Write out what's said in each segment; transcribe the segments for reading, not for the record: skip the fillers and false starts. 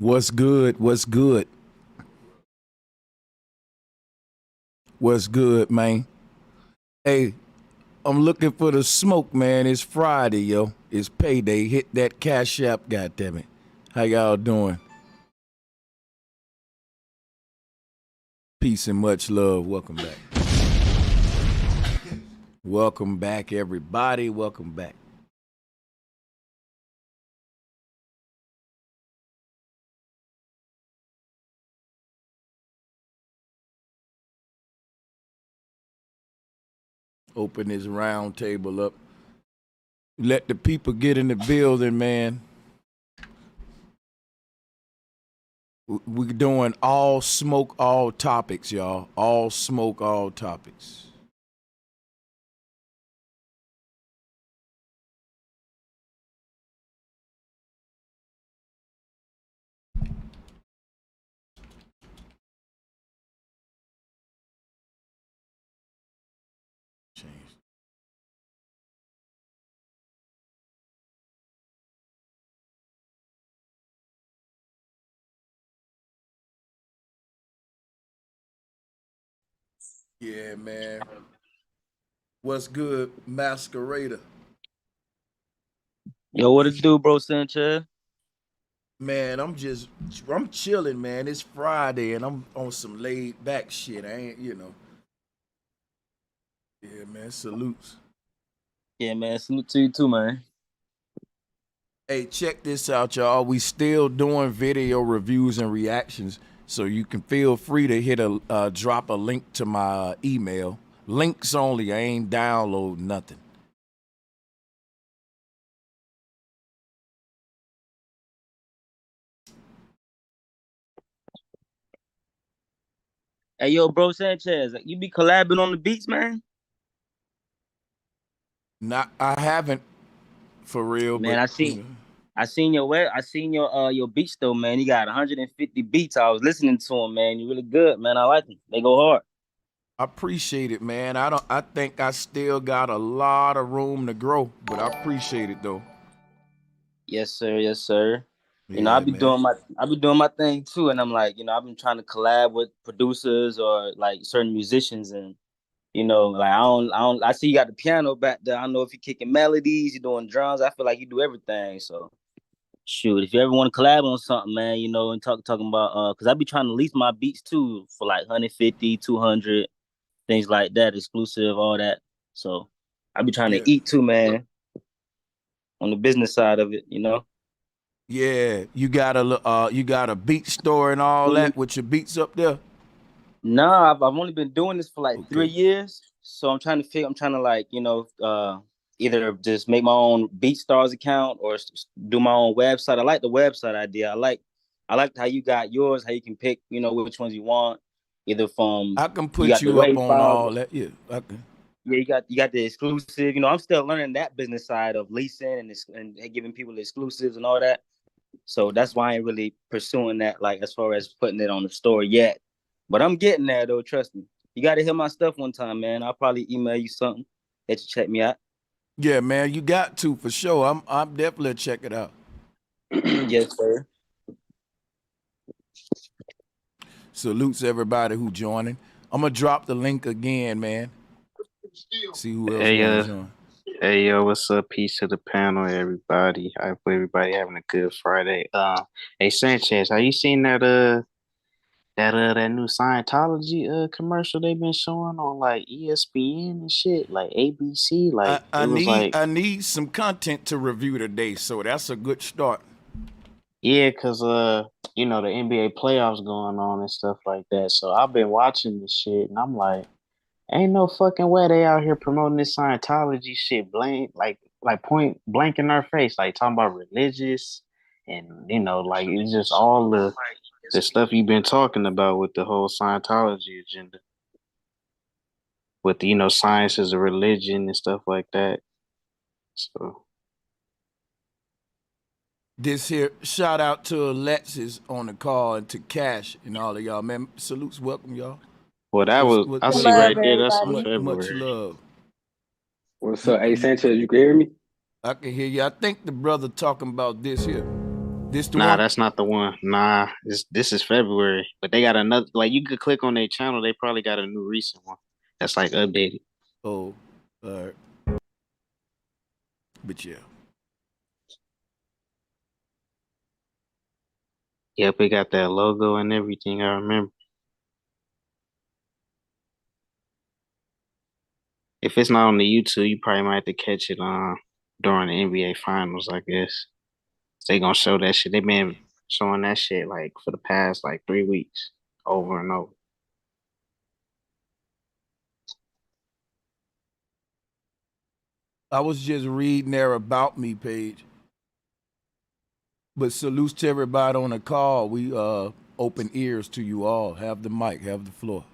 What's good? What's good? What's good, man? Hey, I'm looking for the smoke, man. It's Friday, yo. It's payday. Hit that cash app, goddammit. How y'all doing? Peace and much love. Welcome back. Welcome back, everybody. Welcome back. Open this round table up. Let the people get in the building, man. We're doing all smoke, all topics, y'all. All smoke, all topics. Change. Yeah, man. What's good, Masquerader? Yo, what it do, bro, Sanchez? Man, I'm chilling, man. It's Friday and I'm on some laid back shit. I ain't. Yeah, man. Salutes. Yeah, man, salute to you too, man. Hey, check this out, y'all. We still doing video reviews and reactions, so you can feel free to hit a drop a link to my email. Links only. I ain't download nothing. Hey, yo, bro, Sanchez, you be collabing on the beats, man? Not, I haven't for real, Man, but I seen your beats though, man. You got 150 beats. I was listening to them, man. You really good, man. I like them. They go hard. I appreciate it, man. I think I still got a lot of room to grow, but I appreciate it though. Yes, sir. Yes, sir. Yeah, man. I be doing my thing too, and I'm like, I've been trying to collab with producers or like certain musicians, and like I see you got the piano back there. I don't know if you're kicking melodies, you're doing drums. I feel like you do everything. So shoot, if you ever want to collab on something, man, and talking about because I be trying to lease my beats too for like 150, 200, things like that, exclusive, all that. So I be trying Yeah. to eat too, man, on the business side of it. Yeah, you got a beat store and all that with your beats up there. Nah, I've only been doing this for like Okay. 3 years. So I'm trying to like, either just make my own BeatStars account or do my own website. I like the website idea. I like how you got yours, how you can pick, which ones you want, either from I can you put got the you up rave on files. all that. Yeah, I can. Yeah, you got the exclusive. I'm still learning that business side of leasing and giving people the exclusives and all that. So that's why I ain't really pursuing that, like as far as putting it on the store yet. But I'm getting there though, trust me. You gotta hear my stuff one time, man. I'll probably email you something that you check me out. Yeah, man, you got to for sure. I'm definitely check it out. Yes, sir. Salutes everybody who joining. I'm gonna drop the link again, man. See who else Hey, want to join. hey, yo, what's up? Peace to the panel, everybody. I hope everybody having a good Friday. Hey, Sanchez, have you seen that new Scientology commercial they've been showing on like ESPN and shit, like ABC? I, Like I it was need like, I need some content to review today, so that's a good start. yeah, cause the NBA playoffs going on and stuff like that. So I've been watching this shit, and I'm like. Ain't no fucking way they out here promoting this Scientology shit blank like point blank in our face, like talking about religious and like it's just all the stuff you've been talking about with the whole Scientology agenda. With science as a religion and stuff like that. So This here shout out to Alexis on the call and to Cash and all of y'all, man. Salutes, welcome y'all. well that What's was what, I Good what's see love, right good? there, that's from everybody. Much February. love. What's You, up? Hey, you, Sanchez, you can hear me? I can hear you. I think the brother talking about this here. This the Nah, one? that's not the one. Nah, this is February, but they got another. Like you could click on their channel. They probably got a new recent one that's like updated. Oh, all right. But yeah. Yep, it got that logo and everything. I remember. If it's not on the YouTube, you probably might have to catch it during the NBA Finals. I guess they gonna show that shit. They been showing that shit like for the past like 3 weeks, over and over. I was just reading their About Me page. But salutes to everybody on the call. We open ears to you all. Have the mic, have the floor.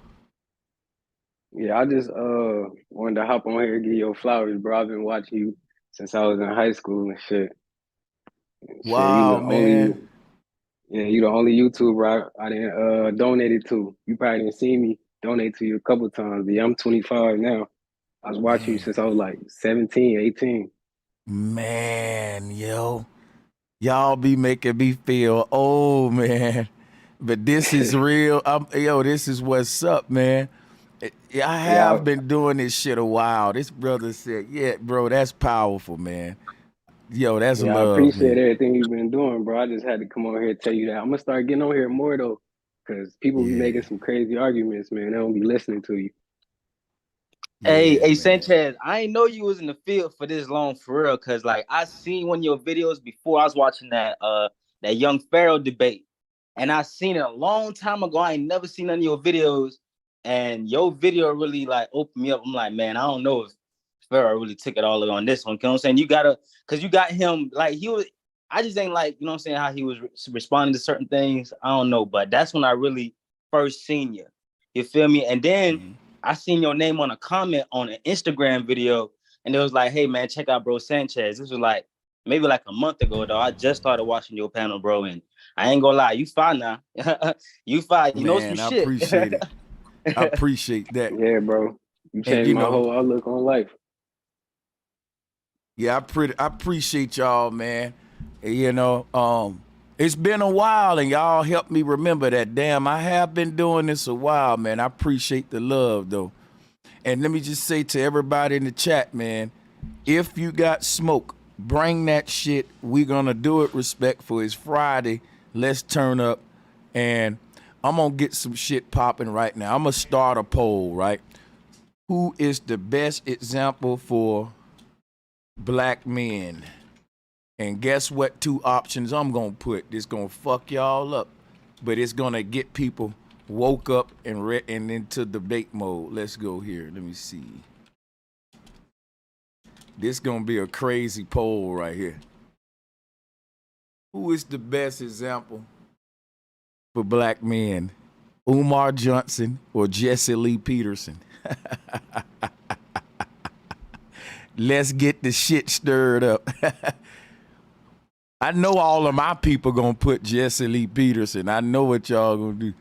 Yeah, I just wanted to hop on here and give you flowers, bro. I've been watching you since I was in high school and shit. Shit, you Wow, the only man. you the only YouTuber I didn't donate it to. You probably didn't see me donate to you a couple times. But yeah, I'm 25 now. I was watching you Man. since I was like 17, 18. Man, yo. Y'all be making me feel old, man. But this is real. This is what's up, man. I Yeah, have been doing this shit a while. This brother said, yeah, bro, that's powerful, man. Yo, that's I love, appreciate man. everything you've been doing, bro. I just had to come on here and tell you that. I'm gonna start getting on here more though, because people be Yeah. making some crazy arguments, man. They don't be listening to you. Yeah, Hey, man. Sanchez, I ain't know you was in the field for this long for real, cause like I seen one of your videos before. I was watching that Young Pharaoh debate, and I seen it a long time ago. I ain't never seen none of your videos, and your video really like opened me up. I'm like, man, I don't know if Pharaoh really took it all on this one. You know what I'm saying? You gotta, cause you got him like he was. I just ain't like, you know what I'm saying, how he was responding to certain things. I don't know, but that's when I really first seen you. You feel me? And then I seen your name on a comment on an Instagram video, and it was like, "Hey man, check out bro Sanchez." This was like maybe like a month ago, though. I just started watching your panel, bro, and I ain't gonna lie, you fine now. You fine. You know some Man, I shit. appreciate it. I appreciate that. Yeah, bro. You And changed you my know, whole outlook on life. yeah, I appreciate y'all, man. And, it's been a while, and y'all helped me remember that. Damn, I have been doing this a while, man. I appreciate the love, though. And let me just say to everybody in the chat, man, if you got smoke, bring that shit. We gonna do it respectful. It's Friday. Let's turn up, and I'm gonna get some shit popping right now. I'm gonna start a poll, right? Who is the best example for black men? And guess what? Two options I'm gonna put. This gonna fuck y'all up, but it's gonna get people woke up and into debate mode. Let's go here. Let me see. This gonna be a crazy poll right here. Who is the best example for black men? Umar Johnson or Jesse Lee Peterson? Let's get the shit stirred up. I know all of my people gonna put Jesse Lee Peterson. I know what y'all gonna do.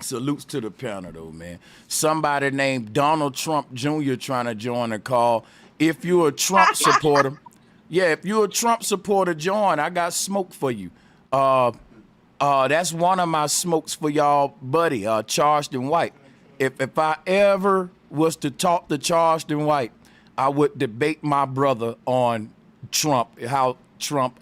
Salutes to the panel though, man. Somebody named Donald Trump Jr. trying to join the call. If you're a Trump supporter, if you're a Trump supporter, join. I got smoke for you. That's one of my smokes for y'all, buddy, Charged in White. If I ever was to talk to Charged in White, I would debate my brother on Trump. How Trump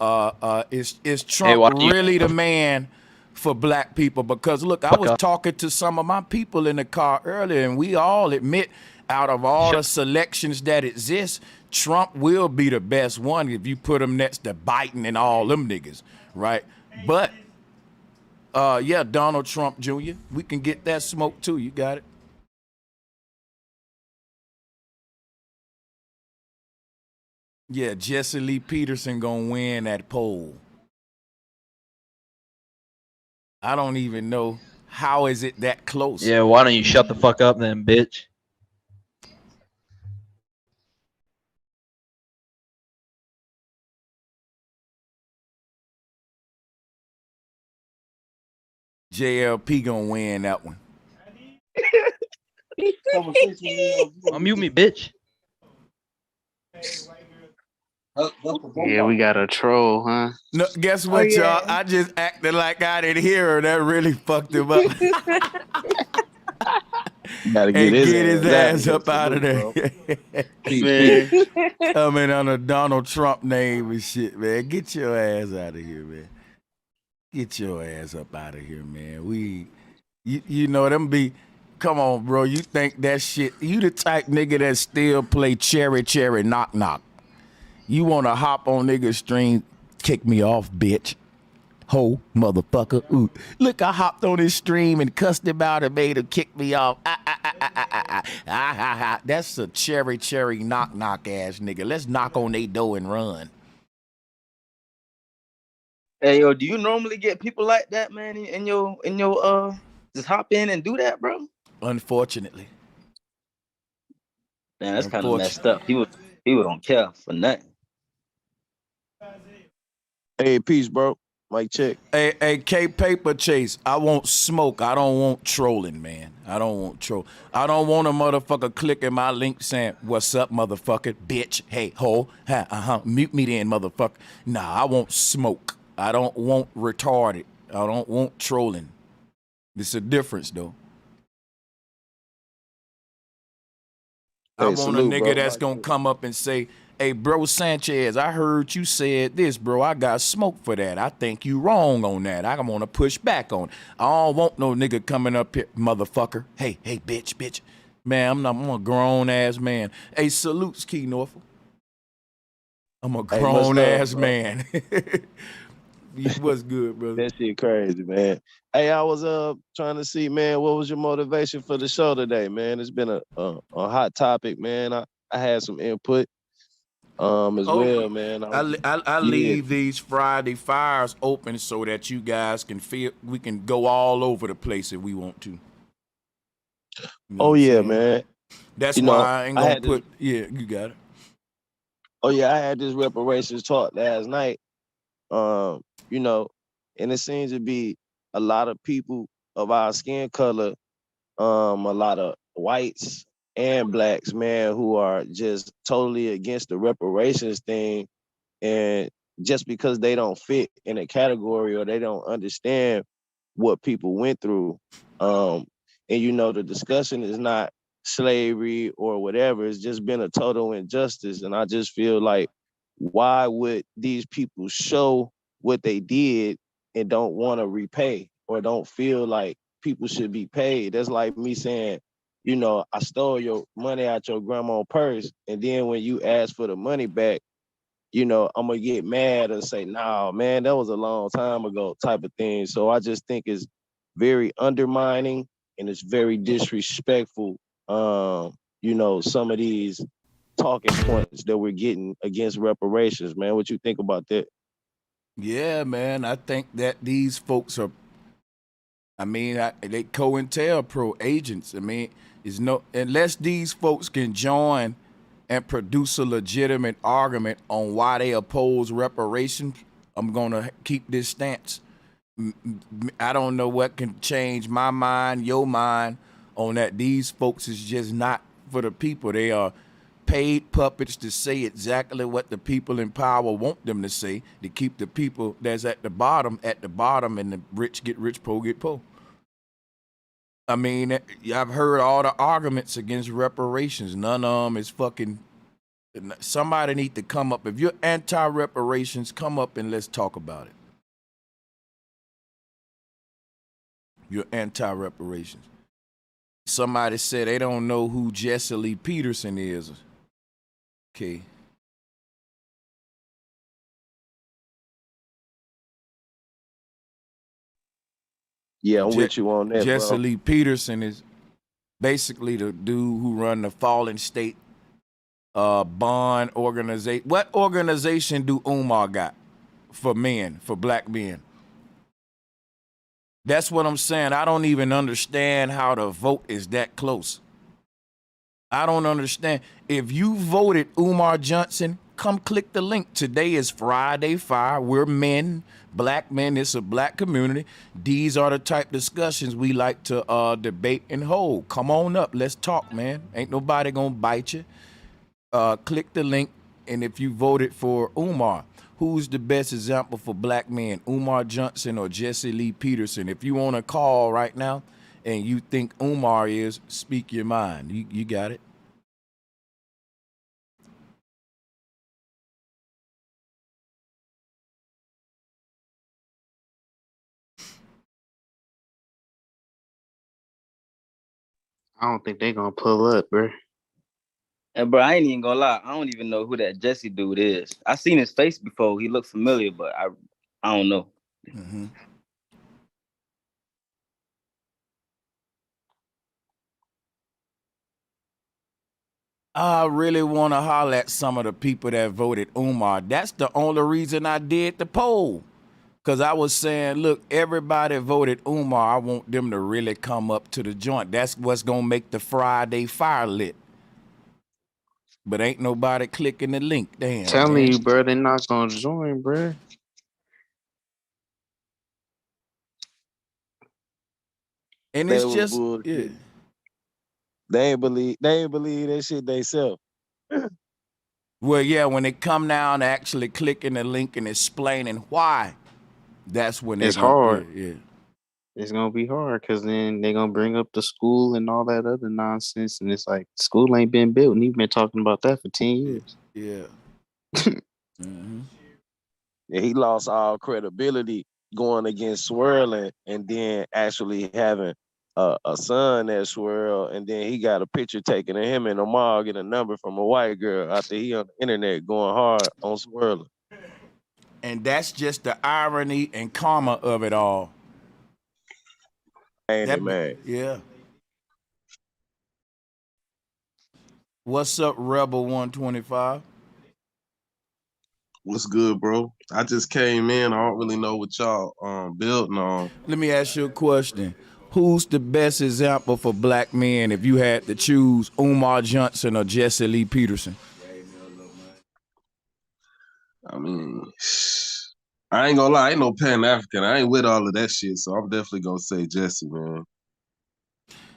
is Trump really the man for black people? Because look, I was talking to some of my people in the car earlier, and we all admit, out of all the selections that exist, Trump will be the best one if you put him next to Biden and all them niggas, right? But Donald Trump Jr. We can get that smoke too. You got it. Yeah, Jesse Lee Peterson gonna win that poll. I don't even know how is it that close. Yeah, why don't you shut the fuck up then, bitch? JLP gonna win that one. Unmute me, bitch. Yeah, we got a troll, huh? No, guess what, y'all? I just acted like I didn't hear her. That really fucked him up. Gotta Hey, get get his ass here. up out of there. Man. Coming on a Donald Trump name and shit, man. Get your ass out of here, man. Get your ass up out of here, man. You know, them be, come on, bro. You think that shit, you the type nigga that still play cherry, cherry, knock, knock. You want to hop on nigga's stream, kick me off, bitch. Ho, motherfucker. Ooh. Look, I hopped on his stream and cussed him out and made him kick me off. That's a cherry, cherry, knock, knock ass nigga. Let's knock on they door and run. Hey, yo, do you normally get people like that, man, in your just hop in and do that, bro? Unfortunately. Man, that's kind of messed up. People don't care for nothing. Hey, peace, bro. Mic check. Hey, K Paper Chase, I want smoke. I don't want trolling, man. I don't want troll. I don't want a motherfucker clicking my link saying, "What's up, motherfucker? Bitch. Hey, ho. Mute me then, motherfucker." Nah, I want smoke. I don't want retarded. I don't want trolling. There's a difference, though. I want salute, a nigga bro. that's gonna come up and say, "Hey, bro, Sanchez, I heard you said this, bro. I got smoke for that. I think you wrong on that. I want to push back on it. I don't want no nigga coming up here, motherfucker. Hey, bitch. Man, I'm a grown-ass man. Hey, salutes, Key Norfolk. I'm a grown-ass man. What's good, brother? That shit crazy, man. Hey, I was trying to see, man, what was your motivation for the show today, man? It's been a hot topic, man. I had some input as well, man. I leave these Friday fires open so that you guys can feel we can go all over the place if we want to. You know man. That's why I ain't gonna put. Yeah, you got it. Oh yeah, I had this reparations talk last night. And it seems to be a lot of people of our skin color, a lot of whites and blacks, man, who are just totally against the reparations thing. And just because they don't fit in a category or they don't understand what people went through. The discussion is not slavery or whatever. It's just been a total injustice. And I just feel like, why would these people show what they did and don't want to repay or don't feel like people should be paid? That's like me saying, I stole your money out your grandma's purse. And then when you ask for the money back, I'm going to get mad and say, nah, man, that was a long time ago type of thing. So I just think it's very undermining and it's very disrespectful. Some of these talking points that we're getting against reparations, man. What you think about that? Yeah, man. I think that these folks are, they COINTELPRO agents. Unless these folks can join and produce a legitimate argument on why they oppose reparations, I'm going to keep this stance. I don't know what can change my mind, your mind, on that. These folks is just not for the people. They are paid puppets to say exactly what the people in power want them to say, to keep the people that's at the bottom, and the rich get rich, poor get poor. I've heard all the arguments against reparations. None of them is fucking. Somebody need to come up. If you're anti-reparations, come up and let's talk about it. You're anti-reparations. Somebody said they don't know who Jesse Lee Peterson is. Okay. Yeah, I'm with you on that, Jesse bro. Lee Peterson is basically the dude who run the Fallen State bond organization. What organization do Umar got for men, for black men? That's what I'm saying. I don't even understand how the vote is that close. I don't understand. If you voted Umar Johnson, come click the link. Today is Friday Fire. We're men, black men. It's a black community. These are the type discussions we like to debate and hold. Come on up. Let's talk, man. Ain't nobody gonna bite you. Click the link. and if you voted for Umar, who's the best example for black men, Umar Johnson or Jesse Lee Peterson? If you want to call right now and you think Umar is, speak your mind. You got it. I don't think they gonna pull up, bro. And bro, I ain't even gonna lie. I don't even know who that Jesse dude is. I seen his face before. He looked familiar, but I don't know. Mm-hmm. I really want to holler at some of the people that voted Umar. That's the only reason I did the poll. Because I was saying, look, everybody voted Umar. I want them to really come up to the joint. That's what's going to make the Friday fire lit. But ain't nobody clicking the link. Damn, Telling man. you, bro, they not gonna join, bro. And That it's was just, bullshit. yeah. They ain't believe that shit they self. Well, yeah, when they come down to actually clicking the link and explaining why, that's when It's they're going hard. to, yeah. It's gonna be hard because then they're gonna bring up the school and all that other nonsense, and it's like school ain't been built, and you've been talking about that for 10 years. Yeah. Mm-hmm. Yeah, he lost all credibility going against Swirling and then actually having a son that Swirl, and then he got a picture taken of him and Omar get a number from a white girl after he on the internet going hard on Swirling. And that's just the irony and karma of it all. Ain't it, man? Yeah. What's up, Rebel 125? What's good, bro? I just came in. I don't really know what y'all building on. Let me ask you a question. Who's the best example for black men if you had to choose Umar Johnson or Jesse Lee Peterson? I mean, I ain't gonna lie, I ain't no Pan-African. I ain't with all of that shit, so I'm definitely gonna say Jesse, man.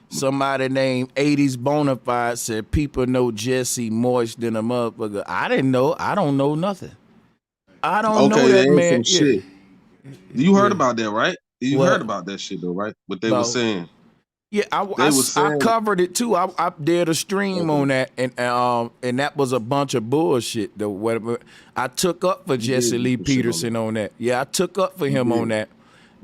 Somebody named 80s Bonafide said people know Jesse moist than a motherfucker. I didn't know. I don't know nothing. I don't know that ain't man. some shit. You heard Yeah. about that, right? You What? heard about that shit though, right? What they were saying. Yeah, I covered it too. I did a stream on that, and that was a bunch of bullshit. Though whatever, I took up for Jesse Lee Peterson on that. Yeah, I took up for him on that.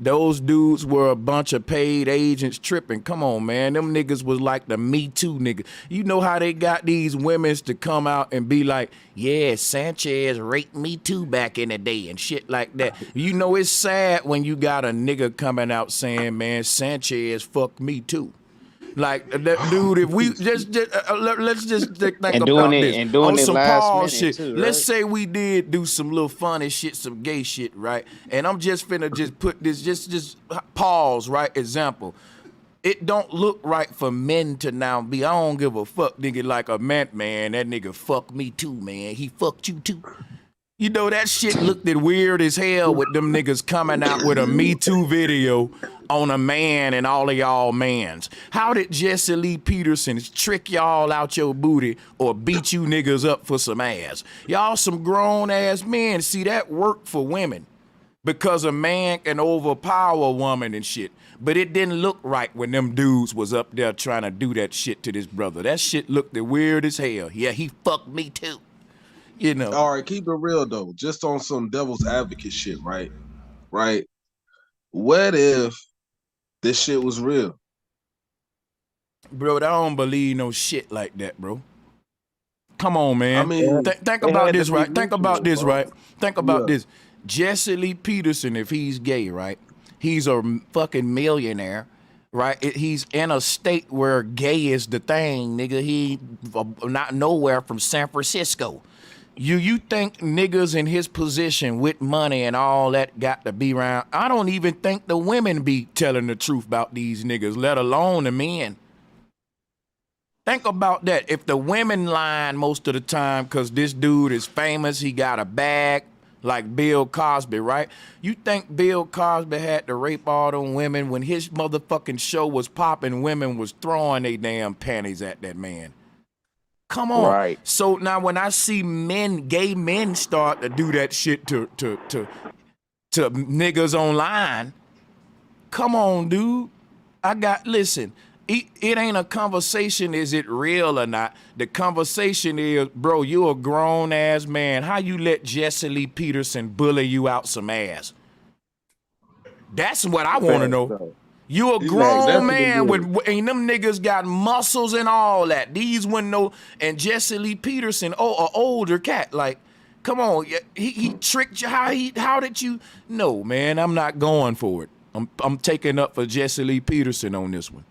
Those dudes were a bunch of paid agents tripping. Come on, man. Them niggas was like the Me Too niggas. You know how they got these women's to come out and be like, yeah, Sanchez raped me too back in the day and shit like that. You know it's sad when you got a nigga coming out saying, man, Sanchez fucked me too. Like, dude, if we let's just think And about doing it this. and doing On it some last pause minute shit. too, Let's right? say we did do some little funny shit, some gay shit, right? And I'm just finna just put this, just pause, right? Example. It don't look right for men to now be, I don't give a fuck, nigga, like a man, that nigga fucked me too, man. He fucked you too. You know, that shit looked weird as hell with them niggas coming out with a Me Too video on a man and all of y'all mans. How did Jesse Lee Peterson trick y'all out your booty or beat you niggas up for some ass? Y'all some grown ass men. See, that work for women because a man can overpower a woman and shit. But it didn't look right when them dudes was up there trying to do that shit to this brother. That shit looked weird as hell. Yeah, he fucked me too. You know. All right, keep it real though. Just on some devil's advocate shit, right? Right. What if this shit was real? Bro, I don't believe no shit like that, bro. Come on, man. I mean, Think about this, right? Think about this, right? Think about this. Jesse Lee Peterson, if he's gay, right? He's a fucking millionaire, right? He's in a state where gay is the thing, nigga. He not nowhere from San Francisco. You think niggas in his position with money and all that got to be around? I don't even think the women be telling the truth about these niggas, let alone the men. Think about that. If the women lying most of the time because this dude is famous, he got a bag, like Bill Cosby, right? You think Bill Cosby had to rape all them women when his motherfucking show was popping, women was throwing they damn panties at that man? Come on. Right. So now when I see gay men start to do that shit to niggas online, come on, dude. Listen, it ain't a conversation, is it real or not? The conversation is, bro, you a grown ass man. How you let Jesse Lee Peterson bully you out some ass? That's what I want to know. So, You a Facts, grown that's what it man is. and them niggas got muscles and all that. These wouldn't know. And Jesse Lee Peterson, an older cat, like, come on, he tricked you. How did you? No, man, I'm not going for it. I'm taking up for Jesse Lee Peterson on this one.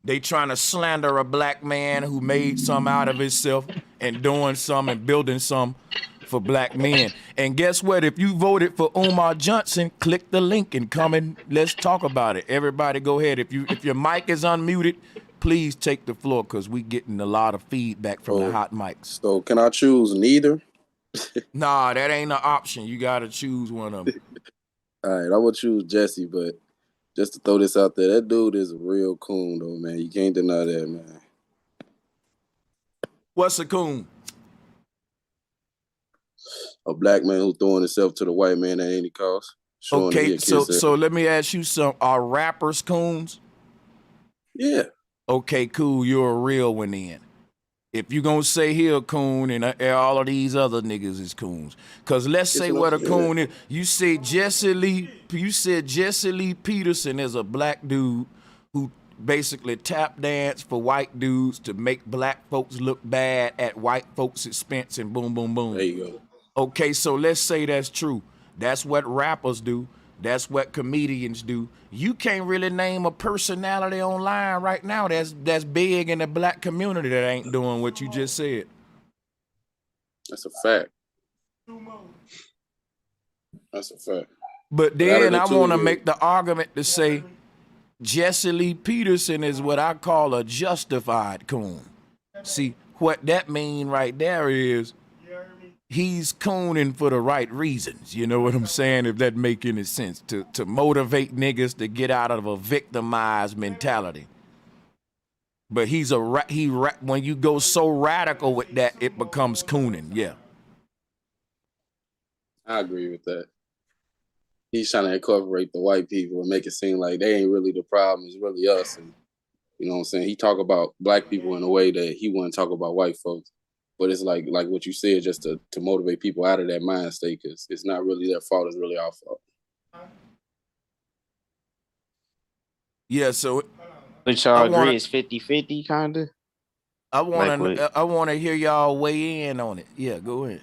They trying to slander a black man who made some out of himself and doing some and building some for black men. And guess what? If you voted for Umar Johnson, click the link and come and let's talk about it. Everybody go ahead. If your mic is unmuted, please take the floor because we getting a lot of feedback from the hot mics. So can I choose neither? Nah, that ain't an option. You got to choose one of them. All right, I would choose Jesse, but just to throw this out there, that dude is a real coon, though, man. You can't deny that, man. What's a coon? A black man who's throwing himself to the white man at any cost. Okay, so let me ask you something. Are rappers coons? Yeah. Okay, cool. You're a real one then. If you gonna say he a coon and all of these other niggas is coons, cause let's say what a coon is. You said Jesse Lee Peterson is a black dude who basically tap dance for white dudes to make black folks look bad at white folks' expense and boom, boom, boom. There you go. Okay, so let's say that's true. That's what rappers do. That's what comedians do. You can't really name a personality online right now that's big in the black community that ain't doing what you just said. That's a fact. That's a fact. But then I want to make the argument to say Jesse Lee Peterson is what I call a justified coon. See, what that mean right there is he's cooning for the right reasons. You know what I'm saying? If that make any sense. To motivate niggas to get out of a victimized mentality. But when you go so radical with that, it becomes cooning. Yeah. I agree with that. He's trying to incorporate the white people and make it seem like they ain't really the problem. It's really us. And you know what I'm saying? He talk about black people in a way that he wouldn't talk about white folks. But it's like what you said, just to motivate people out of that mind state, because it's not really their fault, it's really our fault. Yeah, so But y'all agree it's 50-50 kind of? I want to hear y'all weigh in on it. Yeah, go ahead.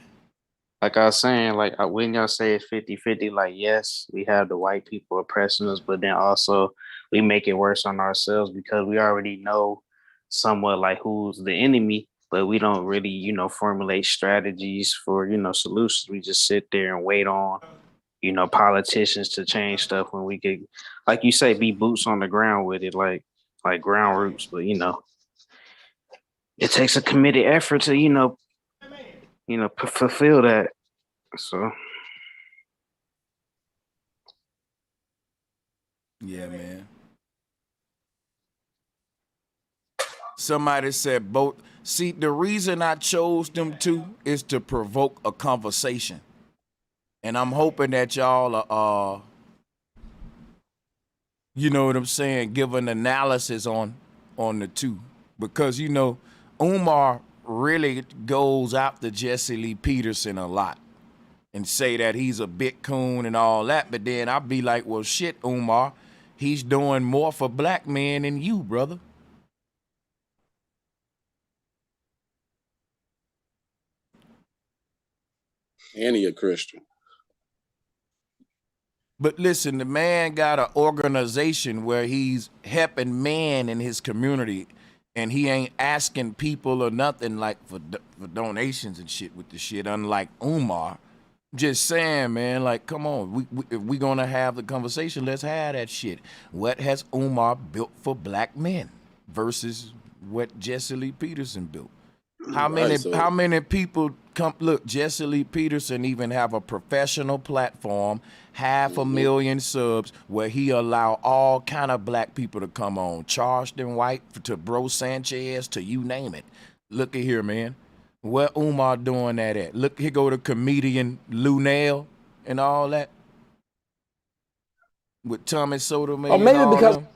Like I was saying, like when y'all say it's 50-50, like yes, we have the white people oppressing us, but then also we make it worse on ourselves because we already know somewhat like who's the enemy. But we don't really, formulate strategies for, solutions. We just sit there and wait on, politicians to change stuff when we could, like you say, be boots on the ground with it, like ground roots. But, it takes a committed effort to, fulfill that. So. Yeah, man. Somebody said both. See, the reason I chose them two is to provoke a conversation. And I'm hoping that y'all are, you know what I'm saying, give an analysis on the two. Because, Umar really goes after Jesse Lee Peterson a lot and say that he's a big coon and all that. But then I'll be like, well, shit, Umar, he's doing more for black men than you, brother. And he a Christian. But listen, the man got an organization where he's helping men in his community, and he ain't asking people or nothing like for donations and shit with the shit, unlike Umar. Just saying, man, like, come on, if we gonna have the conversation, let's have that shit. What has Umar built for black men versus what Jesse Lee Peterson built? How many Right, so how many people come look, Jesse Lee Peterson even have a professional platform, 500,000 subs, where he allow all kind of black people to come on. Charleston White to Bro Sanchez to you name it. Look at here, man. Where Umar doing that at? Look, here go the comedian Lunel and all that. With Tommy Sotomayor and maybe all because them.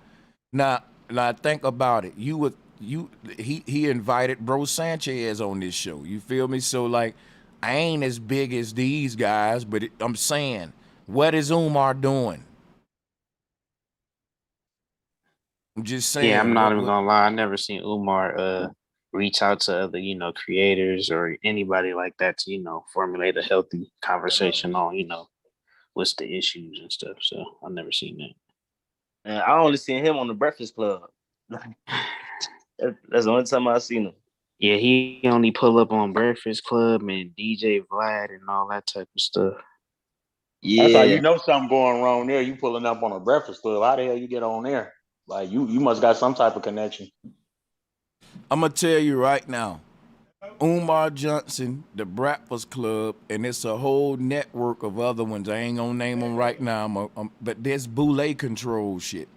Now think about it. He invited Bro Sanchez on this show. You feel me? So like, I ain't as big as these guys, but I'm saying, what is Umar doing? I'm just saying. Yeah, I'm not even gonna lie. I never seen Umar reach out to other, creators or anybody like that to, formulate a healthy conversation on, what's the issues and stuff. So I've never seen that. And I only seen him on the Breakfast Club. That's the only time I seen him. Yeah, he only pull up on Breakfast Club and DJ Vlad and all that type of stuff. Yeah. that's how you know something going wrong there. You pulling up on a Breakfast Club. How the hell you get on there? Like you must got some type of connection. I'm gonna tell you right now, Umar Johnson, the Breakfast Club, and it's a whole network of other ones. I ain't gonna name them right now, but there's boule control shit.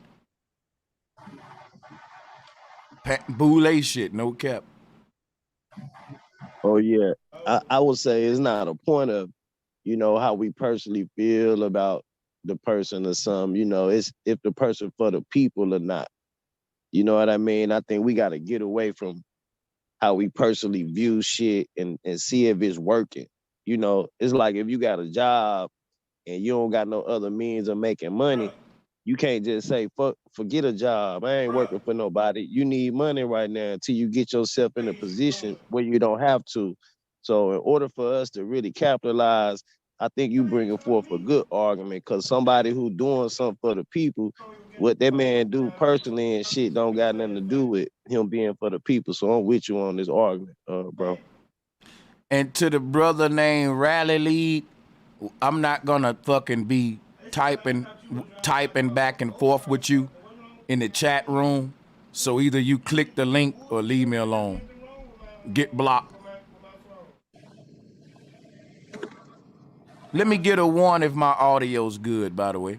Boule shit, no cap. Oh yeah, I would say it's not a point of, how we personally feel about the person or something. It's if the person for the people or not. You know what I mean? I think we got to get away from how we personally view shit and see if it's working. It's like if you got a job and you don't got no other means of making money, you can't just say, forget a job. I ain't working for nobody. You need money right now until you get yourself in a position where you don't have to. So in order for us to really capitalize, I think you bringing forth a good argument, because somebody who doing something for the people, what that man do personally and shit don't got nothing to do with him being for the people. So I'm with you on this argument, bro. And to the brother named Rally League, I'm not gonna fucking be typing back and forth with you in the chat room. So either you click the link or leave me alone. Get blocked. Let me get a one if my audio's good, by the way.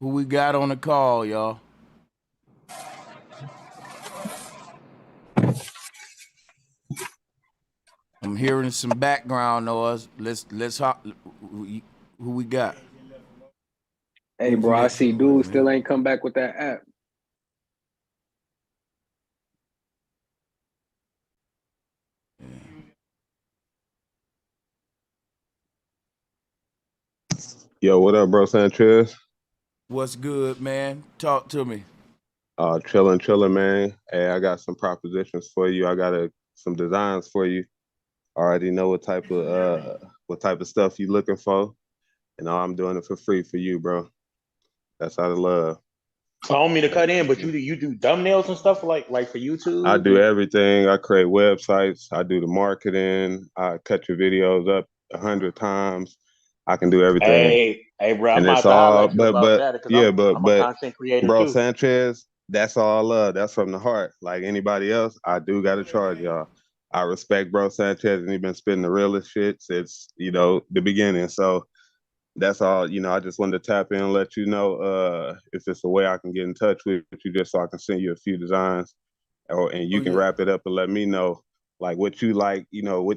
Who we got on the call, y'all? I'm hearing some background noise. Let's hop. Who we got? Hey, Who's bro, I next see on the list, dude man? still ain't come back with that app. Yo, what up, bro, Sanchez? What's good, man? Talk to me. Chilling, man. Hey, I got some propositions for you. I got some designs for you. I already know what type of stuff you looking for, and I'm doing it for free for you, bro. That's out of love. I don't mean to cut in, but you do thumbnails and stuff like for YouTube. I do everything. I create websites. I do the marketing. I cut your videos up 100 times. I can do everything. Hey, bro, I'm And about it's to holler all, at you about that because yeah, I'm a content creator bro, too. Sanchez, that's all love. That's from the heart. Like anybody else, I do got to charge y'all. I respect bro Sanchez, and he been spitting the realest shit since, the beginning. So that's all, I just wanted to tap in and let you know, if it's a way I can get in touch with you, just so I can send you a few designs, and you can wrap it up and let me know like what you like,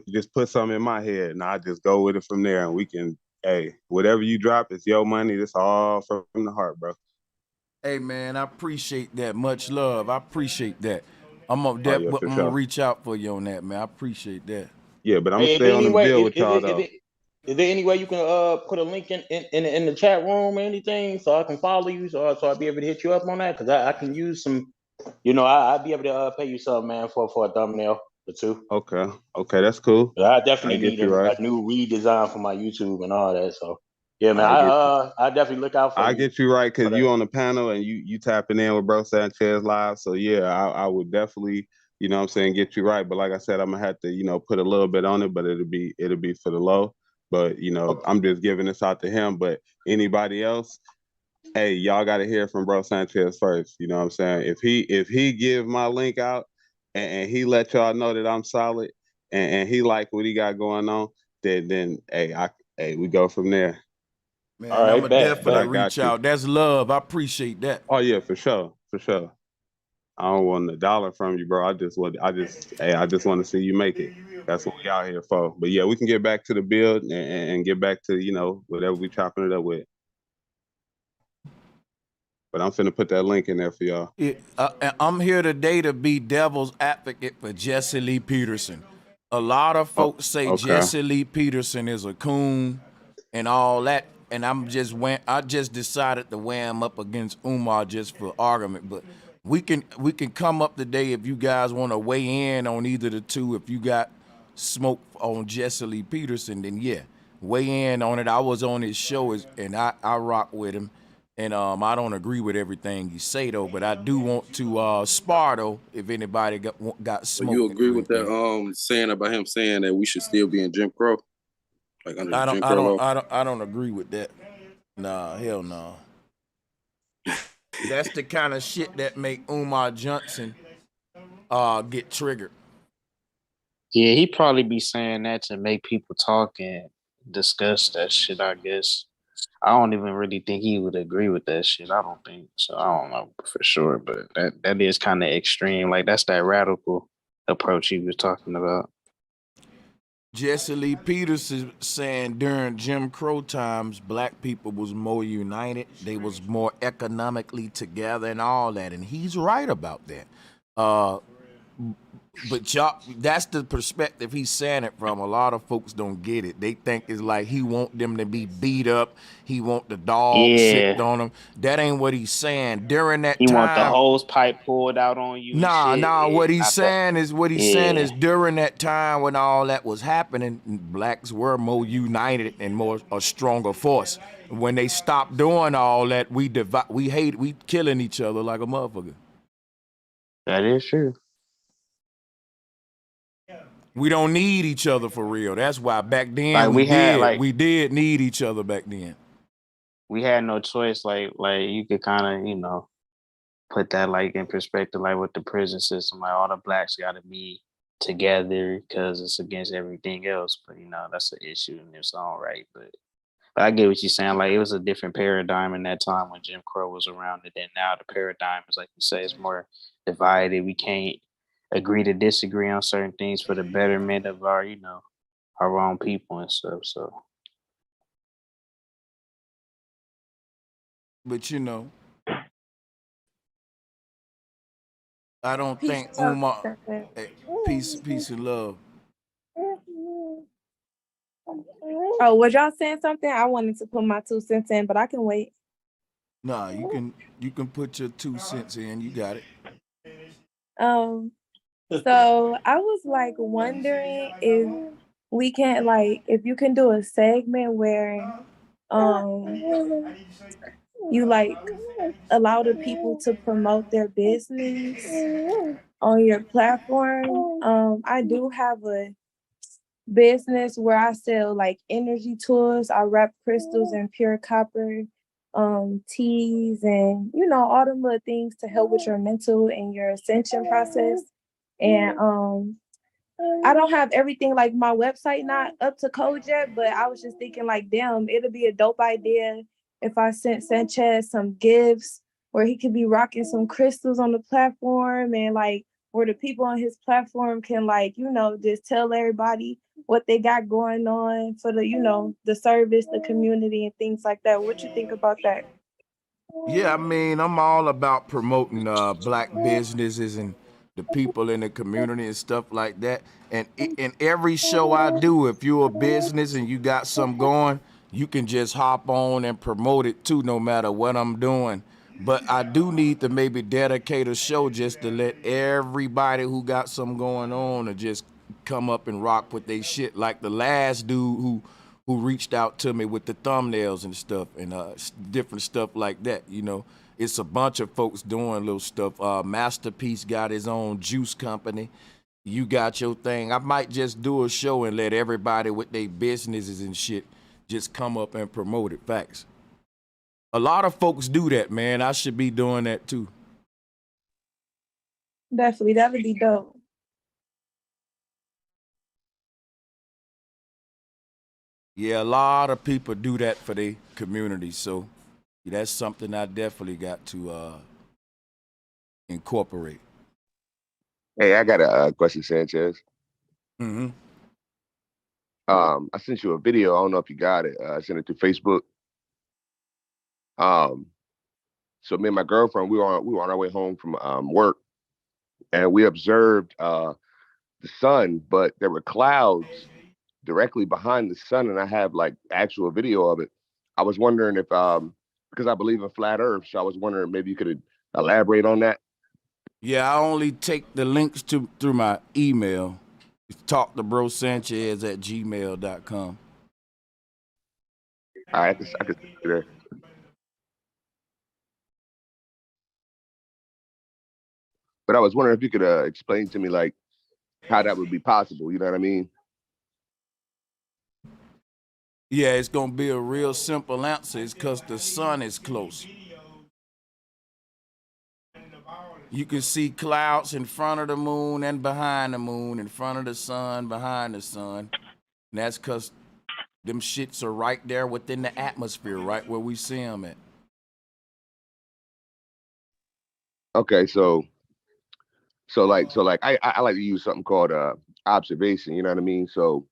just put something in my head and I just go with it from there, and we can, hey, whatever you drop, it's your money. This all from the heart, bro. Hey, man, I appreciate that. Much love. I appreciate that. I'm Oh, yeah, for gonna sure. reach out for you on that, man. I appreciate that. Yeah, but I'm Hey, gonna stay on the bill with y'all though. Is there any way you can put a link in the chat room or anything so I can follow you so I'll be able to hit you up on that? Because I can use some, I'd be able to pay you something, man, for a thumbnail or two. Okay, that's cool. But I definitely I get need you right. a new redesign for my YouTube and all that. So Yeah, man. I get I definitely look out for I you. get you right, for because that. you on the panel and you tapping in with Bro Sanchez live. So yeah, I would definitely, you know what I'm saying, get you right. But like I said, I'm gonna have to, put a little bit on it, but it'll be for the low. But I'm just giving this out to him. But anybody else, hey, y'all gotta hear from Bro Sanchez first. You know what I'm saying? If he give my link out and he let y'all know that I'm solid and he like what he got going on, then hey, we go from there. Man, All I'm right, gonna bet. But definitely I reach got you. out. That's love. I appreciate that. Oh yeah, for sure, for sure. I don't want $1 from you, bro. I just want to see you make it. That's what we out here for. But yeah, we can get back to the build and get back to whatever we chopping it up with. But I'm finna put that link in there for y'all. I'm here today to be devil's advocate for Jesse Lee Peterson. A lot of Oh, folks say okay. Jesse Lee Peterson is a coon and all that, and I just decided to weigh him up against Umar just for argument. But we can come up today if you guys want to weigh in on either the two. If you got smoke on Jesse Lee Peterson, then yeah, weigh in on it. I was on his show and I rock with him. And I don't agree with everything you say though, but I do want to spar though if anybody got So smoke you or agree with anything. that saying about him saying that we should still be in Jim Crow, like under the Jim I Crow law? don't agree with that. Nah, hell no. That's the kind of shit that make Umar Johnson get triggered. Yeah, he probably be saying that to make people talk and discuss that shit, I guess. I don't even really think he would agree with that shit. I don't think so. I don't know for sure, but that is kind of extreme. Like that's that radical approach he was talking about. Jesse Lee Peterson saying during Jim Crow times, black people was more united. They was more economically together and all that, and he's right about that. But y'all, that's the perspective he's saying it from. A lot of folks don't get it. They think it's like he want them to be beat up. He want the dog sicked Yeah, on them. That ain't what he's saying. During that he want the time, hose pipe pulled out on you and shit. nah. Yeah, What he's not that. saying is Yeah, during that time when all that was happening, blacks were more united and more a stronger force. When they stopped doing all that, we killing each other like a motherfucker. that is true. We don't need each other for real. That's why back then Like we did need each other back then. we had no choice. Like you could kind of put that like in perspective, like with the prison system, like all the blacks got to be together because it's against everything else. But that's an issue in its own right. But I get what you're saying. Like it was a different paradigm in that time when Jim Crow was around, and then now the paradigm is like you say, it's more divided. We can't agree to disagree on certain things for the betterment of our own people and stuff. So But I don't think Umar. Hey, peace and love. Oh, was y'all saying something? I wanted to put my 2 cents in, but I can wait. Nah, you can put your 2 cents in. You got it. So I was like wondering if we can if you can do a segment where you allow the people to promote their business on your platform. I do have a business where I sell energy tools. I wrap crystals in pure copper, teas, and all the little things to help with your mental and your ascension process. And I don't have everything, like my website not up to code yet, but I was just thinking damn, it'll be a dope idea if I sent Sanchez some gifts where he could be rocking some crystals on the platform, and where the people on his platform can just tell everybody what they got going on for the the service, the community, and things like that. What you think about that? Yeah, I mean, I'm all about promoting black businesses and the people in the community and stuff like that. And in every show I do, if you're a business and you got something going, you can just hop on and promote it too, no matter what I'm doing. But I do need to maybe dedicate a show just to let everybody who got something going on to just come up and rock with they shit. Like the last dude who reached out to me with the thumbnails and stuff and different stuff like that. You know, it's a bunch of folks doing little stuff. Masterpiece got his own juice company. You got your thing. I might just do a show and let everybody with their businesses and shit just come up and promote it. Facts. A lot of folks do that, man. I should be doing that too. Definitely, that would be dope. Yeah, a lot of people do that for their community. So that's something I definitely got to incorporate. Hey, I got a question, Sanchez. Mm-hmm. I sent you a video. I don't know if you got it. I sent it to Facebook. So me and my girlfriend, we were on our way home from work, and we observed the sun, but there were clouds directly behind the sun, and I have like actual video of it. I was wondering if because I believe in flat Earth, so I was wondering maybe you could elaborate on that. Yeah, I only take the links through my email. Talk to brosancheztv@gmail.com. All right, I could see there. But I was wondering if you could explain to me like how that would be possible. You know what I mean? Yeah, it's gonna be a real simple answer. It's because the sun is close. You can see clouds in front of the moon and behind the moon, in front of the sun, behind the sun. And that's because them shits are right there within the atmosphere, right where we see them at. Okay, so like I like to use something called observation. You know what I mean? So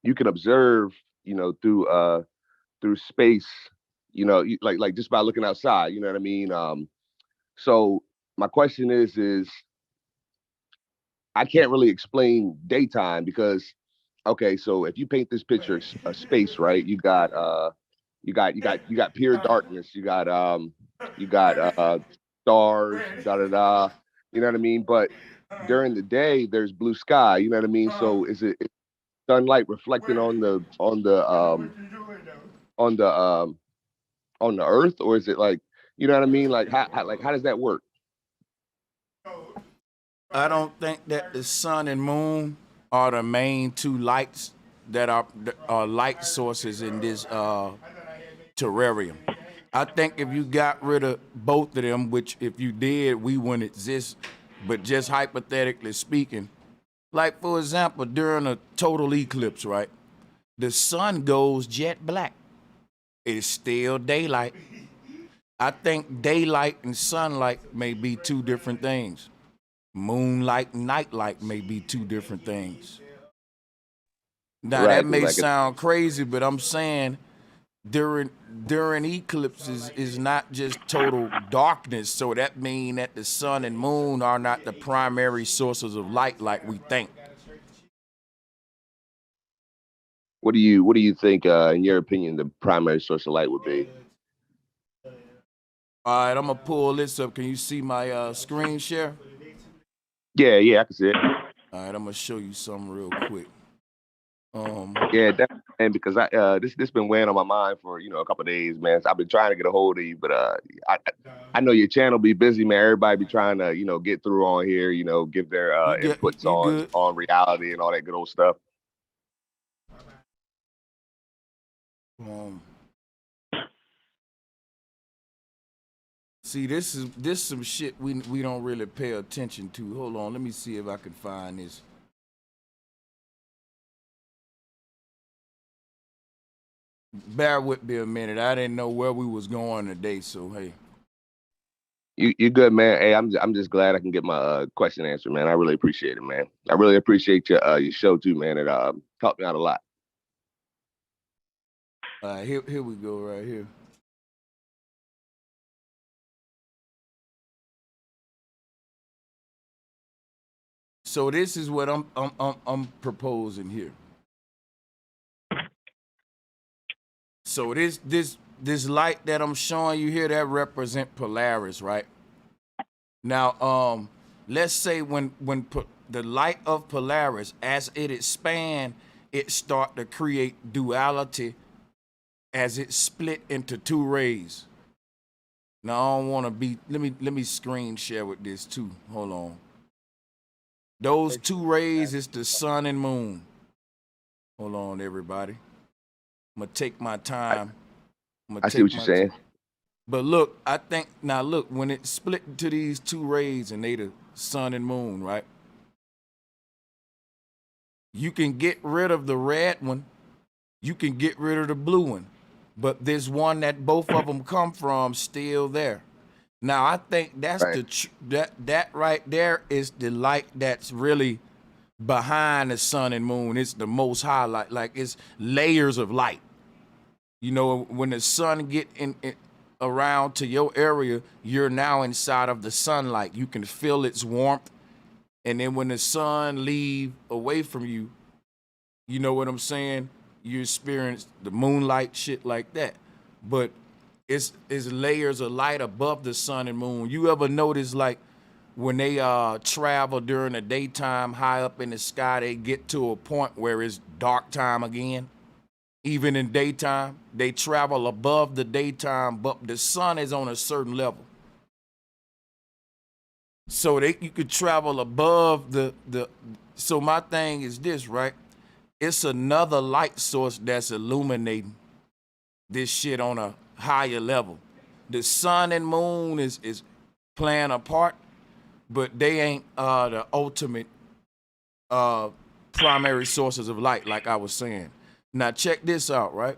you can observe, you know, through space. You know, like just by looking outside. You know what I mean? So my question is I can't really explain daytime because okay, so if you paint this picture of space, right? You got pure darkness. You got stars, da da da. You know what I mean? But during the day, there's blue sky. You know what I mean? So is sunlight reflecting on the earth, or is it like, you know what I mean? Like how does that work? I don't think that the sun and moon are the main two lights that are light sources in this terrarium. I think if you got rid of both of them, which if you did, we wouldn't exist. But just hypothetically speaking, like for example, during a total eclipse, right? The sun goes jet black. It's still daylight. I think daylight and sunlight may be two different things. Moonlight and nightlight may be two different things. Now Right, that may like sound crazy, but I'm saying during eclipses is not just total darkness. So that means that the sun and moon are not the primary sources of light like we think. what do you think, in your opinion, the primary source of light would be? All right, I'm gonna pull this up. Can you see my screen share? Yeah, I can see it. All right, I'm gonna show you something real quick. Yeah, definitely, man, because this been weighing on my mind for a couple of days, man. So I've been trying to get a hold of you, but I know your channel be busy, man. Everybody be trying to get through on here, give their inputs on reality and all that good old stuff. See, this some shit we don't really pay attention to. Hold on, let me see if I can find this. Bear with me a minute. I didn't know where we was going today, so hey. You good, man. Hey, I'm just glad I can get my question answered, man. I really appreciate it, man. I really appreciate your show too, man. It helped me out a lot. Here we go right here. So this is what I'm proposing here. So this light that I'm showing you here, that represent Polaris, right? Now, let's say when the light of Polaris, as it expand, it start to create duality as it split into two rays. Now I don't want to be. Let me screen share with this too. Hold on. Those two rays is the sun and moon. Hold on, everybody. I'm gonna take my time. I see what you're saying. But look, I think now look, when it split into these two rays and they the sun and moon, right? You can get rid of the red one, you can get rid of the blue one, but there's one that both of them come from still there. Now I think that's right. that right there is the light that's really behind the sun and moon. It's the most high light, like it's layers of light. You know, when the sun get in around to your area, you're now inside of the sunlight. You can feel its warmth. And then when the sun leave away from you, you know what I'm saying? You experience the moonlight, shit like that. But it's layers of light above the sun and moon. You ever notice, like, when they travel during the daytime high up in the sky, they get to a point where it's dark time again? Even in daytime, they travel above the daytime, but the sun is on a certain level. So you could travel above the so my thing is this, right? It's another light source that's illuminating this shit on a higher level. The sun and moon is playing a part, but they ain't the ultimate primary sources of light, like I was saying. Now check this out, right?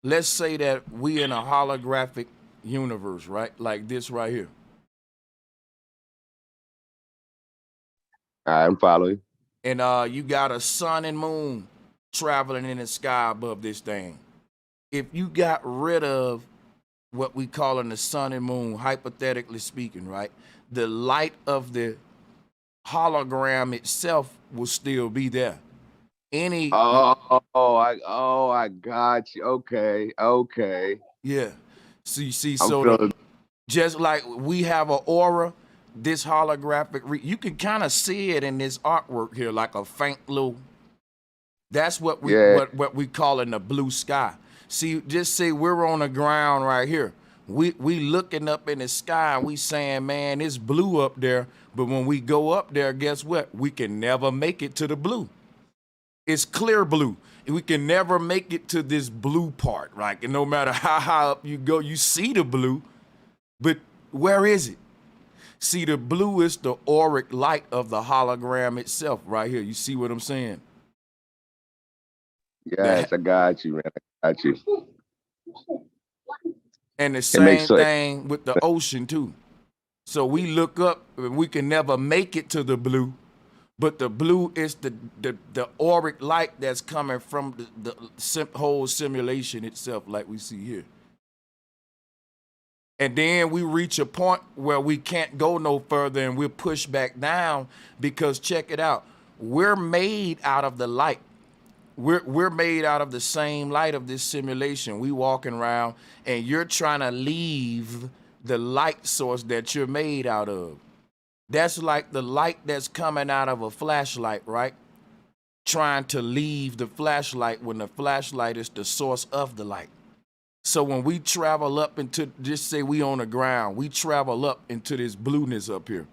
Let's say that we in a holographic universe, right? Like this right here. I'm following. And you got a sun and moon traveling in the sky above this thing. If you got rid of what we call in the sun and moon, hypothetically speaking, right? The light of the hologram itself will still be there. I got you. Okay. Yeah. So you see, just like we have an aura, this holographic, you can kind of see it in this artwork here, like a faint little. That's what we call in the blue sky. See, just say we're on the ground right here. We looking up in the sky and we saying, man, it's blue up there. But when we go up there, guess what? We can never make it to the blue. It's clear blue. We can never make it to this blue part, right? And no matter how high up you go, you see the blue, but where is it? See, the blue is the auric light of the hologram itself right here. You see what I'm saying? Yes, I got you, man. I got you. And the same thing with the ocean, too. So we look up, and we can never make it to the blue, but the blue is the auric light that's coming from the whole simulation itself, like we see here. And then we reach a point where we can't go no further and we're pushed back down because check it out. We're made out of the light. We're made out of the same light of this simulation. We walking around and you're trying to leave the light source that you're made out of. That's like the light that's coming out of a flashlight, right? Trying to leave the flashlight when the flashlight is the source of the light. So when we travel up into, just say we on the ground, we travel up into this blueness up here.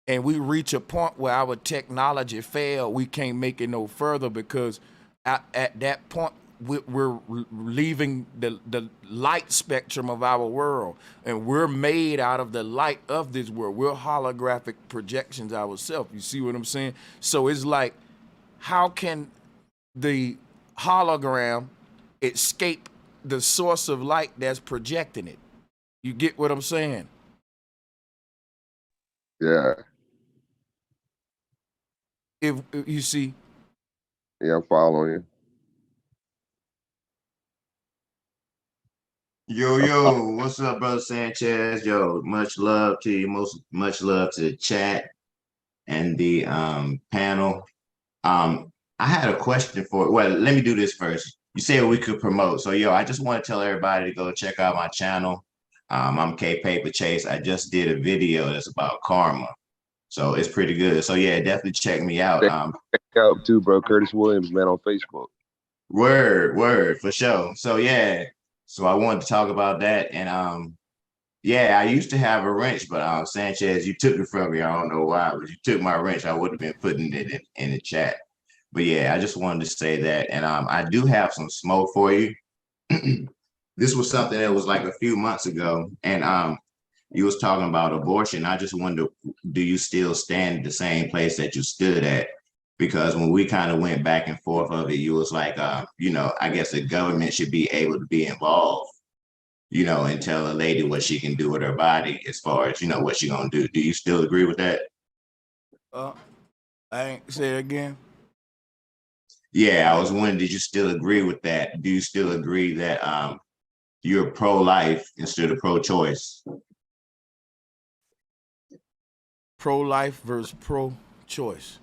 And we reach a point where our technology failed. We can't make it no further because at that point, we're leaving the light spectrum of our world. And we're made out of the light of this world. We're holographic projections ourselves. You see what I'm saying? So it's like, how can the hologram escape the source of light that's projecting it? You get what I'm saying? Yeah. If you see. Yeah, I'm following you. Yo, what's up, brother Sanchez? Yo, much love to you. Much love to the chat and the panel. I had a question let me do this first. You said we could promote. So, I just want to tell everybody to go check out my channel. I'm K Paper Chase. I just did a video that's about karma. So it's pretty good. So, definitely check me out. Out too, bro. Curtis Williams, man, on Facebook. Word, for sure. So yeah, so I wanted to talk about that, and yeah, I used to have a wrench, but Sanchez, you took it from me. I don't know why, but you took my wrench. I would have been putting it in the chat. But yeah, I just wanted to say that, and I do have some smoke for you. This was something that was like a few months ago, and you was talking about abortion. I just wonder, do you still stand at the same place that you stood at? Because when we kind of went back and forth of it, you was like, I guess the government should be able to be involved, and tell a lady what she can do with her body as far as, what she gonna do. Do you still agree with that? I ain't say it again. Yeah, I was wondering, did you still agree with that? Do you still agree that you're pro-life instead of pro-choice? Pro-life versus pro-choice.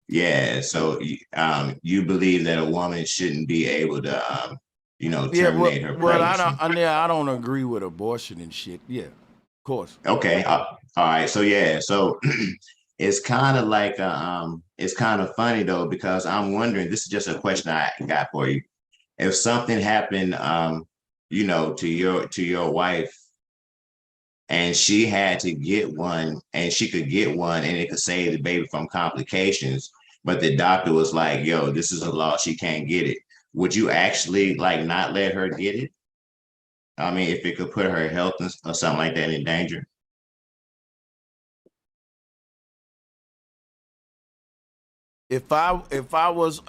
Yeah, so you believe that a woman shouldn't be able to, terminate her pregnancy? I don't agree with abortion and shit. Yeah, of course. Okay, all right. So yeah, so it's kind of like it's kind of funny though, because I'm wondering. This is just a question I got for you. If something happened, to your wife, and she had to get one, and she could get one, and it could save the baby from complications, but the doctor was like, "Yo, this is a law; she can't get it." Would you actually like not let her get it? I mean, if it could put her health or something like that in danger. If I was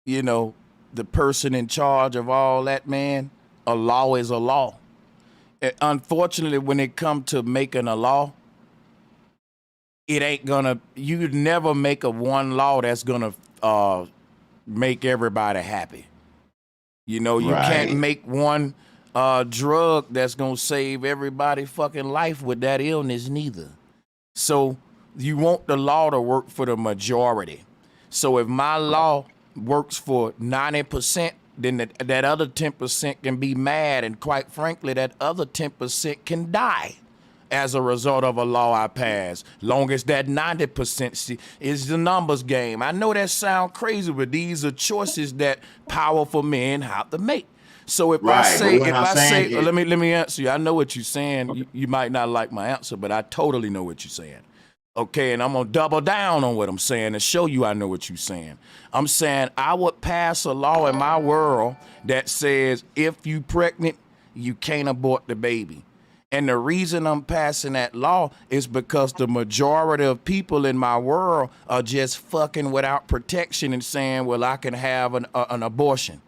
the person in charge of all that, man, a law is a law. Unfortunately, when it comes to making a law, it ain't gonna. You never make a one law that's gonna make everybody happy. You can't make one drug that's gonna save everybody fucking life with that illness neither. So you want the law to work for the majority. So if my law works for 90%, then that other 10% can be mad, and quite frankly, that other 10% can die as a result of a law I pass. Long as that 90% is the numbers game. I know that sound crazy, but these are choices that powerful men have to make. So let me answer you. I know what you're saying. You might not like my answer, but I totally know what you're saying. Okay, and I'm gonna double down on what I'm saying and show you I know what you're saying. I'm saying I would pass a law in my world that says if you pregnant, you can't abort the baby. And the reason I'm passing that law is because the majority of people in my world are just fucking without protection and saying, well, I can have an abortion.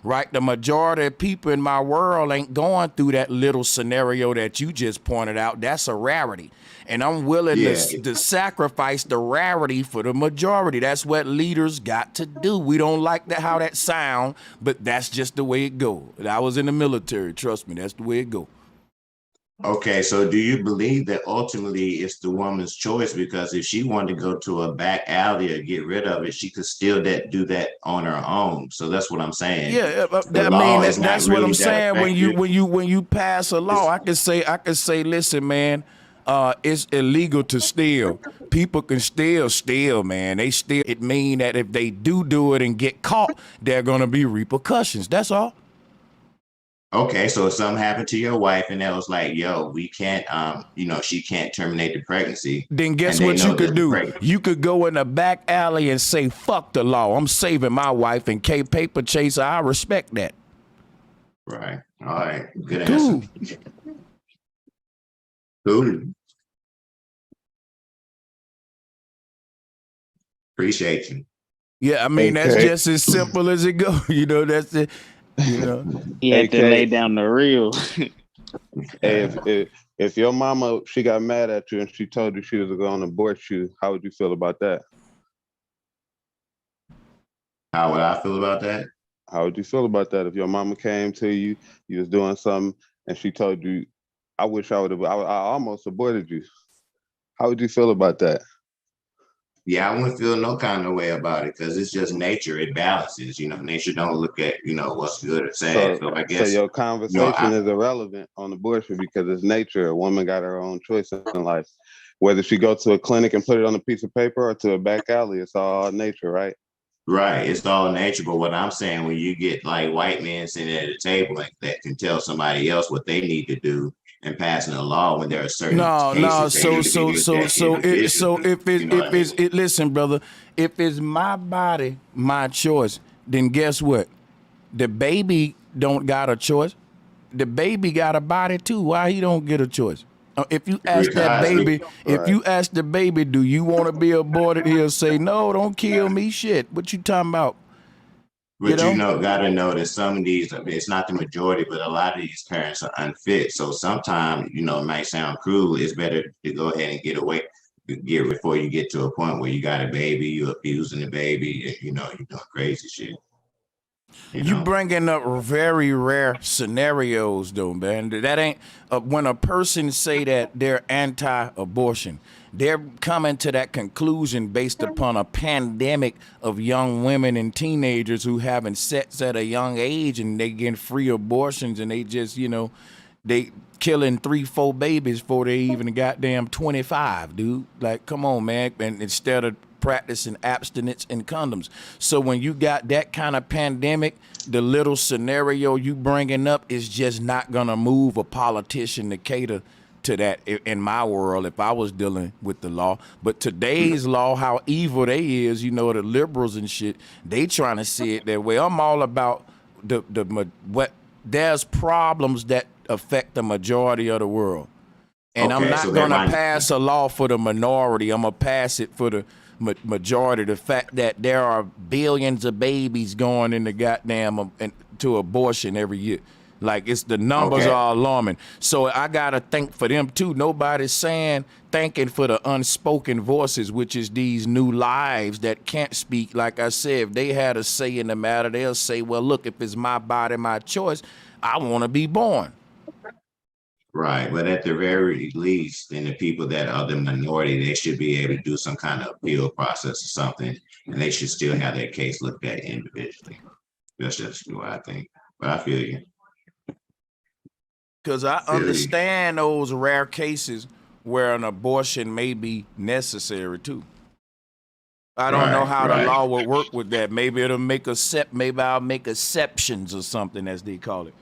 Right? The majority of people in my world ain't going through that little scenario that you just pointed out. That's a rarity. And I'm willing to sacrifice the rarity for the majority. That's what leaders got to do. We don't like how that sound, but that's just the way it go. I was in the military. Trust me, that's the way it go. Okay, so do you believe that ultimately it's the woman's choice? Because if she wanted to go to a back alley or get rid of it, she could still do that on her own. So that's what I'm saying. Yeah, that's what I'm saying. When you pass a law, I can say, listen, man, it's illegal to steal. People can still steal, man. They steal. It mean that if they do it and get caught, there are gonna be repercussions. That's all. Okay, so if something happened to your wife and that was like, yo, we can't, she can't terminate the pregnancy. Then guess what you could do? You could go in the back alley and say, fuck the law. I'm saving my wife and paper chaser. I respect that. Right. All right. Good answer. Cool. Appreciate you. Yeah, I mean, that's just as simple as it goes. That's it. He had to lay down the real. Hey, if your mama, she got mad at you and she told you she was going to abort you, how would you feel about that? How would I feel about that? How would you feel about that if your mama came to you, you was doing something, and she told you, I wish I would have, I almost aborted you. How would you feel about that? Yeah, I wouldn't feel no kind of way about it because it's just nature. It balances, nature don't look at, what's good or sad. So I guess. So your conversation is irrelevant on abortion because it's nature. A woman got her own choice in life. Whether she go to a clinic and put it on a piece of paper or to a back alley, it's all nature, right? Right, it's all nature. But what I'm saying, when you get like white men sitting at a table that can tell somebody else what they need to do and passing a law when there are certain cases they need to be looked at individually. Listen, brother, if it's my body, my choice, then guess what? The baby don't got a choice. The baby got a body too. Why he don't get a choice? If you ask that baby, if you ask the baby, do you want to be aborted? He'll say, no, don't kill me. Shit, what you talking about? But you know, gotta know that some of these, it's not the majority, but a lot of these parents are unfit. So sometimes, you know, it might sound cruel. It's better to go ahead and get before you get to a point where you got a baby, you're abusing the baby, you know, you're doing crazy shit. You bringing up very rare scenarios, though, man. That ain't when a person say that they're anti-abortion, they're coming to that conclusion based upon a pandemic of young women and teenagers who having sex at a young age and they getting free abortions and they just, you know, they killing 3-4 babies before they even goddamn 25, dude. Like, come on, man. And instead of practicing abstinence and condoms. So when you got that kind of pandemic, the little scenario you bringing up is just not gonna move a politician to cater to that in my world if I was dealing with the law. But today's law, how evil they is, you know, the liberals and shit, they trying to see it that way. I'm all about what there's problems that affect the majority of the world. And I'm not gonna pass a law for the minority. I'm gonna pass it for the majority. The fact that there are billions of babies going into goddamn to abortion every year, like it's the numbers are alarming. So I gotta think for them too. Nobody's thanking for the unspoken voices, which is these new lives that can't speak. Like I said, if they had a say in the matter, they'll say, well, look, if it's my body, my choice, I want to be born. Right, but at the very least, then the people that are the minority, they should be able to do some kind of appeal process or something, and they should still have their case looked at individually. That's just what I think. But I feel you. Because I understand those rare cases where an abortion may be necessary too. I don't know how the law will work with that. Maybe it'll make maybe I'll make exceptions or something, as they call it.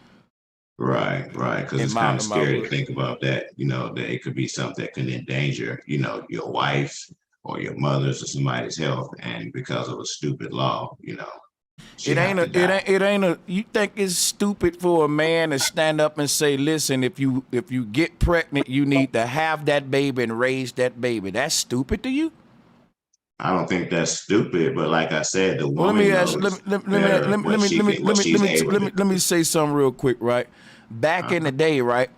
Right, because it's kind of scary to think about that, you know, that it could be something that can endanger, you know, your wife's or your mother's or somebody's health, and because of a stupid law, you know. It ain't you think it's stupid for a man to stand up and say, listen, if you get pregnant, you need to have that baby and raise that baby. That's stupid to you? I don't think that's stupid, but like I said, the woman let me say something real quick, right? Back in the day, right,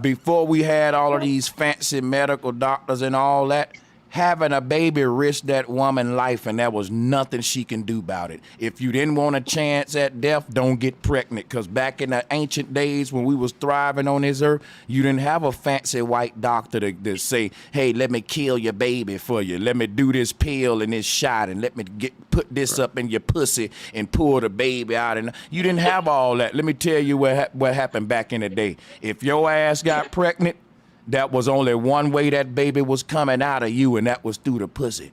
before we had all of these fancy medical doctors and all that, having a baby risked that woman's life, and there was nothing she can do about it. If you didn't want a chance at death, don't get pregnant, because back in the ancient days when we was thriving on this earth, you didn't have a fancy white doctor to say, hey, let me kill your baby for you. Let me do this pill and this shot, and let me put this up in your pussy and pull the baby out. And you didn't have all that. Let me tell you what happened back in the day. If your ass got pregnant, that was only one way that baby was coming out of you, and that was through the pussy,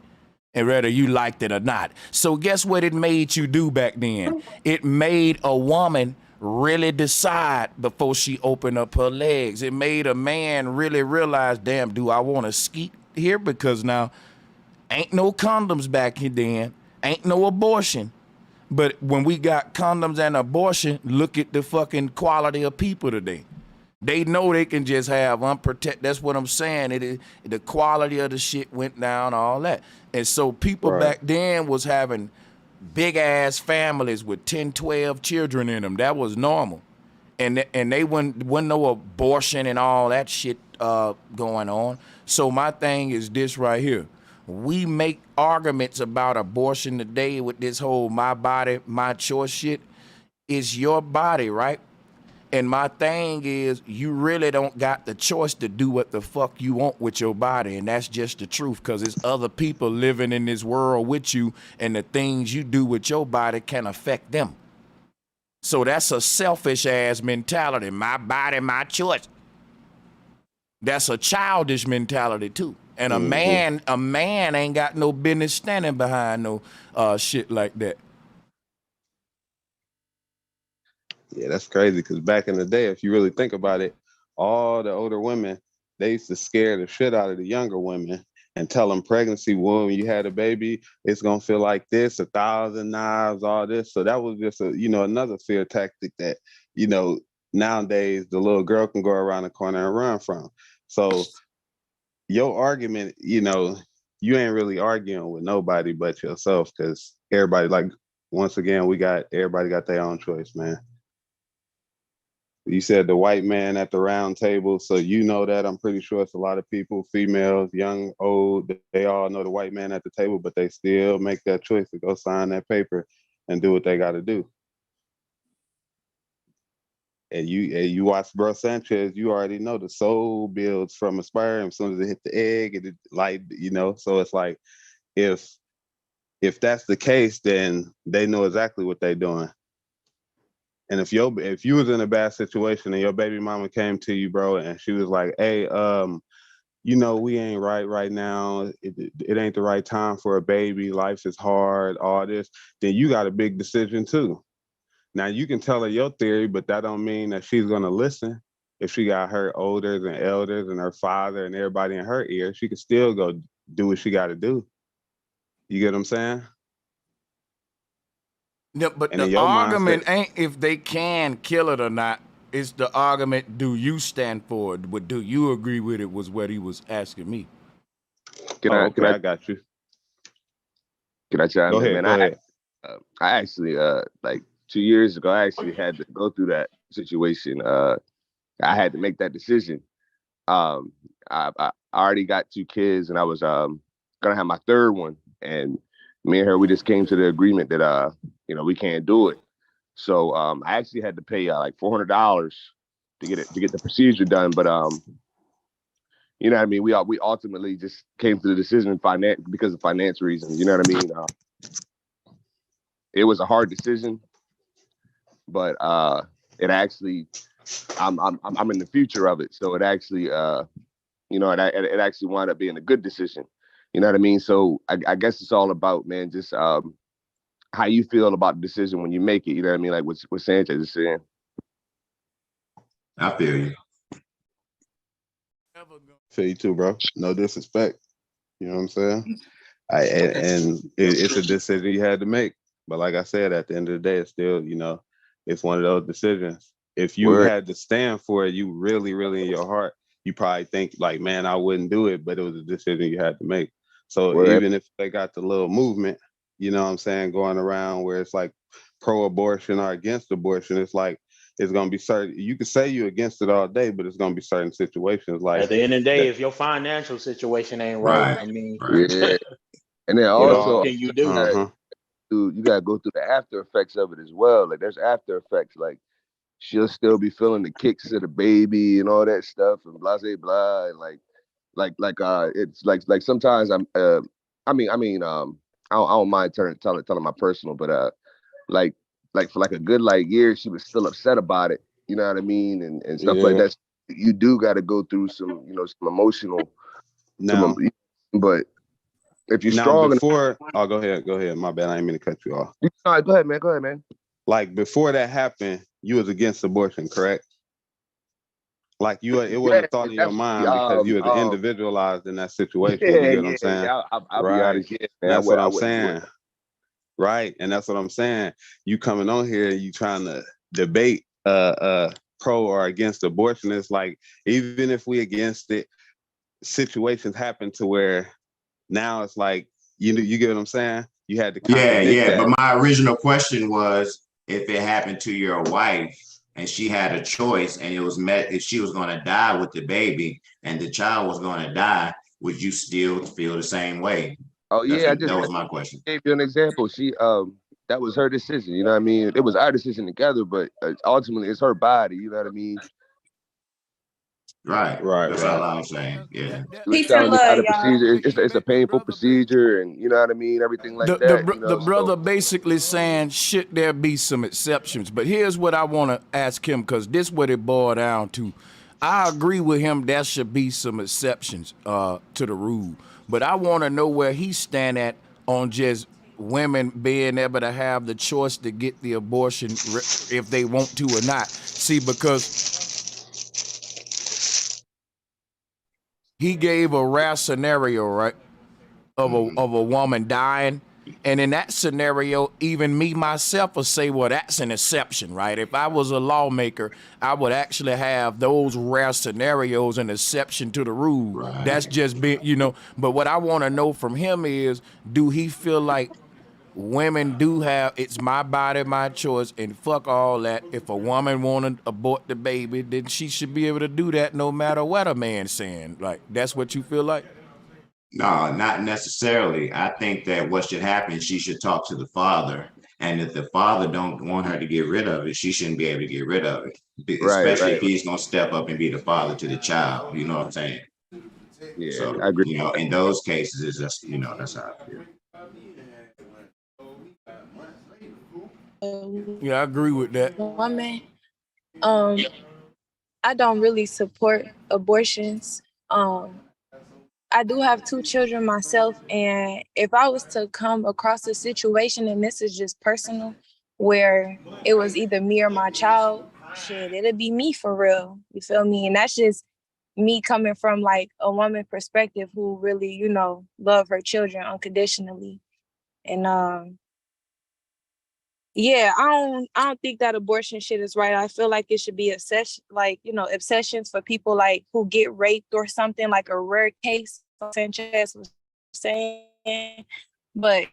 and whether you liked it or not. So guess what it made you do back then? It made a woman really decide before she opened up her legs. It made a man really realize, damn, do I want to skeet here? Because now ain't no condoms back then, ain't no abortion. But when we got condoms and abortion, look at the fucking quality of people today. They know they can just have unprotected. That's what I'm saying. The quality of the shit went down, all that. And so people back then was having big ass families with 10, 12 children in them. That was normal. And they wasn't no abortion and all that shit going on. So my thing is this right here. We make arguments about abortion today with this whole my body, my choice shit. It's your body, right? And my thing is, you really don't got the choice to do what the fuck you want with your body. And that's just the truth, because there's other people living in this world with you, and the things you do with your body can affect them. So that's a selfish ass mentality. My body, my choice. That's a childish mentality too. And a man ain't got no business standing behind no shit like that. Yeah, that's crazy. Because back in the day, if you really think about it, all the older women, they used to scare the shit out of the younger women and tell them pregnancy, when you had a baby, it's gonna feel like this, 1,000 knives, all this. So that was just another fear tactic that, nowadays the little girl can go around the corner and run from. So your argument, you ain't really arguing with nobody but yourself, because everybody, like, once again, everybody got their own choice, man. You said the white man at the round table, so you know that. I'm pretty sure it's a lot of people, females, young, old, they all know the white man at the table, but they still make that choice to go sign that paper and do what they got to do. And you watch Bro Sanchez, you already know the soul builds from a sperm. As soon as it hit the egg, so it's like, if that's the case, then they know exactly what they're doing. And if you was in a bad situation and your baby mama came to you, bro, and she was like, hey, we ain't right now. It ain't the right time for a baby. Life is hard, all this. Then you got a big decision too. Now you can tell her your theory, but that don't mean that she's gonna listen. If she got her elders and elders and her father and everybody in her ear, she can still go do what she got to do. You get what I'm saying? No, but And the argument ain't if they can kill it or not. It's the argument, do you stand for it? But do you agree with it, was what he was asking me. I got you. Can I chime in, man? Go ahead. I actually, like 2 years ago, I actually had to go through that situation. I had to make that decision. I already got 2 kids, and I was gonna have my 3rd one, and me and her, we just came to the agreement that we can't do it. So I actually had to pay like $400 to get the procedure done. But you know what I mean? We ultimately just came to the decision because of finance reasons. You know what I mean? It was a hard decision, but it actually, I'm in the future of it. So it actually, it actually wound up being a good decision. You know what I mean? So I guess it's all about, man, just how you feel about the decision when you make it. You know what I mean? Like what Sanchez is saying. I feel you. Feel you too, bro. No disrespect. You know what I'm saying? It's a decision you had to make. But like I said, at the end of the day, it's still, it's one of those decisions. If you had to stand for it, you really, really in your heart, you probably think like, man, I wouldn't do it, but it was a decision you had to make. So even if they got the little movement, you know what I'm saying, going around where it's like pro-abortion or against abortion, it's like, it's going to be certain, you can say you're against it all day, but it's going to be certain situations like. At the end of the day, if your financial situation ain't right, I mean. Yeah. And then also, what can you do? You got to go through the after effects of it as well. Like there's after effects, like she'll still be feeling the kicks of the baby and all that stuff and blah, blah, blah. And it's like sometimes I don't mind telling my personal, but like for like a good year, she was still upset about it. You know what I mean? And stuff like that. You do got to go through some emotional. But if you're strong before, go ahead. My bad. I didn't mean to cut you off. All right, go ahead, man. Like before that happened, you was against abortion, correct? Like it wasn't a thought in your mind because you was individualized in that situation. You get what I'm saying? I'll be honest. Yeah, man, that's what I'm saying. Right, and that's what I'm saying. You coming on here, you trying to debate pro or against abortion. It's like, even if we against it, situations happen to where now it's like, you get what I'm saying? You had to that. But my original question was, if it happened to your wife and she had a choice and it was if she was going to die with the baby and the child was going to die, would you still feel the same way? Oh yeah, that was my question. Gave you an example. She that was her decision. You know what I mean? It was our decision together, but ultimately it's her body. You know what I mean? Right. That's all I'm saying. Yeah. Peace and love, y'all. It's a painful procedure, and you know what I mean? Everything like that. The brother basically saying, should there be some exceptions? But here's what I want to ask him, because this is what it boiled down to. I agree with him. There should be some exceptions to the rule, but I want to know where he stand at on just women being able to have the choice to get the abortion if they want to or not. See, because he gave a rare scenario, right, of a woman dying. And in that scenario, even me myself will say, well, that's an exception, right? If I was a lawmaker, I would actually have those rare scenarios an exception to the rule. Right. That's just been, you know. But what I want to know from him is, do he feel like women do have, it's my body, my choice, and fuck all that. If a woman want to abort the baby, then she should be able to do that no matter what a man's saying. Like, that's what you feel like? No, not necessarily. I think that what should happen, she should talk to the father. And if the father don't want her to get rid of it, she shouldn't be able to get rid of it. Especially if he's gonna step up and be the father to the child. You know what I'm saying? Yeah, So, I agree. you know, in those cases, it's just, you know, that's how I feel. Yeah, I agree with that. Woman, I don't really support abortions. I do have 2 children myself, and if I was to come across a situation, and this is just personal, where it was either me or my child, shit, it'd be me for real. You feel me? And that's just me coming from like a woman perspective who really, you know, love her children unconditionally. And yeah, I don't think that abortion shit is right. I feel like it should be obsessions for people like who get raped or something, like a rare case, like Sanchez was saying. But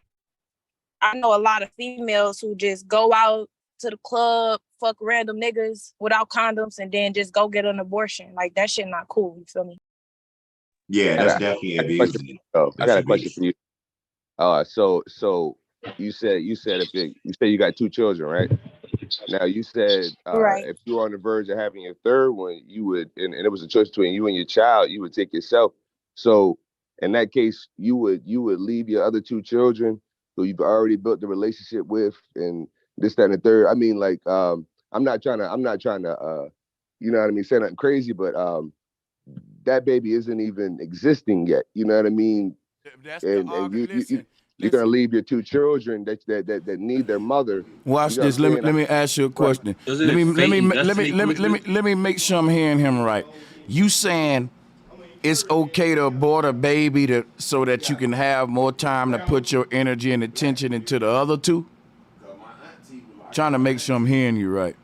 I know a lot of females who just go out to the club, fuck random niggas without condoms, and then just go get an abortion. Like, that shit not cool. You feel me? Yeah, that's definitely abusing. I got a question for you. So you said you got 2 children, right? Now you said Right. if you were on the verge of having your 3rd one, you would, and it was a choice between you and your child, you would take yourself. So in that case, you would leave your other 2 children who you've already built the relationship with, and this, that, and the third. I mean, like, I'm not trying to, you know what I mean, say nothing crazy, but that baby isn't even existing yet. You know what I mean? That's and you're gonna leave your 2 children that need their mother. Watch this. Let me ask you a question. Let me make sure I'm hearing him right. You saying it's okay to abort a baby so that you can have more time to put your energy and attention into the other 2? Trying to make sure I'm hearing you right.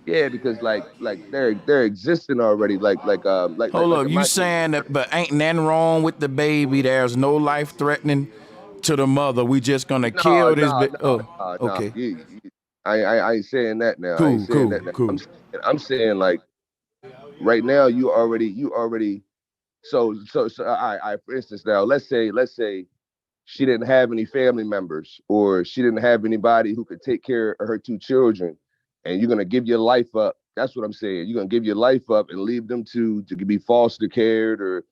Yeah, because like they're existing already. Hold up, you saying that? But ain't nothing wrong with the baby. There's no life threatening to the mother. We just gonna kill this baby. Okay. I ain't saying that now. Cool, I ain't saying that now. cool. I'm saying like right now you already. So I for instance now let's say she didn't have any family members, or she didn't have anybody who could take care of her 2 children, and you're gonna give your life up. That's what I'm saying. You're gonna give your life up and leave them to be foster cared, or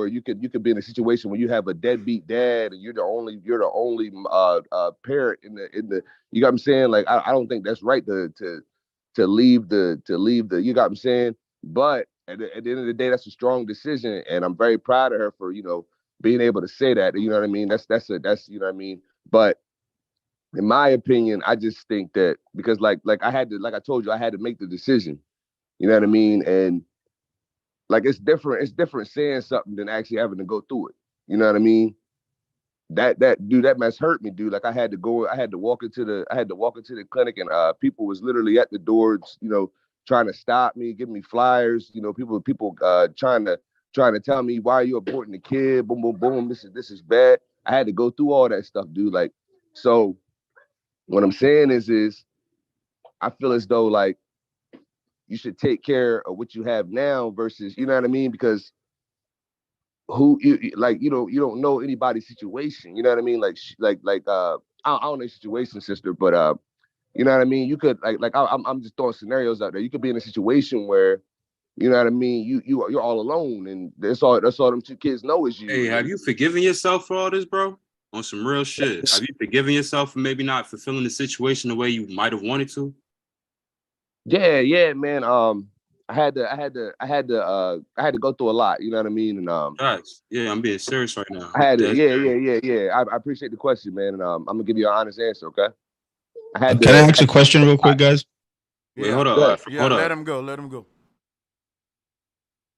you could be in a situation where you have a deadbeat dad and you're the only parent in the you got what I'm saying? Like I don't think that's right to leave the you got what I'm saying? But at the end of the day, that's a strong decision, and I'm very proud of her for, you know, being able to say that. You know what I mean? That's you know what I mean? But in my opinion, I just think that because like I told you, I had to make the decision. You know what I mean? And like it's different saying something than actually having to go through it. You know what I mean? That mess hurt me, dude. Like I had to walk into the clinic, and people was literally at the doors, you know, trying to stop me, give me flyers, you know, people trying to tell me, why are you aborting the kid? Boom, boom, boom. This is bad. I had to go through all that stuff, dude. Like, so what I'm saying is I feel as though like you should take care of what you have now versus, you know what I mean? Because you don't know anybody's situation. You know what I mean? I don't know your situation, sister, but you know what I mean? You could I'm just throwing scenarios out there. You could be in a situation where, you know what I mean, you're all alone, and that's all them 2 kids know is you. Hey, have you forgiven yourself for all this, bro? On some real shit. Have you forgiven yourself for maybe not fulfilling the situation the way you might have wanted to? Yeah, man. I had to go through a lot. You know what I mean? And Guys, yeah, I'm being serious right now. I had to, Dead serious. yeah. I appreciate the question, man, and I'm gonna give you an honest answer. Okay? I had Can I to. ask a question real quick, guys? Wait, Yeah, hold Go ahead. up. yeah. Hold Let up. him go. Let him go.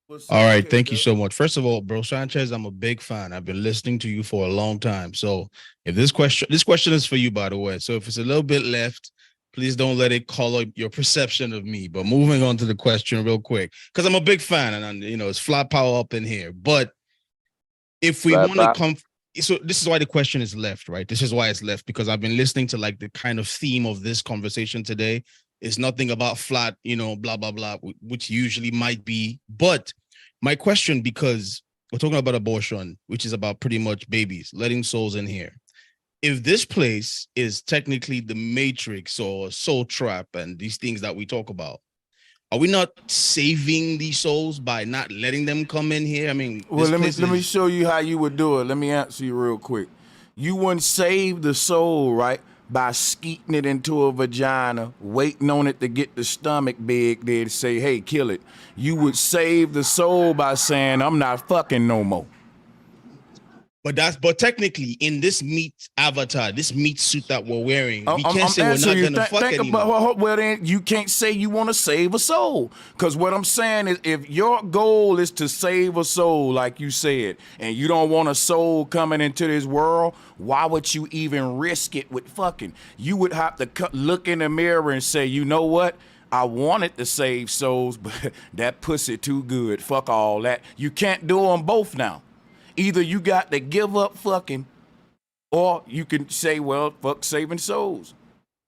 What's All up, right, thank you K-Dub? so much. First of all, bro Sanchez, I'm a big fan. I've been listening to you for a long time. So if this question is for you, by the way. So if it's a little bit left, please don't let it color your perception of me. But moving on to the question real quick, because I'm a big fan, and it's flat power up in here. But if we Flat want to pop. come, so this is why the question is left, right? This is why it's left, because I've been listening to like the kind of theme of this conversation today. It's nothing about flat, blah blah blah, which usually might be. But my question, because we're talking about abortion, which is about pretty much babies, letting souls in here. If this place is technically the Matrix or Soul Trap and these things that we talk about, are we not saving these souls by not letting them come in here? I mean, Well, this place let me is. show you how you would do it. Let me answer you real quick. You wouldn't save the soul, right, by skeeting it into a vagina, waiting on it to get the stomach big, then say, hey, kill it. You would save the soul by saying, I'm not fucking no more. But technically, in this meat avatar, this meat suit that we're wearing, we can't I'm say we're answering not you. gonna fuck Think anymore. about well, then you can't say you want to save a soul, because what I'm saying is, if your goal is to save a soul, like you said, and you don't want a soul coming into this world, why would you even risk it with fucking? You would have to look in the mirror and say, you know what? I wanted to save souls, but that pussy too good. Fuck all that. You can't do them both now. Either you got to give up fucking, or you can say, well, fuck saving souls.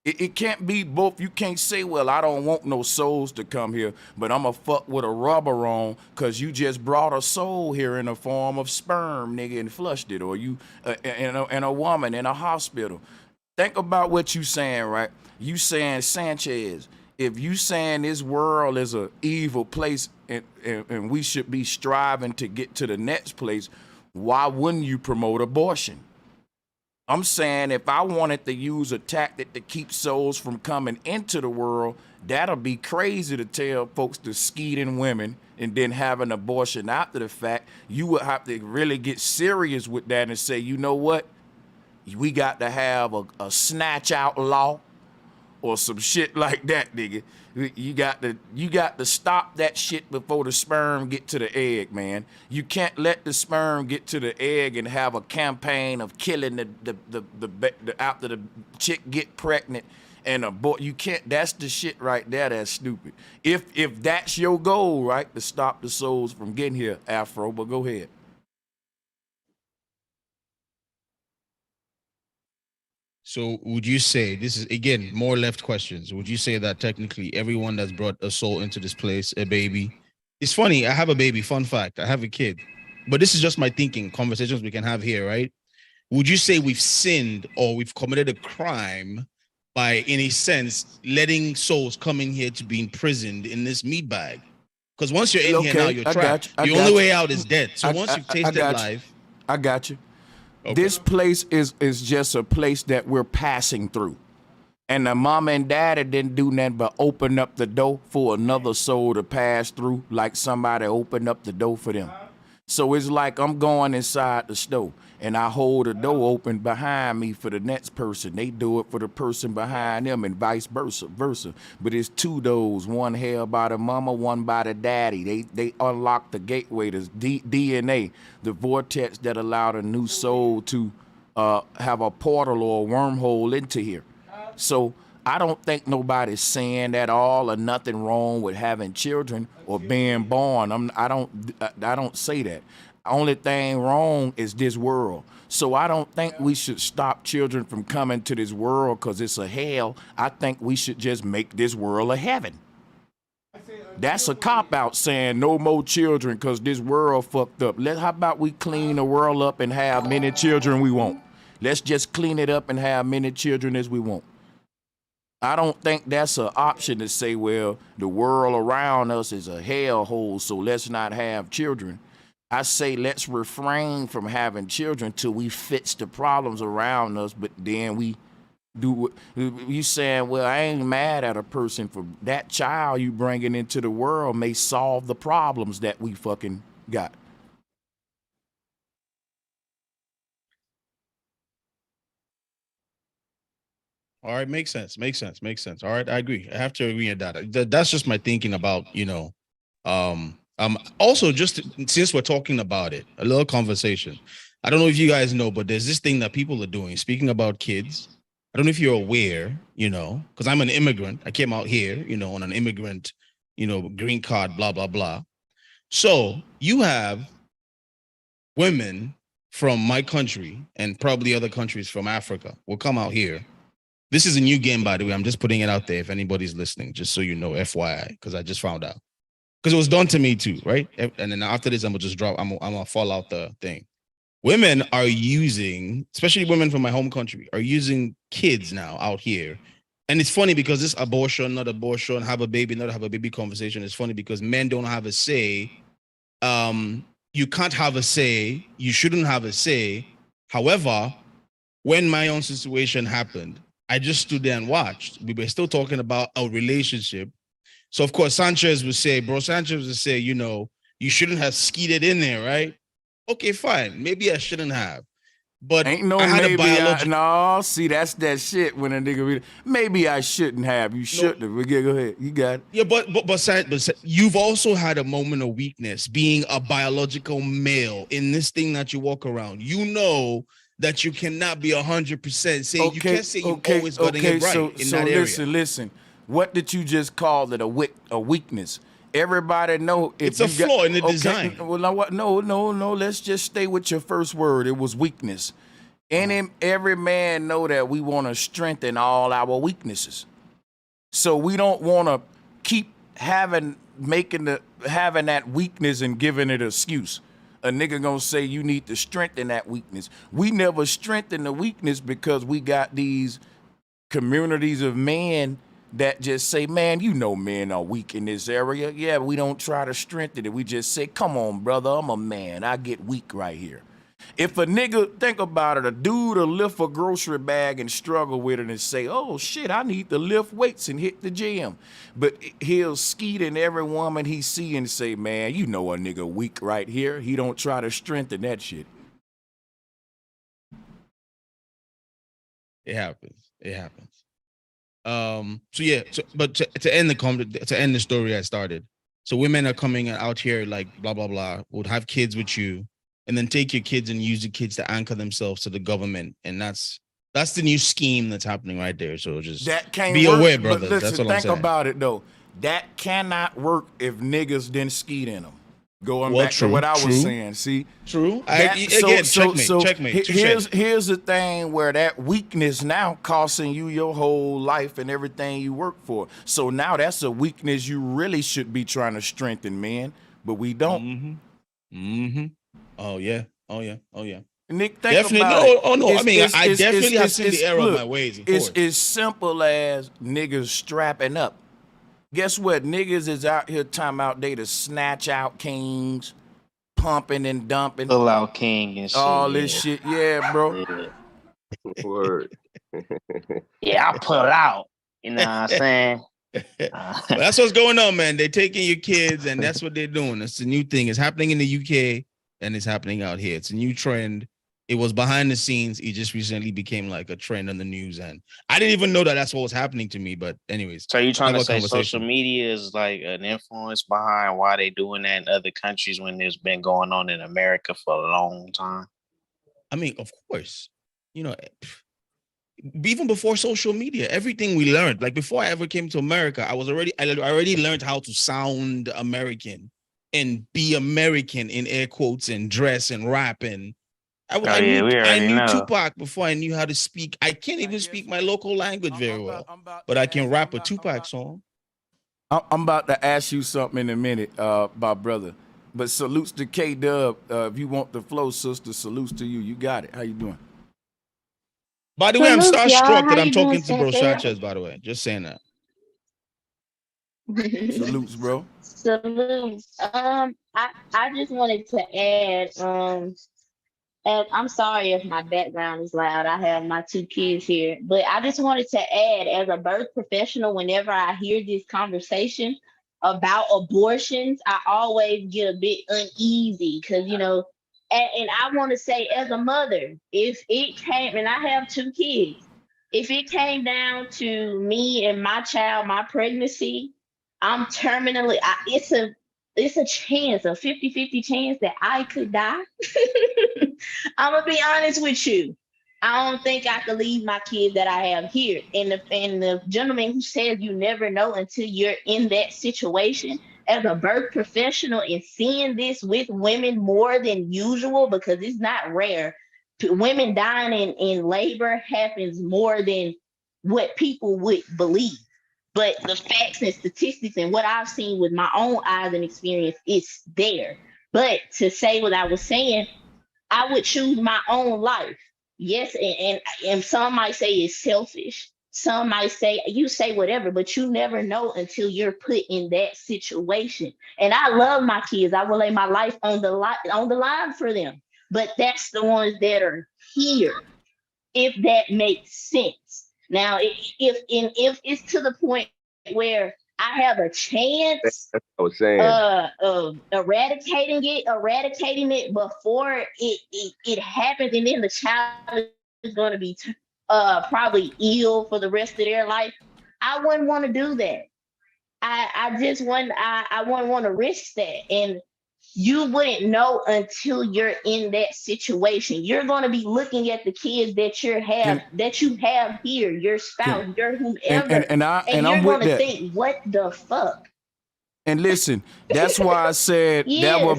It can't be both. You can't say, well, I don't want no souls to come here, but I'm going to fuck with a rubber on because you just brought a soul here in the form of sperm, nigga, and flushed it, or you and a woman in a hospital. Think about what you saying, right? You saying, Sanchez, if you saying this world is a evil place and we should be striving to get to the next place, why wouldn't you promote abortion? I'm saying if I wanted to use a tactic to keep souls from coming into the world, that'll be crazy to tell folks to skeet in women and then have an abortion after the fact. You would have to really get serious with that and say, you know what? We got to have a snatch out law or some shit like that, nigga. You got to stop that shit before the sperm get to the egg, man. You can't let the sperm get to the egg and have a campaign of killing the after the chick get pregnant and abort. You can't. That's the shit right there. That's stupid. If that's your goal, right, to stop the souls from getting here, Afro. But go ahead. So would you say, this is again more left questions, would you say that technically everyone that's brought a soul into this place, a baby? It's funny, I have a baby, fun fact, I have a kid, but this is just my thinking, conversations we can have here, right? Would you say we've sinned or we've committed a crime by, in a sense, letting souls come in here to be imprisoned in this meat bag? Because once you're in here now, you're trapped. The only way out is death. So once you've tasted life. I got you. Okay. This place is just a place that we're passing through. And the mama and daddy didn't do nothing but open up the door for another soul to pass through, like somebody opened up the door for them. So it's like I'm going inside the store and I hold the door open behind me for the next person. They do it for the person behind them and vice versa. But it's two doors, one held by the mama, one by the daddy. They unlock the gateway, the DNA, the vortex that allowed a new soul to have a portal or a wormhole into here. So I don't think nobody's saying at all or nothing wrong with having children or being born. I don't say that. Only thing wrong is this world. So I don't think we should stop children from coming to this world because it's a hell. I think we should just make this world a heaven. That's a cop-out saying no more children because this world fucked up. How about we clean the world up and have many children we want? Let's just clean it up and have many children as we want. I don't think that's an option to say, well, the world around us is a hellhole, so let's not have children. I say let's refrain from having children till we fix the problems around us, but then we do you saying, well, I ain't mad at a person for that child you bringing into the world may solve the problems that we fucking got. All right, makes sense. All right, I agree. I have to agree on that. That's just my thinking about, also just since we're talking about it, a little conversation. I don't know if you guys know, but there's this thing that people are doing. Speaking about kids, I don't know if you're aware, because I'm an immigrant. I came out here, on an immigrant, green card, blah, blah, blah. So you have women from my country and probably other countries from Africa will come out here. This is a new game, by the way. I'm just putting it out there if anybody's listening, just so you know, FYI, because I just found out. Because it was done to me too, right? And then after this, I'm gonna fall out the thing. Women are using, especially women from my home country, are using kids now out here. And it's funny because this abortion, not abortion, have a baby, not have a baby conversation is funny because men don't have a say. You can't have a say. You shouldn't have a say. However, when my own situation happened, I just stood there and watched. We were still talking about our relationship. So, of course, Sanchez would say, Sanchez would say, you shouldn't have skeeted in there, right? Okay, fine. Maybe I shouldn't have. But ain't no I had maybe a biological. No, see, that's that shit when a nigga read. Maybe I shouldn't have. You shouldn't have. Yeah, go ahead. You got it. Yeah, but you've also had a moment of weakness being a biological male in this thing that you walk around. You know that you cannot be 100% saying you can't say you always got it right in that area. Listen. What did you just call it? A weakness? Everybody know it's a flaw in the design. Well, now what? No. Let's just stay with your first word. It was weakness. Every man know that we want to strengthen all our weaknesses. So we don't want to keep having that weakness and giving it an excuse. A nigga gonna say you need to strengthen that weakness. We never strengthen the weakness because we got these communities of men that just say, man, men are weak in this area. Yeah, we don't try to strengthen it. We just say, come on, brother, I'm a man. I get weak right here. If a nigga, think about it, a dude will lift a grocery bag and struggle with it and say, oh, shit, I need to lift weights and hit the gym. But he'll skeet in every woman he see and say, man, a nigga weak right here. He don't try to strengthen that shit. It happens. But to end the story I started. So women are coming out here like blah, blah, blah, would have kids with you and then take your kids and use the kids to anchor themselves to the government. And that's the new scheme that's happening right there. So just that can't be work, aware, brother. But listen, that's what I'm saying. Think about it though. That cannot work if niggas didn't skeet in them. Going back to what I was saying. See? True. Checkmate. Checkmate. Here's the thing where that weakness now costing you your whole life and everything you work for. So now that's a weakness you really should be trying to strengthen, man. But we don't. Oh yeah. Nick, think definitely about no. it. Oh no. I definitely have seen the error of my ways. It's as simple as niggas strapping up. Guess what? Niggas is out here talking about they to snatch out kings, pumping and dumping. Pull out king and shit. All this shit. Yeah, bro. Word. Yeah, I pull out. You know what I'm saying? Well, that's what's going on, man. They're taking your kids, and that's what they're doing. It's a new thing. It's happening in the UK, and it's happening out here. It's a new trend. It was behind the scenes. It just recently became like a trend on the news, and I didn't even know that that's what was happening to me. But anyways, so you're trying to say social media is like an influence behind why they doing that in other countries when there's been going on in America for a long time? I mean, of course, even before social media, everything we learned, like before I ever came to America, I already learned how to sound American and be American in air quotes and dress and rap and. I knew Tupac before I knew how to speak. I can't even speak my local language very well, but I can rap a Tupac song. I'm about to ask you something in a minute, my brother. But salutes to K-Dub. If you want the flow, sister, salutes to you. You got it. How you doing? By the way, I'm starstruck that I'm talking to Bro Sanchez, by the way. Just saying that. Salutes, bro. Salutes. I just wanted to add, And I'm sorry if my background is loud. I have my two kids here. But I just wanted to add, as a birth professional, whenever I hear this conversation about abortions, I always get a bit uneasy because, and I want to say, as a mother, if it came, and I have two kids, if it came down to me and my child, my pregnancy, I'm terminally, it's a chance, a 50-50 chance that I could die. I'm gonna be honest with you. I don't think I could leave my kids that I have here. And the gentleman who says you never know until you're in that situation, as a birth professional and seeing this with women more than usual, because it's not rare. Women dying in labor happens more than what people would believe. But the facts and statistics and what I've seen with my own eyes and experience is there. But to say what I was saying, I would choose my own life. Yes, and some might say it's selfish. Some might say you say whatever, but you never know until you're put in that situation. And I love my kids. I will lay my life on the line for them. But that's the ones that are here, if that makes sense. Now, if it's to the point where I have a chance That's what I was saying. of eradicating it before it happens, and then the child is going to be probably ill for the rest of their life, I wouldn't want to do that. I wouldn't want to risk that. And you wouldn't know until you're in that situation. You're going to be looking at the kids that you have here, your spouse, your whomever, and you're I'm going with to that. think, what the fuck? And listen, that's why I said Yeah,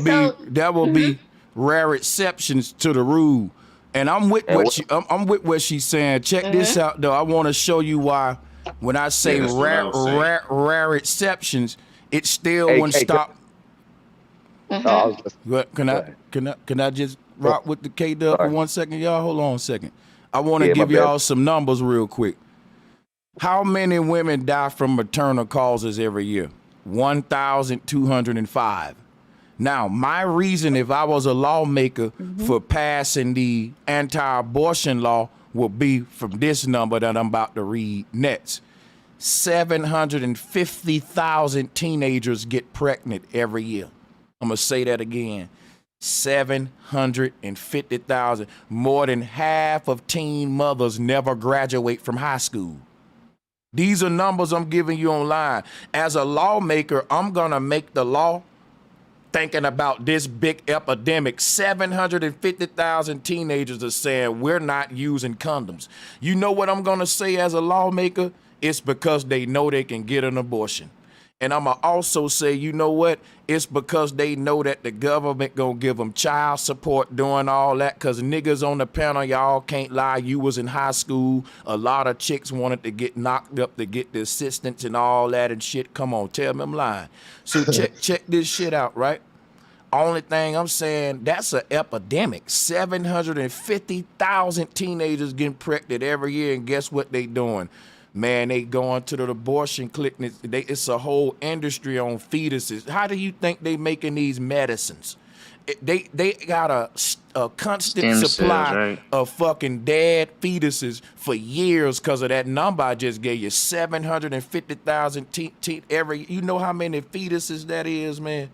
that will be rare exceptions to the rule. And I'm with I'm with what she's saying. Check this out though. I want to show you why when I say that's what I was saying. rare exceptions, it still wouldn't stop. Can I just rock with the K-Dub for 1 second, y'all? Hold on a second. I want to give y'all some numbers real quick. How many women die from maternal causes every year? 1,205. Now, my reason, if I was a lawmaker for passing the anti-abortion law, would be from this number that I'm about to read next. 750,000 teenagers get pregnant every year. I'm going to say that again. 750,000. More than half of teen mothers never graduate from high school. These are numbers I'm giving you online. As a lawmaker, I'm going to make the law thinking about this big epidemic. 750,000 teenagers are saying we're not using condoms. You know what I'm going to say as a lawmaker? It's because they know they can get an abortion. And I'm going to also say, you know what? It's because they know that the government going to give them child support doing all that. Because niggas on the panel, y'all can't lie. You was in high school. A lot of chicks wanted to get knocked up to get the assistance and all that and shit. Come on, tell me I'm lying. So check this shit out, right? Only thing I'm saying, that's an epidemic. 750,000 teenagers getting pregnant every year. And guess what they doing? Man, they going to the abortion clinic. It's a whole industry on fetuses. How do you think they making these medicines? They got a constant supply of fucking dead fetuses for years because of that number I just gave you. 750,000 every. You know how many fetuses that is, man?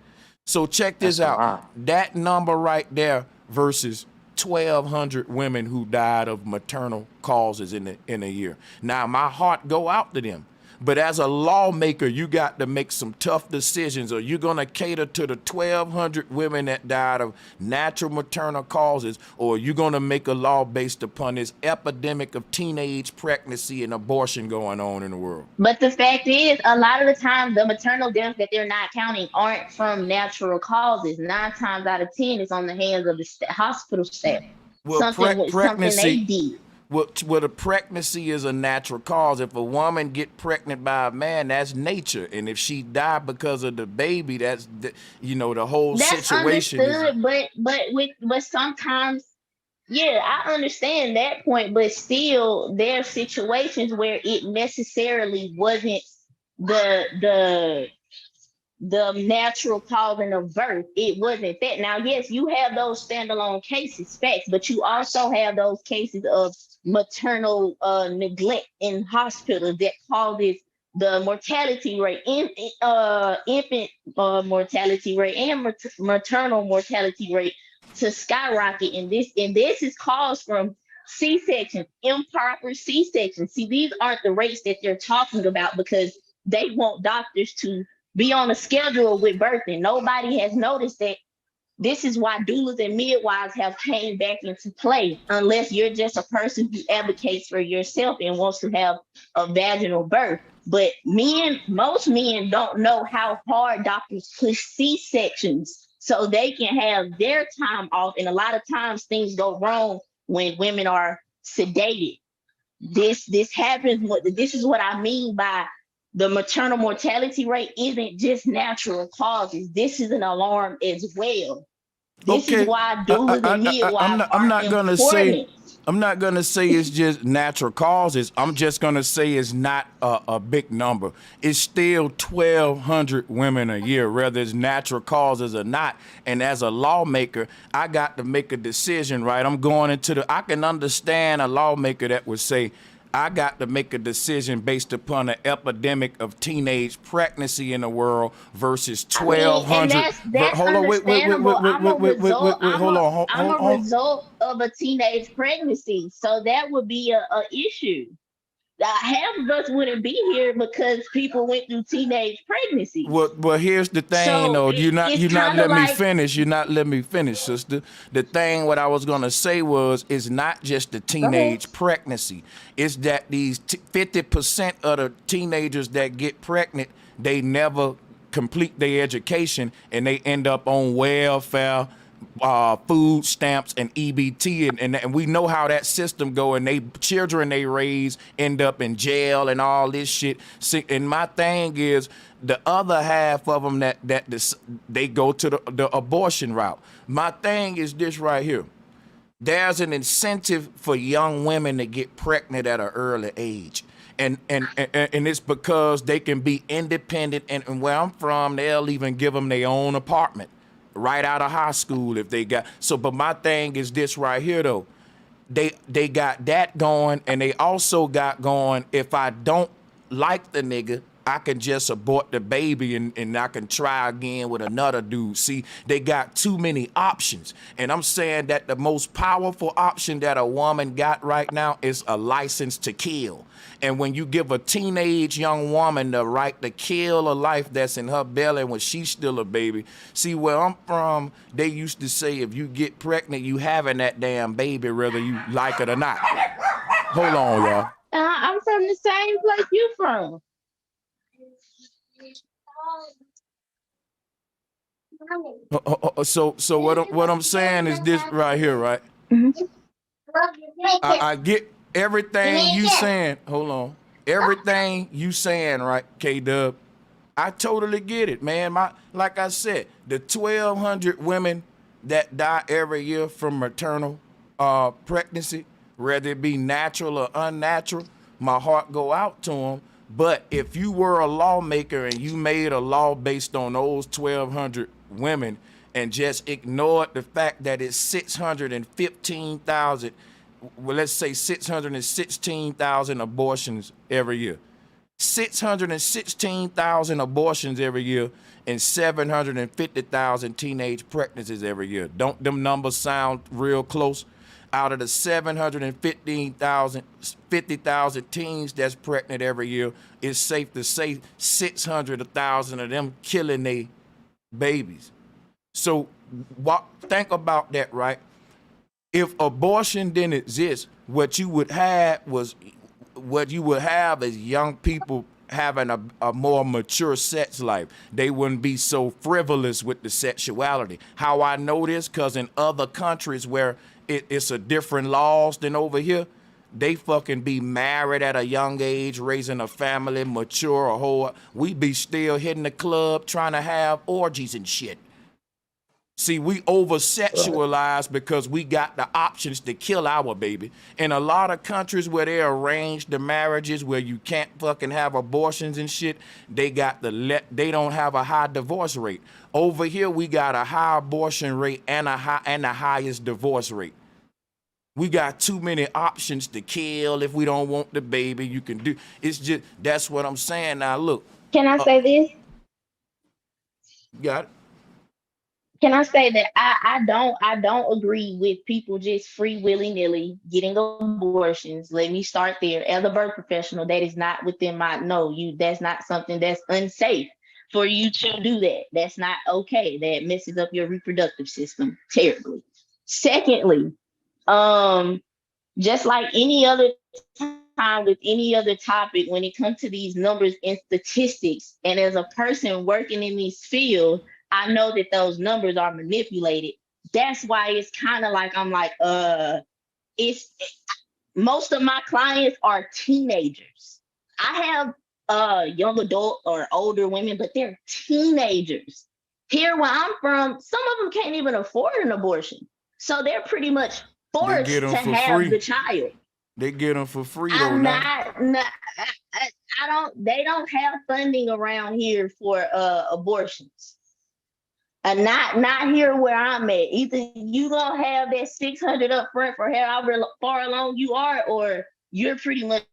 So check this out. That number right there versus 1,200 women who died of maternal causes in a year. Now, my heart go out to them. But as a lawmaker, you got to make some tough decisions. Are you going to cater to the 1,200 women that died of natural maternal causes, or are you going to make a law based upon this epidemic of teenage pregnancy and abortion going on in the world? But the fact is, a lot of the time, the maternal deaths that they're not counting aren't from natural causes. 9 times out of 10, it's on the hands of the hospital staff. Well, something they did. Well, the pregnancy is a natural cause. If a woman get pregnant by a man, that's nature. And if she died because of the baby, that's the whole situation. Understood, but sometimes, yeah, I understand that point. But still, there are situations where it necessarily wasn't the the natural causing of birth. It wasn't that. Now, yes, you have those standalone cases, facts, but you also have those cases of maternal neglect in hospitals that causes the mortality rate, infant mortality rate, and maternal mortality rate to skyrocket. And this is caused from C-section, improper C-section. See, these aren't the rates that they're talking about because they want doctors to be on a schedule with birthing. Nobody has noticed that. This is why doulas and midwives have came back into play, unless you're just a person who advocates for yourself and wants to have a vaginal birth. But most men don't know how hard doctors push C-sections so they can have their time off. And a lot of times things go wrong when women are sedated. This happens. This is what I mean by the maternal mortality rate isn't just natural causes. This is an alarm as well. This is why doulas and midwives I'm not are gonna say important. I'm not gonna say it's just natural causes. I'm just gonna say it's not a big number. It's still 1,200 women a year, whether it's natural causes or not. And as a lawmaker, I got to make a decision, right? I'm going into I can understand a lawmaker that would say, I got to make a decision based upon an epidemic of teenage pregnancy in the world versus 1,200. That's Hold on, understandable. I'm a result. hold on, I'm a result of a teenage pregnancy, so that would be a issue. Half of us wouldn't be here because people went through teenage pregnancy. Well, here's the thing, So though. You're not letting me like, finish. You're not letting me finish, sister. The thing, what I was gonna say was, it's not just the teenage pregnancy. It's that these 50% of the teenagers that get pregnant, they never complete their education and they end up on welfare, food stamps, and EBT, and we know how that system go, and they children they raise end up in jail and all this shit. See, and my thing is, the other half of them they go to the abortion route. My thing is this right here. There's an incentive for young women to get pregnant at an early age. And it's because they can be independent, and where I'm from, they'll even give them their own apartment right out of high school if they got. So, but my thing is this right here, though. They got that going, and they also got going, if I don't like the nigga, I can just abort the baby and I can try again with another dude. See, they got too many options. And I'm saying that the most powerful option that a woman got right now is a license to kill. And when you give a teenage young woman the right to kill a life that's in her belly when she's still a baby. See, where I'm from, they used to say if you get pregnant, you having that damn baby whether you like it or not. Hold on, y'all. I'm from the same place you from. So what I'm saying is this right here, right? I get everything you saying. Hold on. Everything you saying, right, K-Dub? I totally get it, man. Like I said, the 1,200 women that die every year from maternal pregnancy, whether it be natural or unnatural, my heart go out to them. But if you were a lawmaker and you made a law based on those 1,200 women and just ignored the fact that it's 615,000, well, let's say 616,000 abortions every year. 616,000 abortions every year and 750,000 teenage pregnancies every year. Don't them numbers sound real close? Out of the 50,000 teens that's pregnant every year, it's safe to say 600,000 of them killing their babies. So think about that, right? If abortion didn't exist, what you would have is young people having a more mature sex life. They wouldn't be so frivolous with the sexuality. How I know this? Because in other countries where it's a different laws than over here, they fucking be married at a young age, raising a family, mature, a whole. We be still hitting the club trying to have orgies and shit. See, we over-sexualize because we got the options to kill our baby. In a lot of countries where they arrange the marriages where you can't fucking have abortions and shit, they don't have a high divorce rate. Over here, we got a high abortion rate and the highest divorce rate. We got too many options to kill if we don't want the baby. You can do. It's just that's what I'm saying. Now look. Can I say this? Got it. Can I say that I don't agree with people just free willy-nilly getting abortions. Let me start there. As a birth professional, that is not within my that's not something that's unsafe for you to do that. That's not okay. That messes up your reproductive system terribly. Secondly, just like any other time with any other topic, when it comes to these numbers and statistics, and as a person working in this field, I know that those numbers are manipulated. That's why it's kind of like I'm like, most of my clients are teenagers. I have young adult or older women, but they're teenagers. Here where I'm from, some of them can't even afford an abortion. So they're pretty much forced to have the child. They get them for free though. They don't have funding around here for abortions. Not here where I'm at. Either you gonna have that $600 up front for however far along you are, or you're pretty much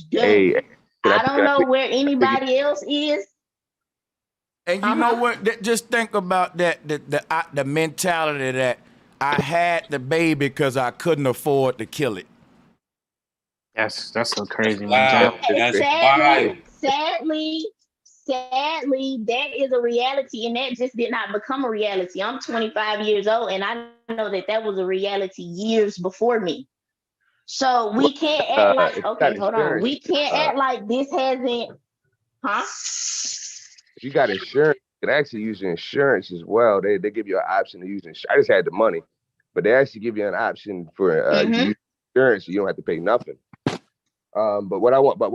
done. Hey, I don't know where anybody else is. And you know what? Just think about that. The mentality that I had the baby because I couldn't afford to kill it. That's so crazy. Sadly, that is a reality, and that just did not become a reality. I'm 25 years old, and I know that was a reality years before me. So we can't act like, okay, hold on. We can't act like this hasn't, If you got insurance, you can actually use your insurance as well. They give you an option to use insurance. I just had the money, but they actually give you an option for to use insurance, so you don't have to pay nothing. But when I want, that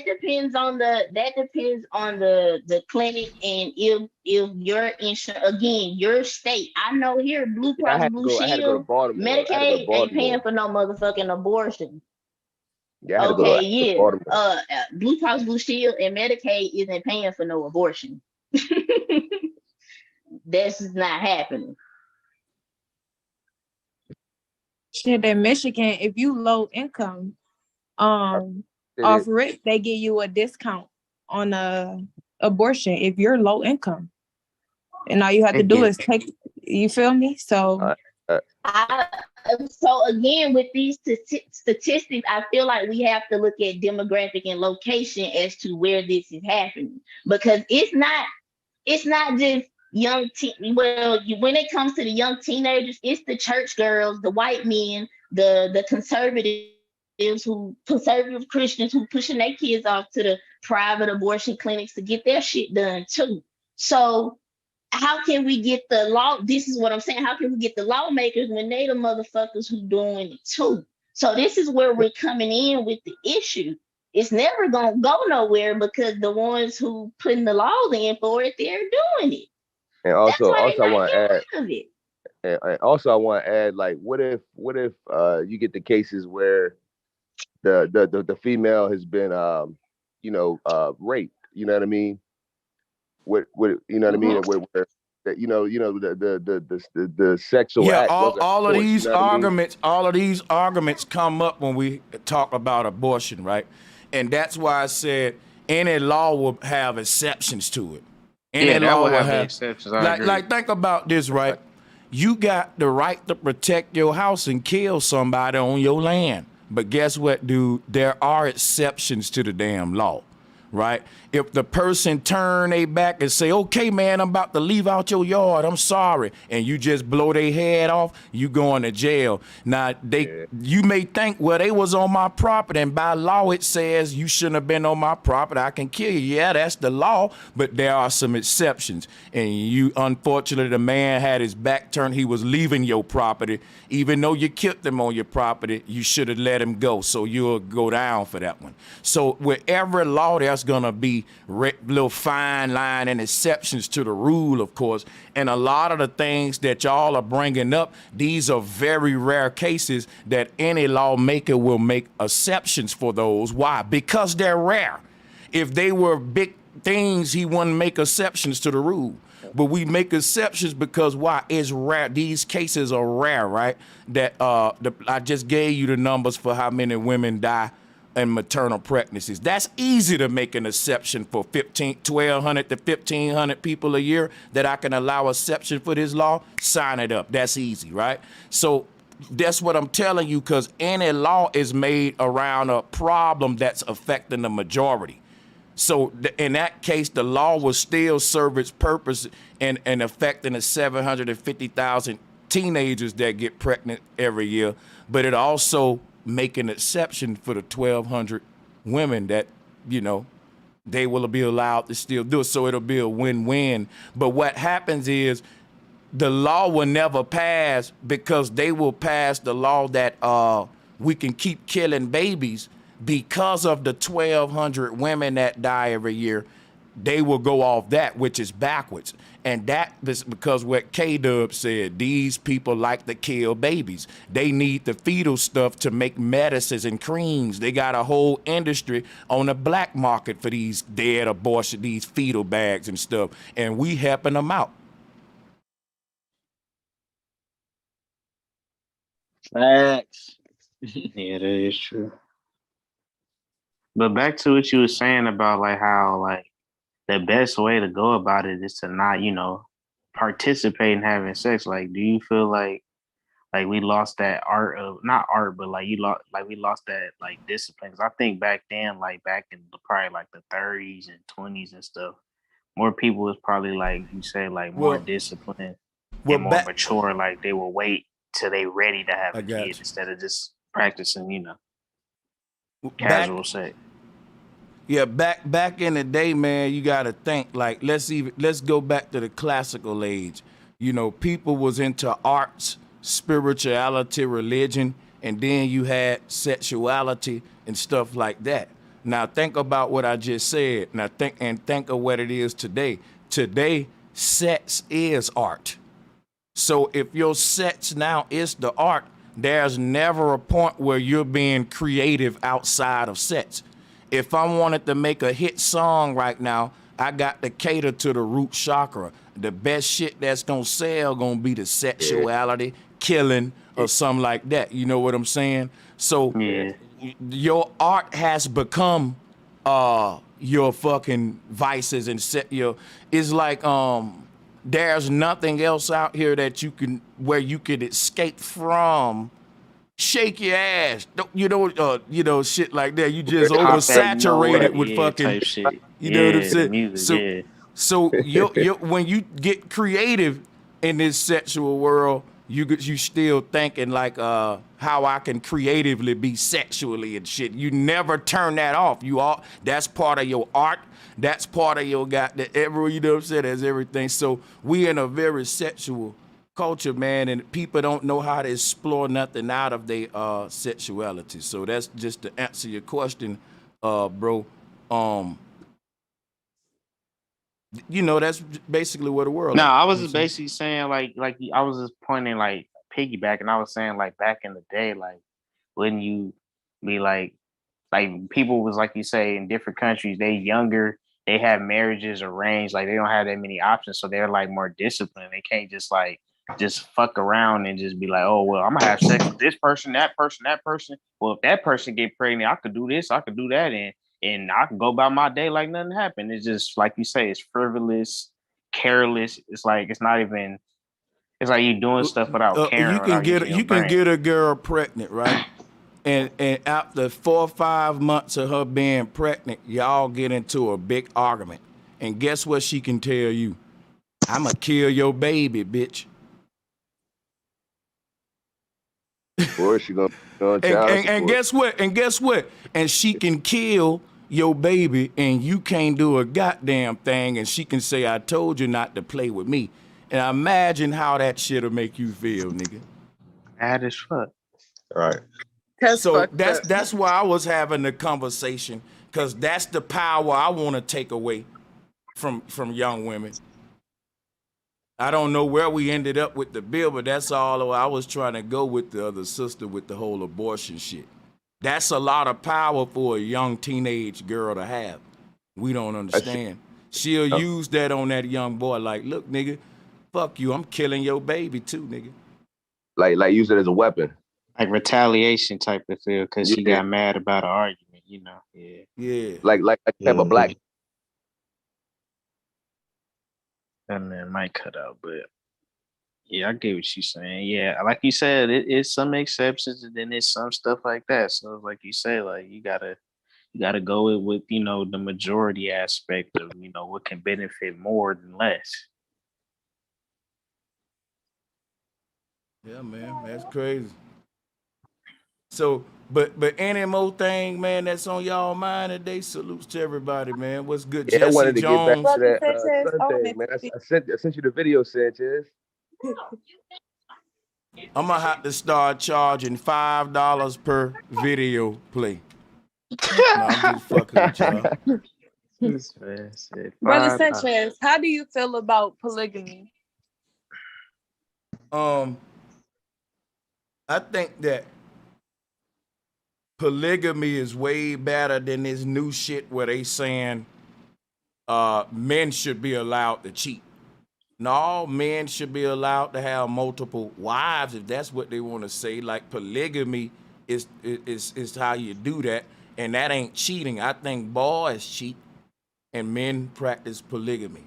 depends on the clinic and if your insurance, again, your state. I know here, Blue Cross Blue Shield, Medicaid ain't paying for no motherfucking abortion. Yeah, Blue Cross Blue Shield and Medicaid isn't paying for no abortion. That's not happening. Shit, in Michigan, if you low income, off rip, they give you a discount on abortion if you're low income, and all you have to do is take. You feel me? So, so again, with these statistics, I feel like we have to look at demographic and location as to where this is happening, because it's not just young when it comes to the young teenagers, it's the church girls, the white men, the conservative Christians who pushing their kids off to the private abortion clinics to get their shit done too. So how can we get the law? This is what I'm saying. How can we get the lawmakers when they the motherfuckers who doing it too? So this is where we're coming in with the issue. It's never gonna go nowhere because the ones who putting the laws in for it, they're doing it. And also I want to add, like, what if you get the cases where the female has been raped, you know what I mean? What you know what I mean? Where the sexual act. All of these arguments come up when we talk about abortion, right? And that's why I said any law will have exceptions to it. That will have exceptions. Like think about this, right? You got the right to protect your house and kill somebody on your land. But guess what, dude? There are exceptions to the damn law, right? If the person turn their back and say, okay, man, I'm about to leave out your yard, I'm sorry, and you just blow their head off, you going to jail. Now, you may think, well, they was on my property, and by law it says you shouldn't have been on my property, I can kill you. Yeah, that's the law, but there are some exceptions. And unfortunately, the man had his back turned, he was leaving your property. Even though you killed him on your property, you should have let him go, so you'll go down for that one. So with every law, there's there's gonna be little fine line and exceptions to the rule, of course. And a lot of the things that y'all are bringing up, these are very rare cases that any lawmaker will make exceptions for those. Why? Because they're rare. If they were big things, he wouldn't make exceptions to the rule. But we make exceptions because why? It's rare. These cases are rare, right? That I just gave you the numbers for how many women die in maternal pregnancies. That's easy to make an exception for 1,200 to 1,500 people a year that I can allow exception for this law. Sign it up. That's easy, right? So that's what I'm telling you, because any law is made around a problem that's affecting the majority. So in that case, the law will still serve its purpose and affecting the 750,000 teenagers that get pregnant every year, but it also make an exception for the 1,200 women that, you know, they will be allowed to still do it. So it'll be a win-win. But what happens is the law will never pass because they will pass the law that we can keep killing babies. Because of the 1,200 women that die every year, they will go off that, which is backwards. And that is because what K-Dub said, these people like to kill babies. They need the fetal stuff to make medicines and creams. They got a whole industry on the black market for these dead abortion, these fetal bags and stuff. And we helping them out. Facts. Yeah, that is true. But back to what you were saying about like how like the best way to go about it is to not, you know, participate in having sex. Like, do you feel like we lost that art of not art, but like we lost that like discipline? 'Cause I think back then, like back in probably like the 30s and 20s and stuff, more people was probably like you say like more disciplined and more mature. Like they will wait till they ready to have a kid instead of just practicing, you know, casual sex. Yeah, back in the day, man, you gotta think like let's go back to the classical age. You know, people was into arts, spirituality, religion, and then you had sexuality and stuff like that. Now think about what I just said. Now think of what it is today. Today, sex is art. So if your sex now is the art, there's never a point where you're being creative outside of sex. If I wanted to make a hit song right now, I got to cater to the root chakra. The best shit that's gonna sell gonna be the sexuality, killing, or something like that. You know what I'm saying? So your art has become your fucking vices and it's like there's nothing else out here that where you could escape from. Shake your ass, you know, shit like that. You just oversaturated with fucking shit. You know what I'm saying? Music, so when you get creative in this sexual world, you still thinking like how I can creatively be sexually and shit. You never turn that off. That's part of your art. That's part of your you know what I'm saying? That's everything. So we in a very sexual culture, man, and people don't know how to explore nothing out of their sexuality. So that's just to answer your question, bro. You know, that's basically what the world. No, I was just basically saying like I was just pointing like piggyback, and I was saying like back in the day, like wouldn't you be like people was like you say in different countries, they younger, they have marriages arranged, like they don't have that many options, so they're like more disciplined. They can't just fuck around and just be like, oh well, I'm gonna have sex with this person, that person, that person. Well, if that person get pregnant, I could do this, I could do that, and I can go about my day like nothing happened. It's just like you say, it's frivolous, careless. It's like it's not even. It's like you doing stuff without caring. You can get a girl pregnant, right? and after 4 or 5 months of her being pregnant, y'all get into a big argument. And guess what she can tell you? I'ma kill your baby, bitch. Or she gonna and guess what? And she can kill your baby, and you can't do a goddamn thing. And she can say, "I told you not to play with me." And imagine how that shit'll make you feel, nigga. Mad as fuck. Right. So that's why I was having the conversation, because that's the power I want to take away from young women. I don't know where we ended up with the bill, but that's all I was trying to go with the other sister with the whole abortion shit. That's a lot of power for a young teenage girl to have. We don't understand. She'll use that on that young boy like, look, nigga, fuck you, I'm killing your baby too, nigga. Like use it as a weapon. Like retaliation type of feel because she got mad about an argument, you know. Yeah. Yeah. Like type of black. And then might cut out, but yeah, I get what you're saying. Yeah, like you said, it's some exceptions and then it's some stuff like that. So like you say, like you gotta go with you know the majority aspect of you know what can benefit more than less. Yeah, man, that's crazy. So, but any more thing, man, that's on y'all mind today? Salutes to everybody, man. What's good, Yeah, I Jesse wanted to get back Jones? to that son thing, man. I sent you the video, Sanchez. I'm gonna have to start charging $5 per video play. No, I'm just fucking with y'all. Brother Sanchez, how do you feel about polygamy? I think that polygamy is way better than this new shit where they saying men should be allowed to cheat. No, men should be allowed to have multiple wives if that's what they want to say. Like polygamy is how you do that, and that ain't cheating. I think boys cheat and men practice polygamy.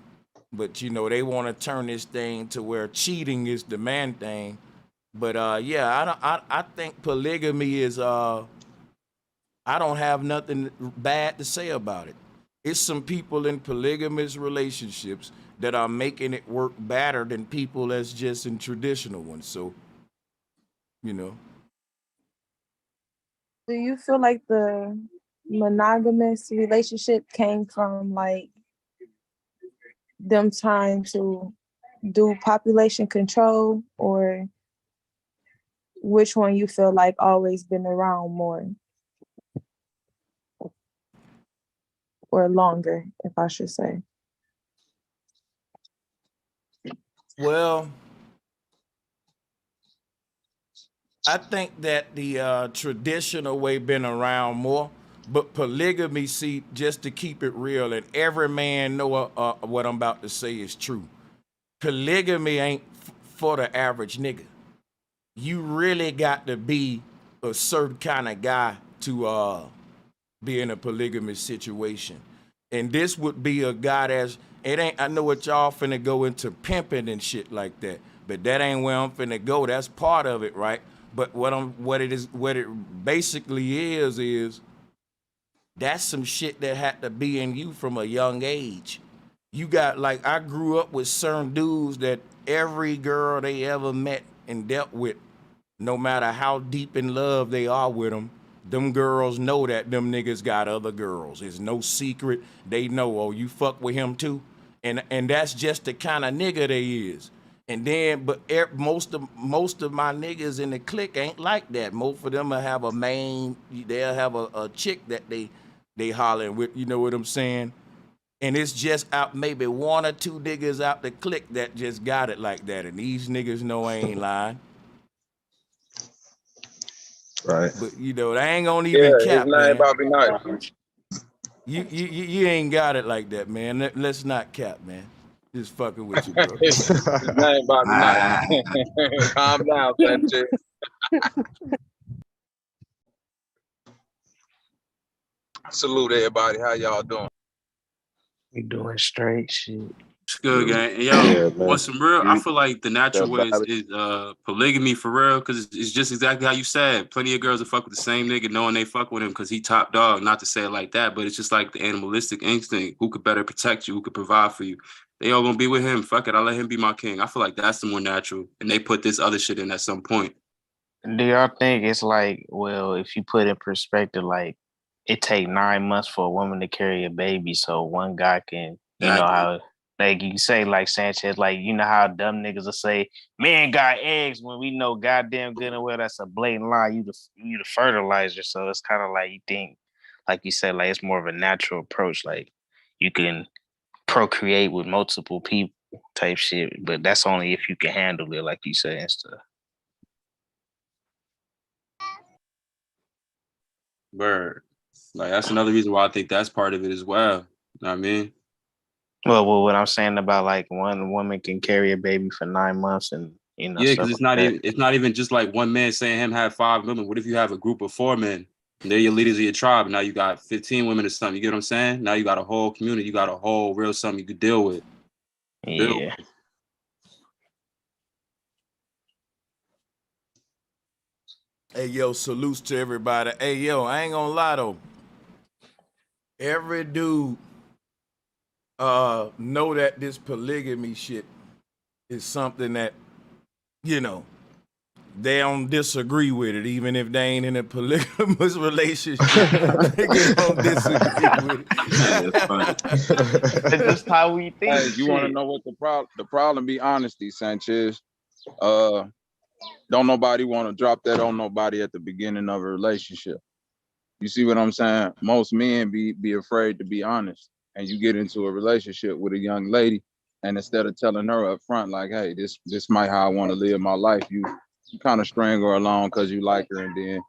But you know, they want to turn this thing to where cheating is the man thing. But yeah, I think polygamy is I don't have nothing bad to say about it. It's some people in polygamous relationships that are making it work better than people that's just in traditional ones. So, you know. Do you feel like the monogamous relationship came from like them trying to do population control, or which one you feel like always been around more or longer, if I should say? Well, I think that the traditional way been around more, but polygamy, see, just to keep it real, and every man know what I'm about to say is true. Polygamy ain't for the average nigga. You really got to be a certain kind of guy to be in a polygamous situation. And this would be a guy that's, it ain't, I know what y'all finna go into pimping and shit like that, but that ain't where I'm finna go. That's part of it, right? But what it basically is that's some shit that had to be in you from a young age. You got, like, I grew up with certain dudes that every girl they ever met and dealt with, no matter how deep in love they are with them girls know that them niggas got other girls. It's no secret. They know, oh, you fuck with him too? And that's just the kind of nigga they is. And then, but most of my niggas in the clique ain't like that. Most of them will have a main, they'll have a chick that they hollering with, you know what I'm saying? And it's just out maybe one or two niggas out the clique that just got it like that. And these niggas know I ain't lying. Right. But you know, they ain't gonna even cap, his name man. Bobby Knight. You ain't got it like that, man. Let's not cap, man. Just fucking with you, bro. His name Bobby Knight. Calm down, Sanchez. Salute everybody. How y'all doing? We doing straight shit. It's good, gang. And yo, on some real, I feel like the natural way is polygamy for real, because it's just exactly how you said. Plenty of girls will fuck with the same nigga knowing they fuck with him because he top dog. Not to say it like that, but it's just like the animalistic instinct. Who could better protect you? Who could provide for you? They all gonna be with him. Fuck it, I'll let him be my king. I feel like that's the more natural. And they put this other shit in at some point. Do y'all think it's like, well, if you put in perspective, like it take 9 months for a woman to carry a baby, so one guy can, you know how Like you say, like Sanchez, like you know how dumb niggas will say, "Man got eggs," when we know goddamn good and well that's a blatant lie. You the fertilizer, so it's kind of like you think, like you said, like it's more of a natural approach. Like you can procreate with multiple people type shit, but that's only if you can handle it, like you say and stuff. Word. Like that's another reason why I think that's part of it as well. You know what I mean? Well, what I'm saying about like one woman can carry a baby for 9 months and Yeah, because stuff it's like that. not even just like one man saying him have 5 women. What if you have a group of 4 men? And they're your leaders of your tribe. And now you got 15 women or something. You get what I'm saying? Now you got a whole community. You got a whole real something you could deal with. Yeah. Hey, yo, salutes to everybody. Hey, yo, I ain't gonna lie though. Every dude know that this polygamy shit is something that, you know, they don't disagree with it, even if they ain't in a polygamous relationship. Niggas don't disagree with it. That's just how we think. Hey, you want to know what the problem be? Honesty, Sanchez. Don't nobody want to drop that on nobody at the beginning of a relationship. You see what I'm saying? Most men be afraid to be honest, and you get into a relationship with a young lady, and instead of telling her up front, like, hey, this might how I want to live my life, you kind of string her along because you like her, and then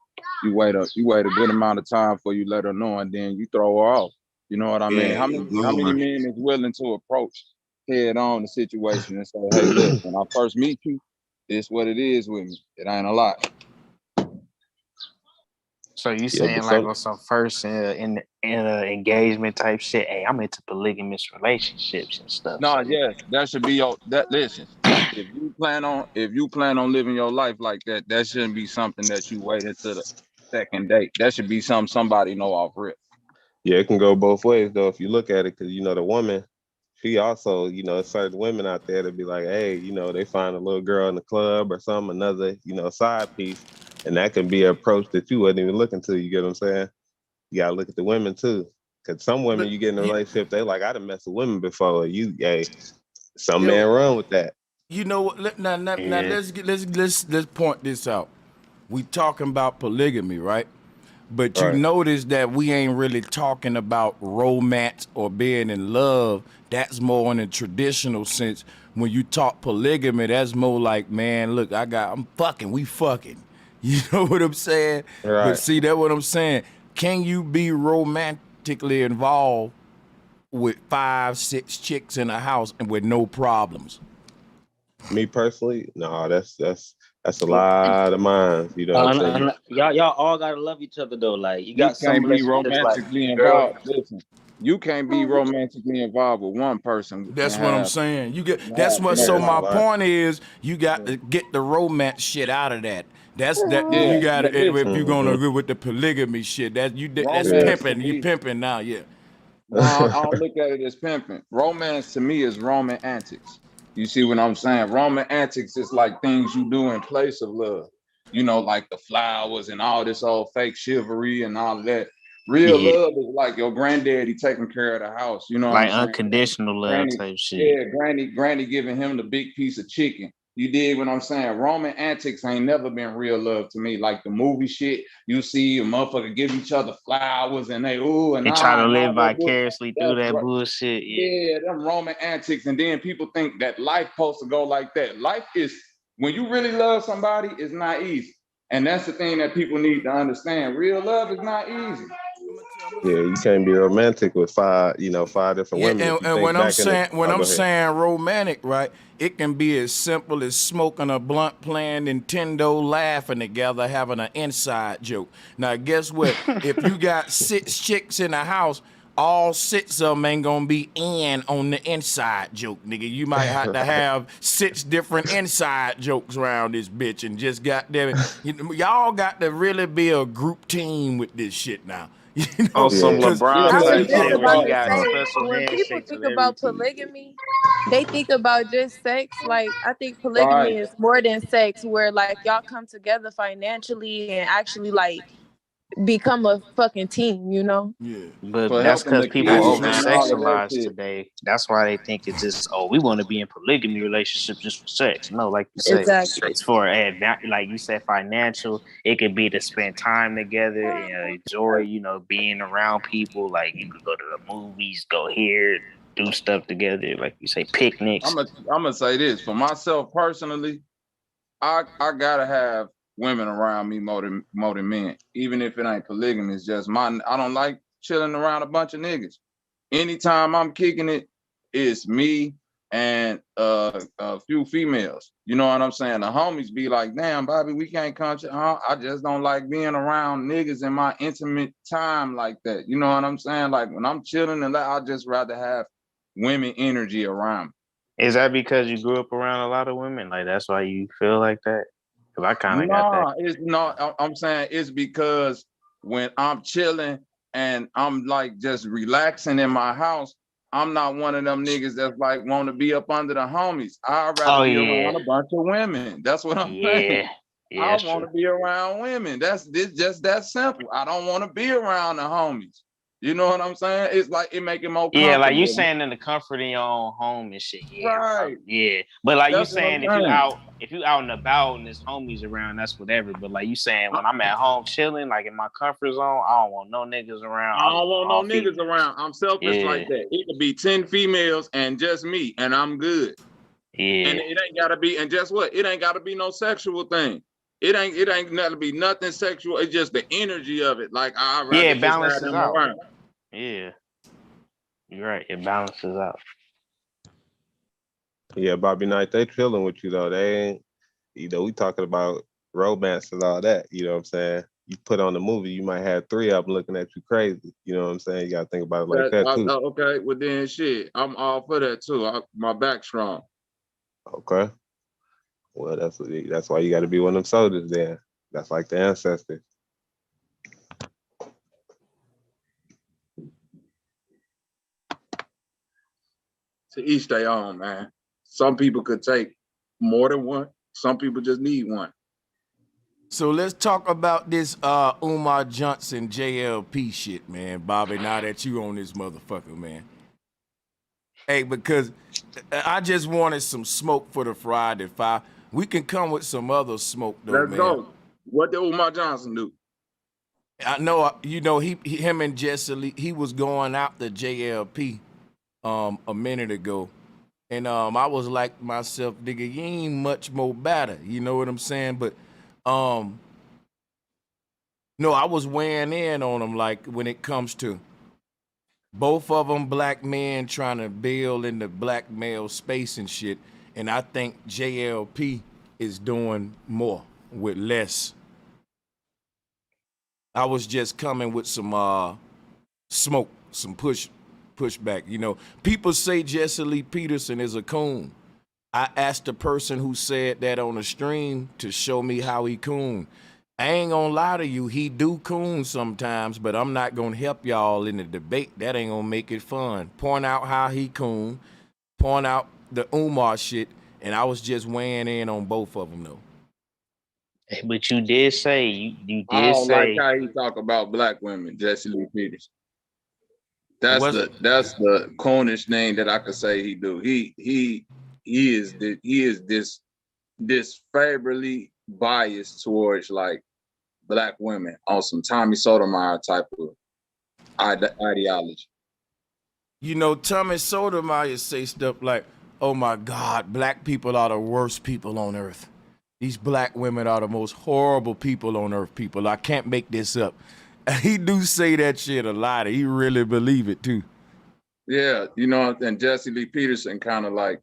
you wait a good amount of time before you let her know, and then you throw her off. You know what I mean? How many men is willing to approach head on the situation and say, hey, look, when I first meet you, this what it is with me. It ain't a lot. So you saying like on some first in engagement type shit? Hey, I'm into polygamous relationships and stuff. No, yes, that should be listen. If you plan on living your life like that, that shouldn't be something that you wait until the second date. That should be something somebody know off rip. Yeah, it can go both ways though if you look at it, because the woman, she also, certain women out there to be like, hey, they find a little girl in the club or something, another, side piece, and that can be an approach that you wasn't even looking to. You get what I'm saying? You gotta look at the women too, because some women you get in a relationship, they like, I done messed with women before. Some man run with that. You know what? Now let's point this out. We talking about polygamy, right? But you notice that we ain't really talking about romance or being in love. That's more in a traditional sense. When you talk polygamy, that's more like, man, look, I'm fucking, we fucking. You know what I'm saying? Right. But see, that's what I'm saying. Can you be romantically involved with 5, 6 chicks in a house and with no problems? Me personally, no, that's a lot of minds. You know what I'm saying? Y'all all gotta love each other though. Like you got some can't be relationships romantically like involved. Listen, you can't be romantically involved with one person. That's what I'm saying. My point is, you got to get the romance shit out of that. You got to if you're gonna agree with the polygamy shit. That's pimping. You pimping now, yeah. No, I don't look at it as pimping. Romance to me is Roman antics. You see what I'm saying? Roman antics is like things you do in place of love. Like the flowers and all this old fake chivalry and all of that. Real love is like your granddaddy taking care of the house. You know what I'm saying? Unconditional love type shit. Yeah, granny giving him the big piece of chicken. You dig what I'm saying? Roman antics ain't never been real love to me. Like the movie shit, you see a motherfucker give each other flowers and they try to live vicariously through that bullshit. Yeah, them Roman antics. And then people think that life supposed to go like that. Life is, when you really love somebody, it's not easy. And that's the thing that people need to understand. Real love is not easy. Yeah, you can't be romantic with 5 different women. And when I'm saying romantic, right, it can be as simple as smoking a blunt, playing Nintendo, laughing together, having an inside joke. Now, guess what? If you got 6 chicks in the house, all 6 of them ain't gonna be in on the inside joke, nigga. You might have to have 6 different inside jokes around this bitch, and just goddamn it, y'all got to really be a group team with this shit now. Some LeBron type shit. When people think about polygamy, they think about just sex. Like, I think polygamy is more than sex, where like y'all come together financially and actually like become a fucking team, you know? Yeah. But For that's helping because the people kids over and all of that sexualize shit. today. That's why they think it's just, oh, we want to be in polygamy relationships just for sex. No, like you say, Exactly. it's for like you said, financial. It could be to spend time together and enjoy, you know, being around people. Like you could go to the movies, go here, do stuff together. Like you say, picnics. I'm gonna say this for myself personally. I gotta have women around me more than men, even if it ain't polygamy. It's just I don't like chilling around a bunch of niggas. Anytime I'm kicking it, it's me and a few females. You know what I'm saying? The homies be like, "Damn, Bobby, we can't come." I just don't like being around niggas in my intimate time like that. You know what I'm saying? Like when I'm chilling and I just rather have women energy around me. Is that because you grew up around a lot of women? Like that's why you feel like that? Because I kind of got that. No, it's not. I'm saying it's because when I'm chilling and I'm like just relaxing in my house, I'm not one of them niggas that's like want to be up under the homies. I'd rather be around a bunch of women. That's what I'm saying. I want to be around women. That's just that simple. I don't want to be around the homies. You know what I'm saying? It's like it make it more comfortable. Yeah, like you saying in the comfort in your own home and shit. Yeah, right. Yeah, but like That's you saying, if you out and about and there's homies around, that's whatever. But like you saying, when I'm at home chilling, like in my comfort zone, I don't want no niggas around. I don't want no niggas around. I'm selfish like that. It could be 10 females and just me, and I'm good. Yeah. And it ain't gotta be. And guess what? It ain't gotta be no sexual thing. It ain't gotta be nothing sexual. It's just the energy of it. Like I'd rather it just balances have them out. around. Yeah, you're right. It balances out. Yeah, Bobby Knight, they chilling with you though. They ain't, you know, we talking about romance and all that. You know what I'm saying? You put on the movie, you might have 3 of them looking at you crazy. You know what I'm saying? You gotta think about it like that too. Okay, well then shit, I'm all for that too. My back's strong. Okay. Well, that's why you got to be one of them soldiers then. That's like the ancestors. To each their own, man. Some people could take more than one. Some people just need one. So let's talk about this Umar Johnson JLP shit, man, Bobby. Now that you on this motherfucker, man. Hey, because I just wanted some smoke for the Friday Five. We can come with some other smoke though, Let's man. go. What did Umar Johnson do? I know, you know, him and Jesse Lee, he was going out the JLP a minute ago. And I was like myself, nigga, you ain't much more better. You know what I'm saying? But no, I was weighing in on them like when it comes to both of them black men trying to build in the black male space and shit. And I think JLP is doing more with less. I was just coming with some smoke, some pushback. You know, people say Jesse Lee Peterson is a coon. I asked the person who said that on the stream to show me how he coon. I ain't gonna lie to you, he do coon sometimes, but I'm not gonna help y'all in the debate. That ain't gonna make it fun. Point out how he coon, point out the Umar shit, and I was just weighing in on both of them though. But you did say you did I don't say like how he talk about black women, Jesse Lee Peterson. That's the cornish name that I could say he do. He is this favorably biased towards like black women on some Tommy Sotomayor type of ideology. You know, Tommy Sotomayor say stuff like, "Oh my God, black people are the worst people on earth. These black women are the most horrible people on earth. People, I can't make this up." He do say that shit a lot. He really believe it too. Yeah, you know, and Jesse Lee Peterson kind of like,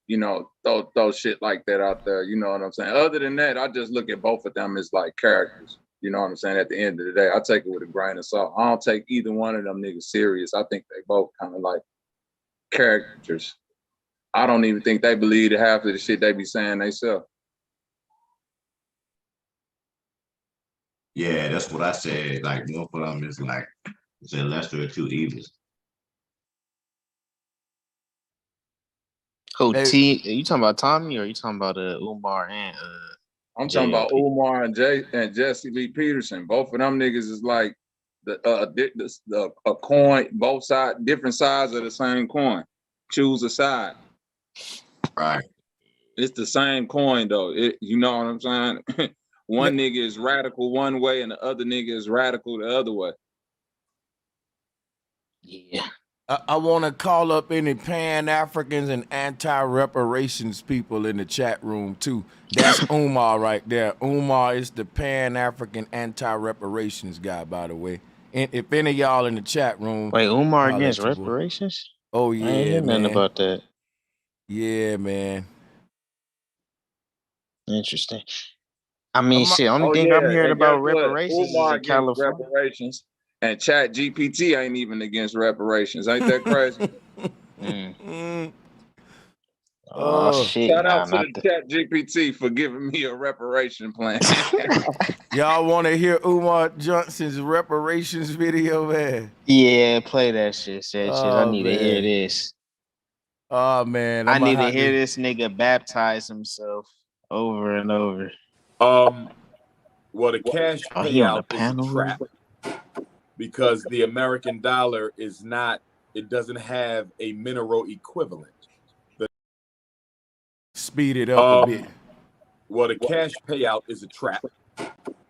you know, throw shit like that out there. You know what I'm saying? Other than that, I just look at both of them as like characters. You know what I'm saying? At the end of the day, I take it with a grain of salt. I don't take either one of them niggas serious. I think they both kind of like characters. I don't even think they believe half of the shit they be saying themselves. Yeah, that's what I said. Like both of them is like it's a lesser of two evils. T, are you talking about Tommy or are you talking about Umar and I'm talking about Umar and Jesse Lee Peterson. Both of them niggas is like a coin, both sides, different sides of the same coin. Choose a side. Right. It's the same coin though. You know what I'm saying? One nigga is radical one way and the other nigga is radical the other way. Yeah. I want to call up any Pan-Africans and anti-reparations people in the chat room too. That's Umar right there. Umar is the Pan-African anti-reparations guy, by the way. And if any of y'all in the chat room, wait, Umar against reparations? Oh I ain't yeah, hear nothing man. about that. Yeah, man. Interesting. I mean, shit. Only thing I'm hearing about reparations is Umar in California. Reparations, and Chat GPT ain't even against reparations. Ain't that crazy? Oh shit! Shout out to the Chat GPT for giving me a reparation plan. Y'all want to hear Umar Johnson's reparations video, man? Yeah, play that shit, Sanchez. I need to hear this. Oh man, I need to hear this nigga baptize himself over and over. Well, the cash payout is a trap because the American dollar is not. It doesn't have a mineral equivalent. Speed it up a bit. Well, the cash payout is a trap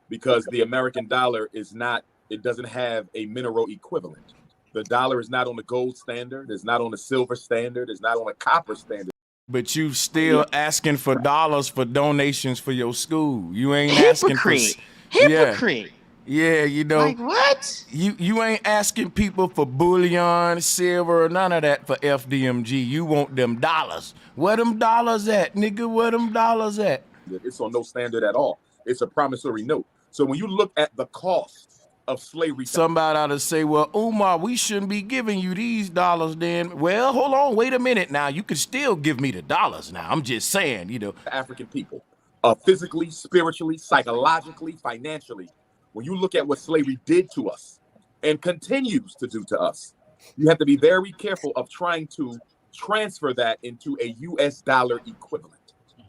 because the American dollar is not. It doesn't have a mineral equivalent. The dollar is not on the gold standard. It's not on the silver standard. It's not on a copper standard. But you still asking for dollars for donations for your school. You ain't asking for hypocrite. Yeah, you know. Like what? You ain't asking people for bullion, silver, or none of that for FDMG. You want them dollars. Where them dollars at, nigga? Where them dollars at? It's on no standard at all. It's a promissory note. So when you look at the cost of slavery, somebody ought to say, well, Umar, we shouldn't be giving you these dollars then. Well, hold on, wait a minute now. You can still give me the dollars now. I'm just saying, you know. African people, physically, spiritually, psychologically, financially, when you look at what slavery did to us and continues to do to us, you have to be very careful of trying to transfer that into a US dollar equivalent.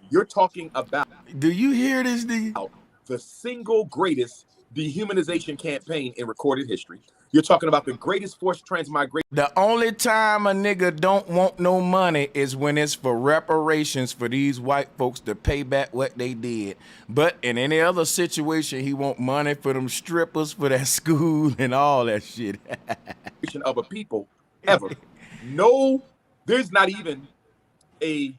You're talking about, do you hear this, nigga? The single greatest dehumanization campaign in recorded history. You're talking about the greatest forced transmigration. The only time a nigga don't want no money is when it's for reparations for these white folks to pay back what they did. But in any other situation, he want money for them strippers, for that school, and all that shit. Of a people ever. No, there's not even a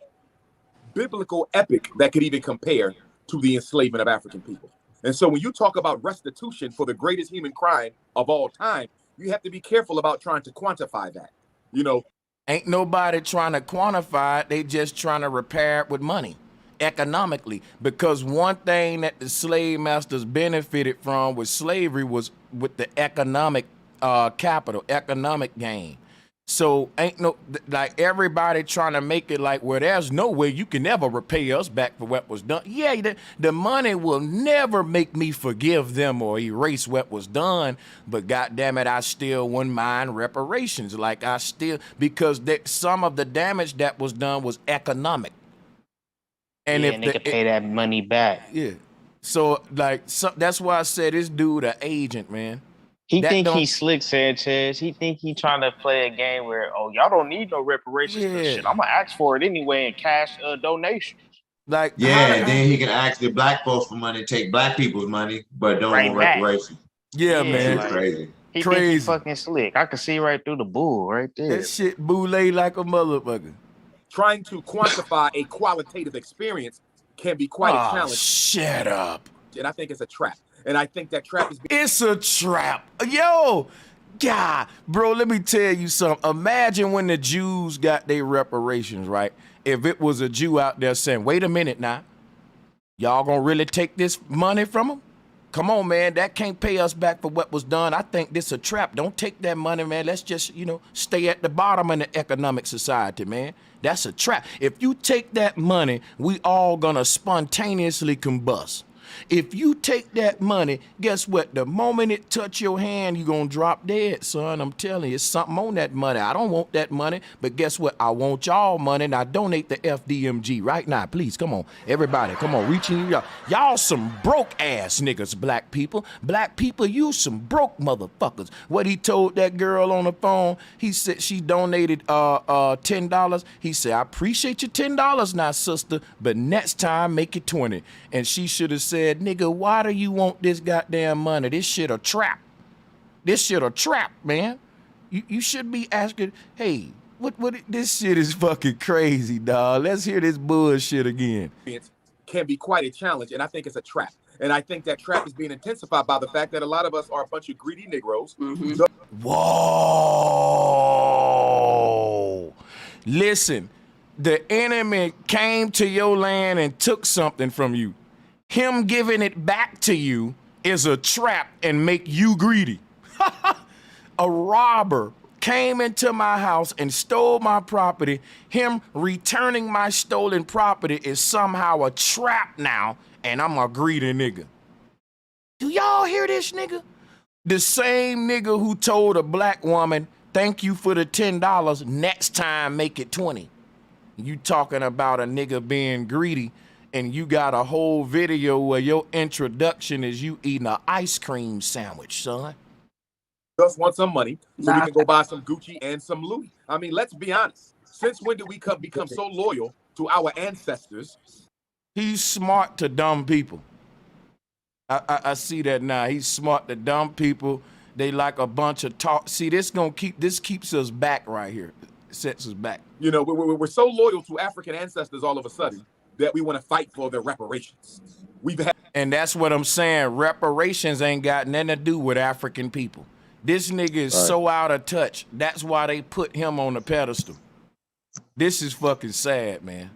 biblical epic that could even compare to the enslavement of African people. And so when you talk about restitution for the greatest human crime of all time, you have to be careful about trying to quantify that. You know, ain't nobody trying to quantify it. They just trying to repair it with money, economically. Because one thing that the slave masters benefited from with slavery was with the economic capital, economic gain. So ain't no, like everybody trying to make it like, well, there's no way you can ever repay us back for what was done. Yeah, the money will never make me forgive them or erase what was done. But goddamn it, I still wouldn't mind reparations. Like I still, because some of the damage that was done was economic. And if they could pay that money back. Yeah. So like, that's why I said this dude an agent, man. He think he slick, Sanchez. He think he trying to play a game where, oh, y'all don't need no reparations. Shit, I'm gonna ask for it anyway in cash donations. Like, and then he can ask the black folks for money, take black people's money, but don't want reparations. Yeah, man. Like, crazy. He think he fucking slick. I can see right through the bull right there. That shit boule like a motherfucker. Trying to quantify a qualitative experience can be quite a challenge. Shut up. And I think it's a trap. And I think that trap is... It's a trap. Yo, God, bro, let me tell you something. Imagine when the Jews got their reparations, right? If it was a Jew out there saying, wait a minute now, y'all gonna really take this money from them? Come on, man, that can't pay us back for what was done. I think this a trap. Don't take that money, man. Let's just, you know, stay at the bottom in the economic society, man. That's a trap. If you take that money, we all gonna spontaneously combust. If you take that money, guess what? The moment it touch your hand, you're going to drop dead, son. I'm telling you, it's something on that money. I don't want that money, but guess what? I want y'all money. Now donate the FDMG right now, please. Come on, everybody. Come on, reaching y'all. Y'all some broke ass niggas, black people. Black people, you some broke motherfuckers. What he told that girl on the phone, he said she donated $10. He said, I appreciate your $10 now, sister, but next time make it 20. And she should have said, nigga, why do you want this goddamn money? This shit a trap. This shit a trap, man. You should be asking, hey, what this shit is fucking crazy, dog. Let's hear this bullshit again. Can be quite a challenge, and I think it's a trap. And I think that trap is being intensified by the fact that a lot of us are a bunch of greedy Negroes. Whoa. Listen, the enemy came to your land and took something from you. Him giving it back to you is a trap and make you greedy. A robber came into my house and stole my property. Him returning my stolen property is somehow a trap now, and I'm a greedy nigga. Do y'all hear this nigga? The same nigga who told a black woman, thank you for the $10, next time make it 20. You talking about a nigga being greedy, and you got a whole video where your introduction is you eating an ice cream sandwich, son. Just want some money so we can go buy some Gucci and some Louis. I mean, let's be honest. Since when did we become so loyal to our ancestors? He's smart to dumb people. I see that now. He's smart to dumb people. They like a bunch of talk. See, this keeps us back right here. It sets us back. You know, we're so loyal to African ancestors all of a sudden that we want to fight for their reparations. And that's what I'm saying. Reparations ain't got nothing to do with African people. This nigga is so out of touch. That's why they put him on the pedestal. This is fucking sad, man.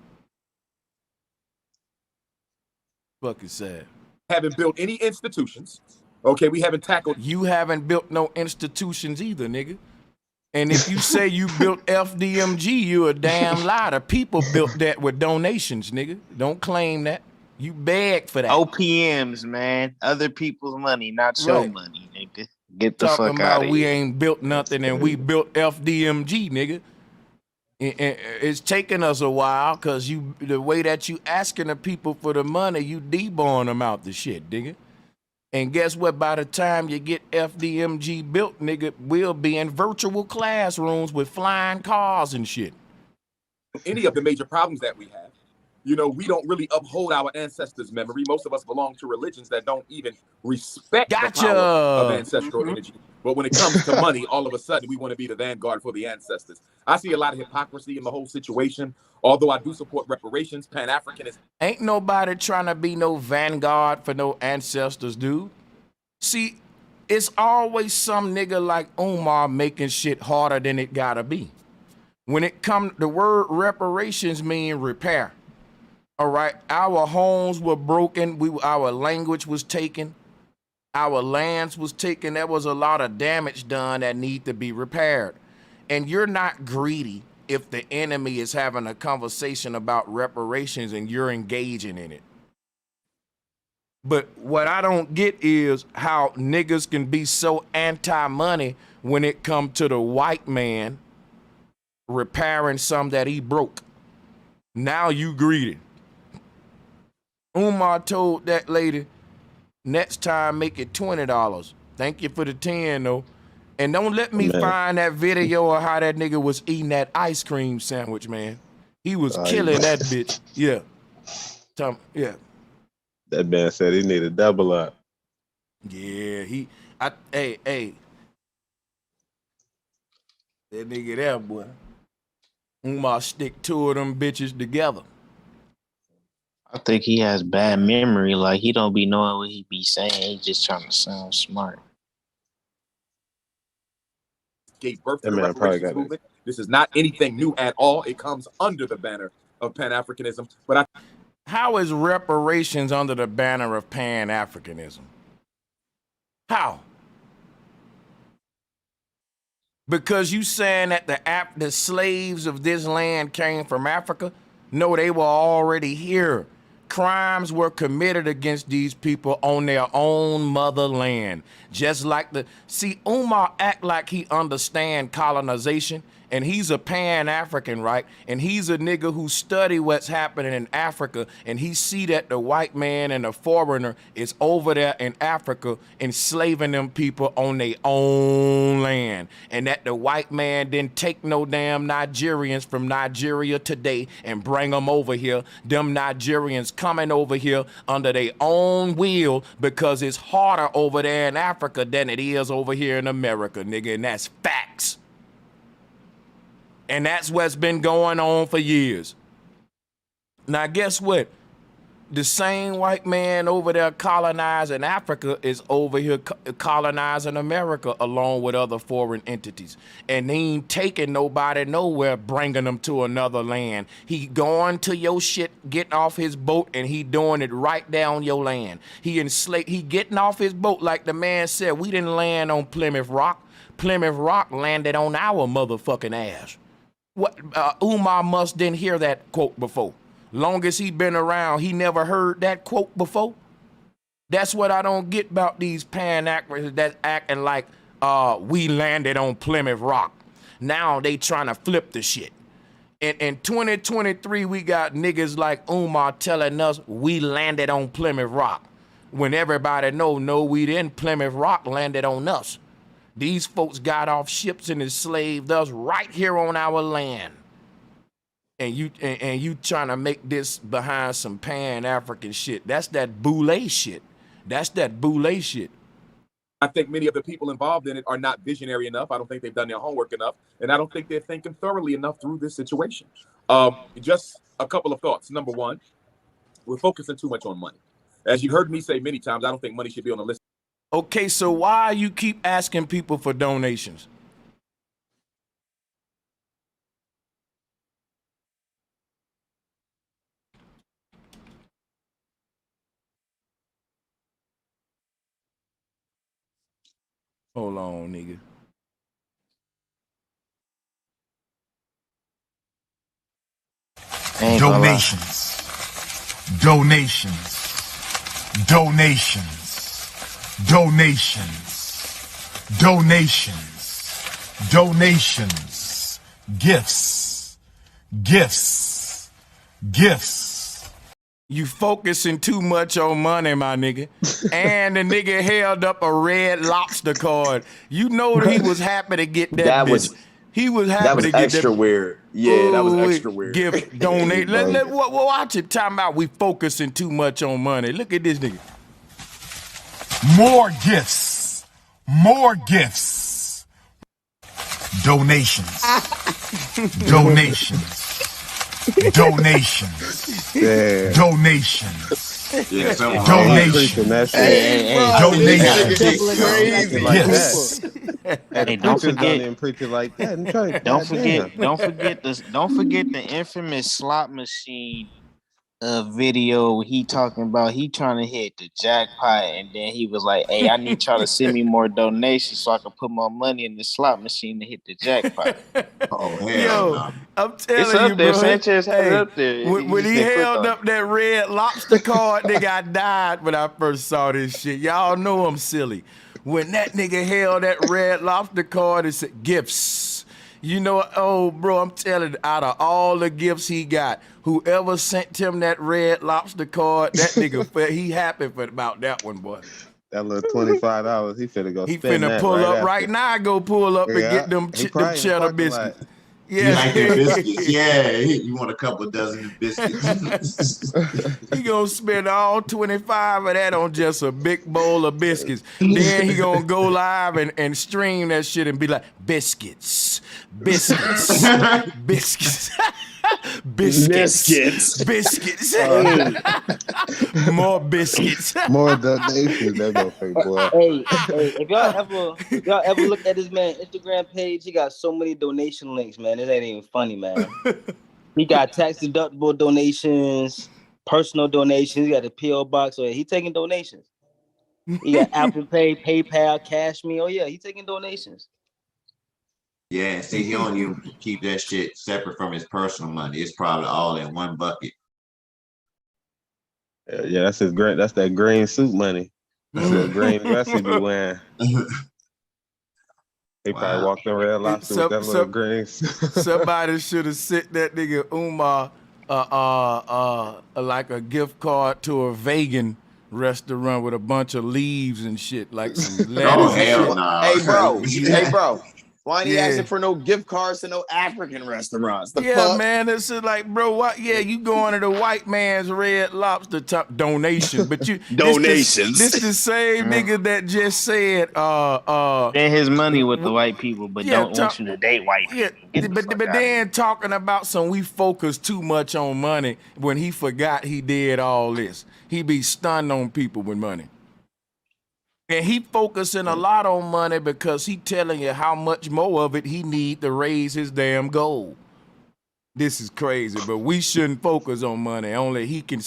Fucking sad. Haven't built any institutions. Okay, we haven't tackled. You haven't built no institutions either, nigga. And if you say you built FDMG, you a damn liar. People built that with donations, nigga. Don't claim that. You begged for that. OPMs, man. Other people's money, not your money, nigga. Get the Talking fuck out about of we here. ain't built nothing and we built FDMG, nigga. It's taking us a while because the way that you asking the people for the money, you debarring them out the shit, nigga. And guess what? By the time you get FDMG built, nigga, we'll be in virtual classrooms with flying cars and shit. Any of the major problems that we have. You know, we don't really uphold our ancestors' memory. Most of us belong to religions that don't even respect the power of ancestral energy. But when it comes to money, all of a sudden we want to be the vanguard for the ancestors. I see a lot of hypocrisy in the whole situation. Although I do support reparations, Pan-Africanism. Ain't nobody trying to be no vanguard for no ancestors, dude. See, it's always some nigga like Umar making shit harder than it gotta be. When it comes, the word reparations mean repair. All right, our homes were broken. Our language was taken. Our lands was taken. There was a lot of damage done that need to be repaired. And you're not greedy if the enemy is having a conversation about reparations and you're engaging in it. But what I don't get is how niggas can be so anti-money when it comes to the white man repairing something that he broke. Now you greedy. Umar told that lady, next time make it $20. Thank you for the 10 though. And don't let me find that video of how that nigga was eating that ice cream sandwich, man. He was killing that bitch. Yeah. Yeah. That man said he needed double up. Yeah, hey. That nigga there, boy. Umar stick two of them bitches together. I think he has bad memory. Like, he don't be knowing what he be saying. He just trying to sound smart. Gave birth to the reparations movement. This is not anything new at all. It comes under the banner of Pan-Africanism. But how is reparations under the banner of Pan-Africanism? How? Because you saying that the slaves of this land came from Africa? No, they were already here. crimes were committed against these people on their own motherland. Just like Umar act like he understand colonization, and he's a Pan-African, right? And he's a nigga who study what's happening in Africa, and he see that the white man and the foreigner is over there in Africa enslaving them people on their own land, and that the white man didn't take no damn Nigerians from Nigeria today and bring them over here. Them Nigerians coming over here under their own will because it's harder over there in Africa than it is over here in America, nigga, and that's facts. And that's what's been going on for years. Now, guess what? The same white man over there colonizing Africa is over here colonizing America along with other foreign entities. And he ain't taking nobody nowhere, bringing them to another land. He going to your shit, getting off his boat, and he doing it right down your land. He getting off his boat like the man said, we didn't land on Plymouth Rock. Plymouth Rock landed on our motherfucking ass. What Umar must didn't hear that quote before. Long as he been around, he never heard that quote before. That's what I don't get about these Pan-Africans that acting like we landed on Plymouth Rock. Now they trying to flip the shit. In 2023, we got niggas like Umar telling us we landed on Plymouth Rock. When everybody know, no, we didn't. Plymouth Rock landed on us. These folks got off ships and enslaved us right here on our land. And you trying to make this behind some Pan-African shit. That's that boule shit. That's that boule shit. I think many of the people involved in it are not visionary enough. I don't think they've done their homework enough. And I don't think they're thinking thoroughly enough through this situation. Just a couple of thoughts. Number one, we're focusing too much on money. As you've heard me say many times, I don't think money should be on the list. Okay, so why you keep asking people for donations? Hold on, nigga. Donations. Gifts. You focusing too much on money, my nigga. And the nigga held up a Red Lobster card. You know he was happy to get that. He was happy to get extra weird. Yeah, that was extra weird. Gift, donate. Watch it. Time out. We focusing too much on money. Look at this nigga. More gifts. Donations. Yeah. Donations. Hey, don't forget. Don't forget the infamous slot machine video. He talking about he trying to hit the jackpot, and then he was like, "Hey, I need y'all to send me more donations so I can put more money in the slot machine to hit the jackpot." Oh hell Yo, no. I'm telling It's up you, there. bro. Sanchez had it up there. When he held up that Red Lobster card, nigga, I died when I first saw this shit. Y'all know I'm silly. When that nigga held that Red Lobster card, it said gifts. You know, oh, bro, I'm telling you, out of all the gifts he got, whoever sent him that Red Lobster card, that nigga, he happy about that one, boy. That little $25, he finna go. He spend finna that pull right up after. right now. Go pull up and get them cheddar biscuits. You like their biscuits? Yeah, you want a couple dozen of biscuits. He gonna spend all 25 of that on just a big bowl of biscuits. Then he gonna go live and stream that shit and be like, biscuits. More biscuits. More donations. That motherfucker, boy. Hey, if y'all ever look at this man Instagram page, he got so many donation links, man. This ain't even funny, man. He got tax deductible donations, personal donations. He got a PO box. So he taking donations. He got Apple Pay, PayPal, Cash Me. Oh yeah, he taking donations. Yeah, see, he don't even keep that shit separate from his personal money. It's probably all in one bucket. Yeah, that's his green. That's that green suit money. That's that green vest he be wearing. He probably walked in Red Lobster with that little green. Somebody should have sent that nigga Umar like a gift card to a vegan restaurant with a bunch of leaves and shit, like some lettuce. hell and no. Hey, bro. shit. Hey, bro. Why ain't he Yeah. asking for no gift cards to no African restaurants? The Yeah, fuck? man, it's just like, bro, what? Yeah, you going to the white man's Red Lobster top donation, but you Donations. This the same nigga that just said, Spend his money with the white people, but don't want you to date white people. Get the but fuck outta then talking about some we focus too much on money when he forgot he did all this. He be stunned on people with money. And he focusing a lot on money because he telling you how much more of it he need to raise his damn goal. This is crazy, but we shouldn't focus on money. Only he can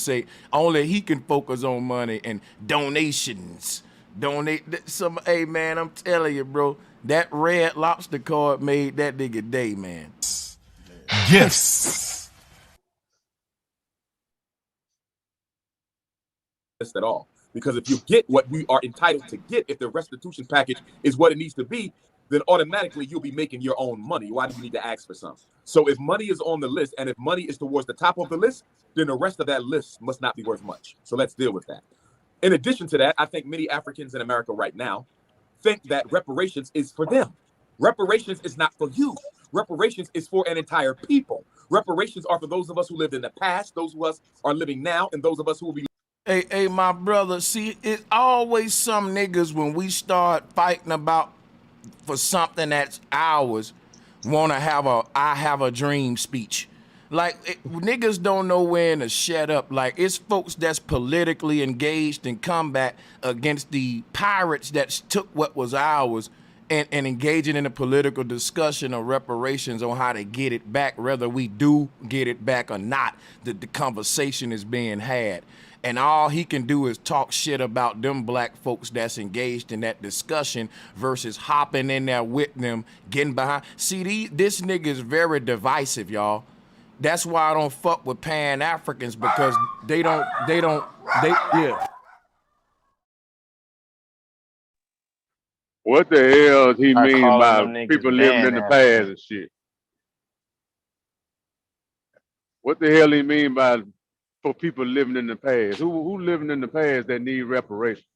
focus on money and donations. Donate some. Hey man, I'm telling you, bro, that Red Lobster card made that nigga day, man. Gifts. At all. Because if you get what we are entitled to get, if the restitution package is what it needs to be, then automatically you'll be making your own money. Why do you need to ask for some? So if money is on the list and if money is towards the top of the list, then the rest of that list must not be worth much. So let's deal with that. In addition to that, I think many Africans in America right now think that reparations is for them. Reparations is not for you. Reparations is for an entire people. Reparations are for those of us who lived in the past, those of us are living now, and those of us who will be. Hey, my brother, see, it's always some niggas when we start fighting about for something that's ours, want to have a I have a dream speech. Like, niggas don't know when to shut up. Like, it's folks that's politically engaged in combat against the pirates that took what was ours and engaging in a political discussion of reparations on how to get it back, whether we do get it back or not. The conversation is being had. And all he can do is talk shit about them black folks that's engaged in that discussion versus hopping in there with them, getting behind. See, this nigga is very divisive, y'all. That's why I don't fuck with Pan-Africans, because they yeah. What the hell does he I mean calling by them niggas people living in the Pan-African. past and shit? What the hell he mean by for people living in the past? Who living in the past that need reparations?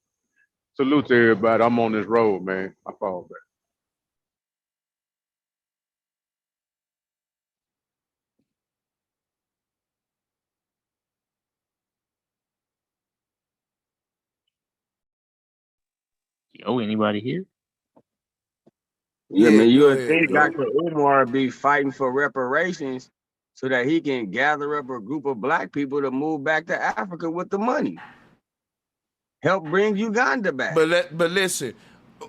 Salute to everybody. I'm on this road, man. I fall back. Yo, anybody here? Yeah, man, you go would ahead, think bro. Dr. Umar be fighting for reparations so that he can gather up a group of black people to move back to Africa with the money. Help bring Uganda back. But listen,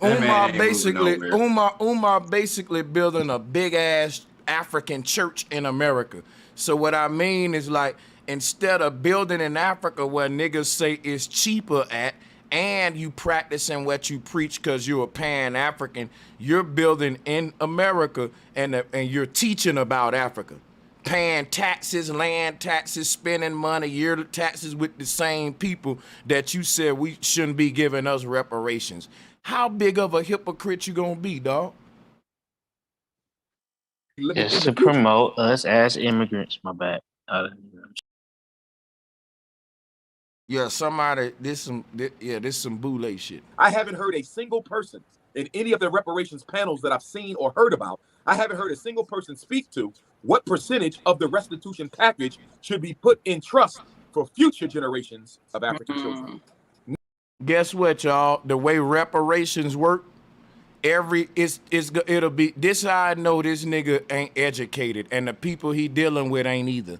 Umar basically building a big ass African church in America. So what I mean is, like, instead of building in Africa where niggas say it's cheaper at, and you practicing what you preach because you're a Pan-African, you're building in America and you're teaching about Africa. Paying taxes, land taxes, spending money, yearly taxes with the same people that you said we shouldn't be giving us reparations. How big of a hypocrite you gonna be, dog? It's to promote us as immigrants, my bad. Yeah, somebody, this some boule shit. I haven't heard a single person in any of the reparations panels that I've seen or heard about. I haven't heard a single person speak to what percentage of the restitution package should be put in trust for future generations of African children. Guess what, y'all? The way reparations work, it'll be this. How I know this nigga ain't educated, and the people he dealing with ain't either.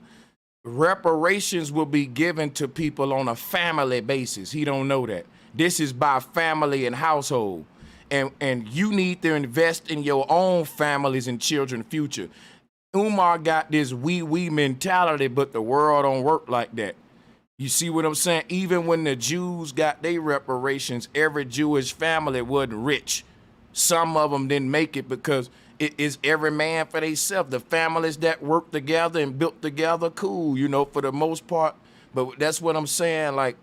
Reparations will be given to people on a family basis. He don't know that. This is by family and household. And you need to invest in your own families and children's future. Umar got this we mentality, but the world don't work like that. You see what I'm saying? Even when the Jews got their reparations, every Jewish family wasn't rich. Some of them didn't make it because it is every man for themselves. The families that worked together and built together, cool, for the most part. But that's what I'm saying. Like,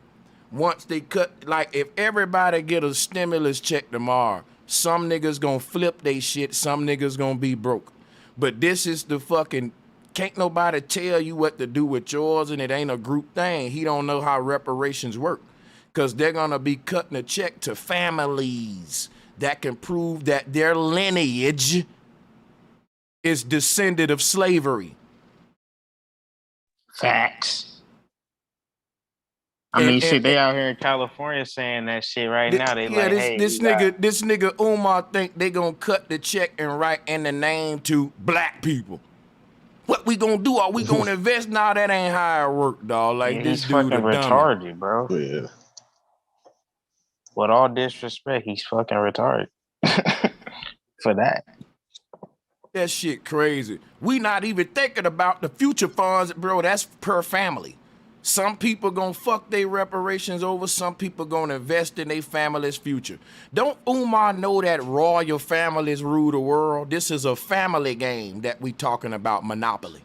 once they cut, like, if everybody get a stimulus check tomorrow, some niggas gonna flip they shit, some niggas gonna be broke. But this is the fucking, can't nobody tell you what to do with yours, and it ain't a group thing. He don't know how reparations work. Because they're gonna be cutting a check to families that can prove that their lineage is descended of slavery. Facts. I mean, shit, they out here in California saying that shit right now. They like, hey, this nigga Umar think they gonna cut the check and write in the name to black people. What we gonna do? Are we gonna invest? Nah, that ain't how it work, dog. Like, this he's dude fucking a dummy. retarded, bro. Yeah. With all disrespect, he's fucking retarded for that. That shit crazy. We not even thinking about the future funds, bro. That's per family. Some people gonna fuck their reparations over. Some people gonna invest in their family's future. Don't Umar know that royal families rule the world? This is a family game that we talking about, Monopoly.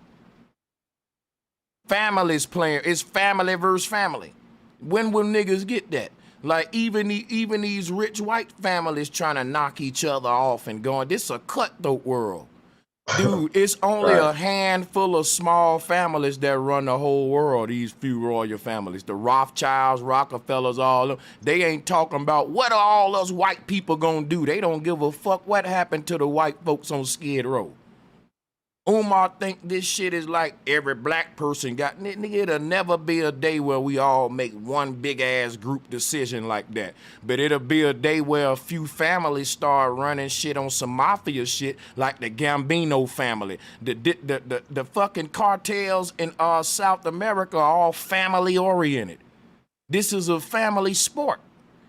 Families playing, it's family versus family. When will niggas get that? Like, even these rich white families trying to knock each other off and going, this is a cutthroat world. Dude, it's only a handful of small families that run the whole world, these few royal families. The Rothschilds, Rockefellers, all of them. They ain't talking about what are all us white people gonna do. They don't give a fuck what happened to the white folks on Skid Row. Umar think this shit is like every black person got, nigga, it'll never be a day where we all make one big ass group decision like that. But it'll be a day where a few families start running shit on some mafia shit, like the Gambino family. The fucking cartels in South America are all family oriented. This is a family sport.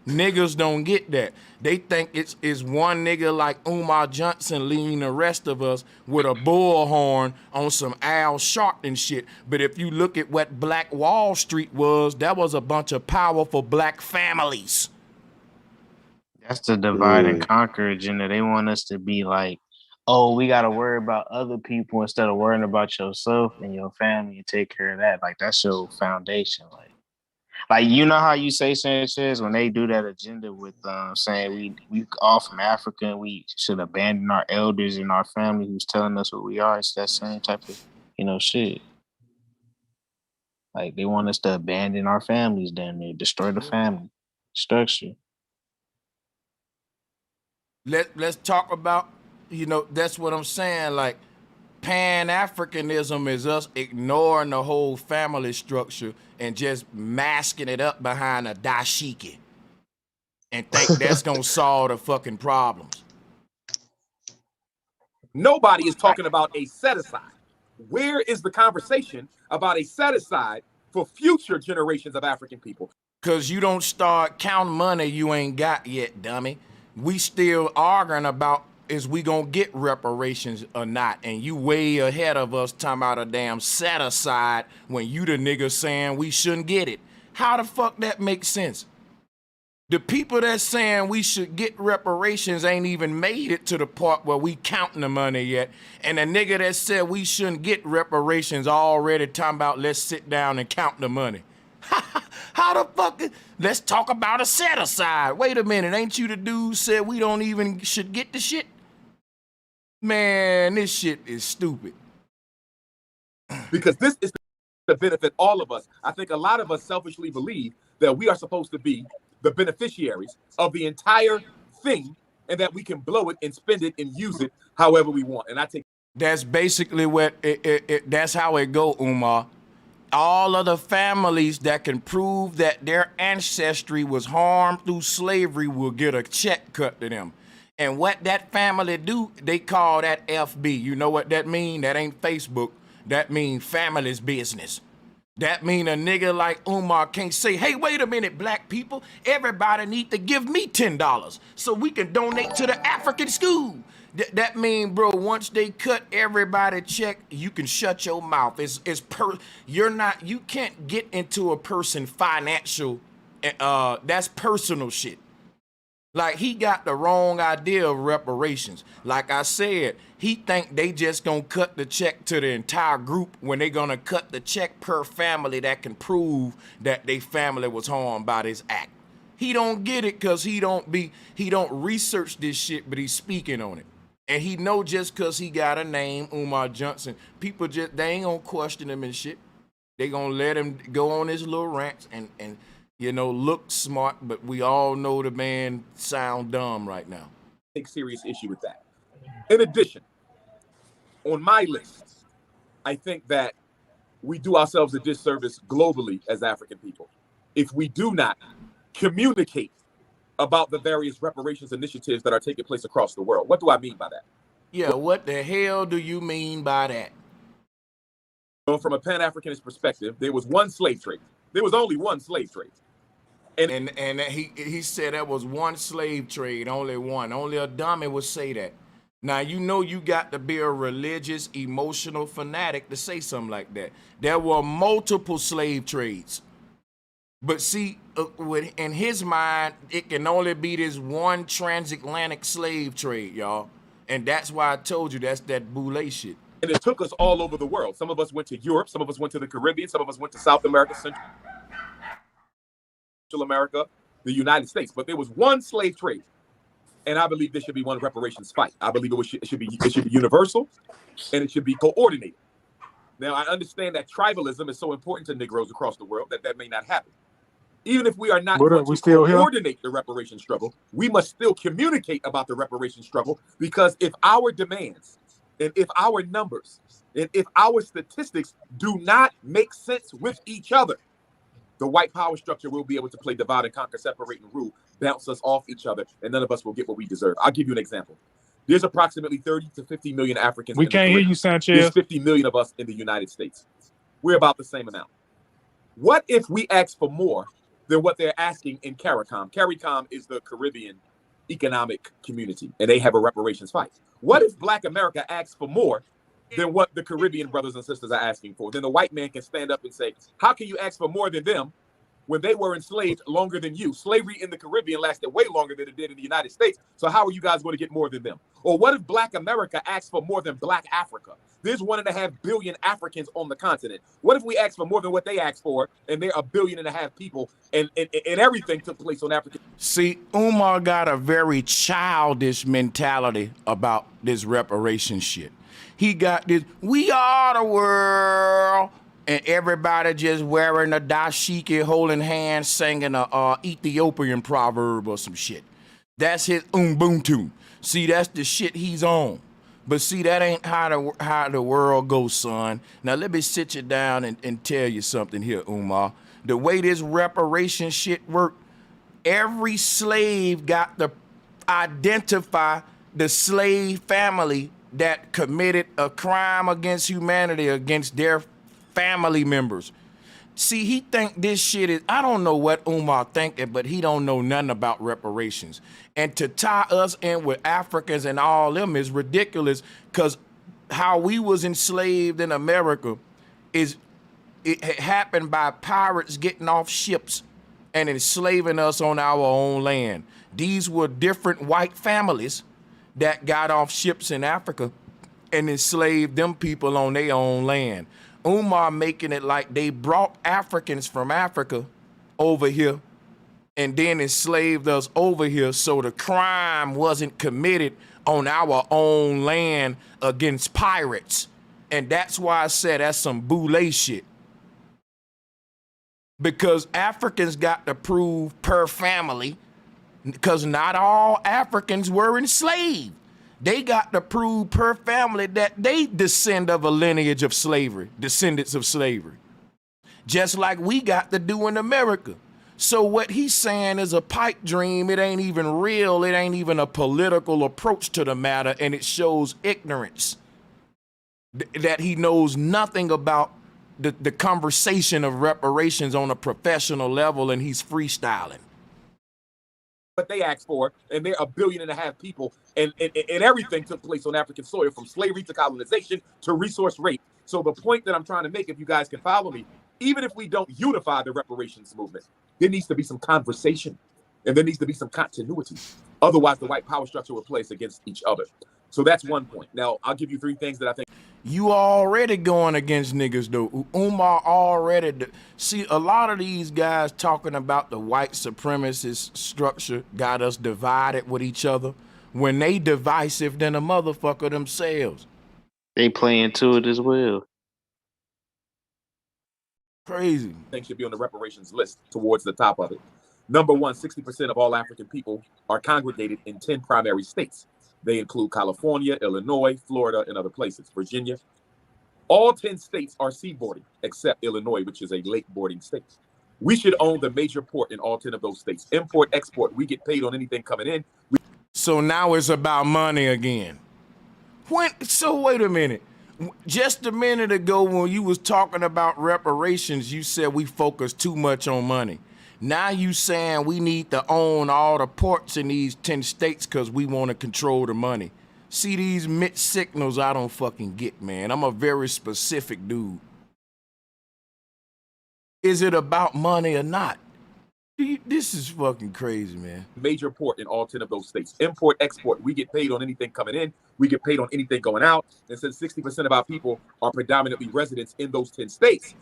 Niggas don't get that. They think it's one nigga like Umar Johnson leading the rest of us with a bullhorn on some Al Sharpton shit. But if you look at what Black Wall Street was, that was a bunch of powerful black families. That's the divide and conquer agenda. They want us to be like, oh, we got to worry about other people instead of worrying about yourself and your family and take care of that. Like, that's your foundation. Like, you know how you say, Sanchez, when they do that agenda with saying we all from Africa and we should abandon our elders and our family who's telling us who we are. It's that same type of, shit. Like, they want us to abandon our families down there, destroy the family structure. Let's talk about, that's what I'm saying. Like, Pan-Africanism is us ignoring the whole family structure and just masking it up behind a dashiki and think that's gonna solve the fucking problems. Nobody is talking about a set-aside. Where is the conversation about a set-aside for future generations of African people? Because you don't start counting money you ain't got yet, dummy. We still arguing about is we gonna get reparations or not, and you way ahead of us talking about a damn set aside when you the nigga saying we shouldn't get it. How the fuck that makes sense? The people that's saying we should get reparations ain't even made it to the part where we counting the money yet, and the nigga that said we shouldn't get reparations already talking about let's sit down and count the money. How the fuck let's talk about a set aside. Wait a minute, ain't you the dude said we don't even should get the shit? Man, this shit is stupid. Because this is to benefit all of us. I think a lot of us selfishly believe that we are supposed to be the beneficiaries of the entire thing and that we can blow it and spend it and use it however we want. And I think that's basically what that's how it go, Umar. All of the families that can prove that their ancestry was harmed through slavery will get a check cut to them. And what that family do, they call that FB. You know what that mean? That ain't Facebook. That mean family's business. That mean a nigga like Umar can't say, hey, wait a minute, black people, everybody need to give me $10 so we can donate to the African school. That mean, bro, once they cut everybody check, you can shut your mouth. You can't get into a person financial, that's personal shit. Like, he got the wrong idea of reparations. Like I said, he think they just gonna cut the check to the entire group when they gonna cut the check per family that can prove that they family was harmed by this act. He don't get it because he don't research this shit, but he's speaking on it. And he know just because he got a name, Umar Johnson, people just, they ain't gonna question him and shit. They gonna let him go on his little rants and you know, look smart, but we all know the man sound dumb right now. Take serious issue with that. In addition, on my list, I think that we do ourselves a disservice globally as African people if we do not communicate about the various reparations initiatives that are taking place across the world. What do I mean by that? Yeah, what the hell do you mean by that? So from a Pan-Africanist perspective, there was one slave trade. There was only one slave trade. And he said that was one slave trade, only one. Only a dummy would say that. Now, you know you got to be a religious, emotional fanatic to say something like that. There were multiple slave trades. But see, in his mind, it can only be this one transatlantic slave trade, y'all. And that's why I told you that's that boule shit. And it took us all over the world. Some of us went to Europe. Some of us went to the Caribbean. Some of us went to South America, Central America, the United States. But there was one slave trade. And I believe this should be one reparations fight. I believe it should be universal and it should be coordinated. Now, I understand that tribalism is so important to Negroes across the world that may not happen. Even if we are not going to coordinate the reparations struggle, we must still communicate about the reparations struggle, because if our demands and if our numbers and if our statistics do not make sense with each other, the white power structure will be able to play divide and conquer, separate and rule, bounce us off each other, and none of us will get what we deserve. I'll give you an example. There's approximately 30 to 50 million Africans. We can't hear you, Sanchez. There's 50 million of us in the United States. We're about the same amount. What if we ask for more than what they're asking in CARICOM? CARICOM is the Caribbean Economic Community, and they have a reparations fight. What if Black America asks for more than what the Caribbean brothers and sisters are asking for? Then the white man can stand up and say, how can you ask for more than them when they were enslaved longer than you? Slavery in the Caribbean lasted way longer than it did in the United States. So how are you guys going to get more than them? Or what if Black America asks for more than Black Africa? There's 1.5 billion Africans on the continent. What if we ask for more than what they asked for, and they're 1.5 billion people, and everything took place on African? See, Umar got a very childish mentality about this reparation shit. He got this, we are the world, and everybody just wearing a dashiki, holding hands, singing a Ethiopian proverb or some shit. That's his Ubuntu. See, that's the shit he's on. But see, that ain't how the world goes, son. Now, let me sit you down and tell you something here, Umar. The way this reparation shit work, every slave got to identify the slave family that committed a crime against humanity against their family members. See, he think this shit is, I don't know what Umar thinking, but he don't know nothing about reparations. And to tie us in with Africans and all them is ridiculous, because how we was enslaved in America is, it happened by pirates getting off ships and enslaving us on our own land. These were different white families that got off ships in Africa and enslaved them people on their own land. Umar making it like they brought Africans from Africa over here and then enslaved us over here, so the crime wasn't committed on our own land against pirates. And that's why I said that's some boule shit. Because Africans got to prove per family, because not all Africans were enslaved. They got to prove per family that they descend of a lineage of slavery, descendants of slavery. Just like we got to do in America. So what he's saying is a pipe dream. It ain't even real. It ain't even a political approach to the matter, and it shows ignorance. That he knows nothing about the conversation of reparations on a professional level, and he's freestyling. What they asked for, and they're 1.5 billion people, and everything took place on African soil, from slavery to colonization to resource rape. So the point that I'm trying to make, if you guys can follow me, even if we don't unify the reparations movement, there needs to be some conversation. And there needs to be some continuity. Otherwise, the white power structure will place against each other. So that's one point. Now, I'll give you 3 things that I think. You already going against niggas, though. Umar already. See, a lot of these guys talking about the white supremacist structure got us divided with each other. When they divisive than a motherfucker themselves. They play into it as well. Crazy. Things should be on the reparations list towards the top of it. Number one, 60% of all African people are congregated in 10 primary states. They include California, Illinois, Florida, and other places, Virginia. All 10 states are seaboarding, except Illinois, which is a lake boarding state. We should own the major port in all 10 of those states. Import, export, we get paid on anything coming in. So now it's about money again. So wait a minute. Just a minute ago when you was talking about reparations, you said we focus too much on money. Now you saying we need to own all the ports in these 10 states because we want to control the money. See, these mixed signals I don't fucking get, man. I'm a very specific dude. Is it about money or not? This is fucking crazy, man. Major port in all 10 of those states. Import, export, we get paid on anything coming in. We get paid on anything going out. And since 60% of our people are predominantly residents in those 10 states,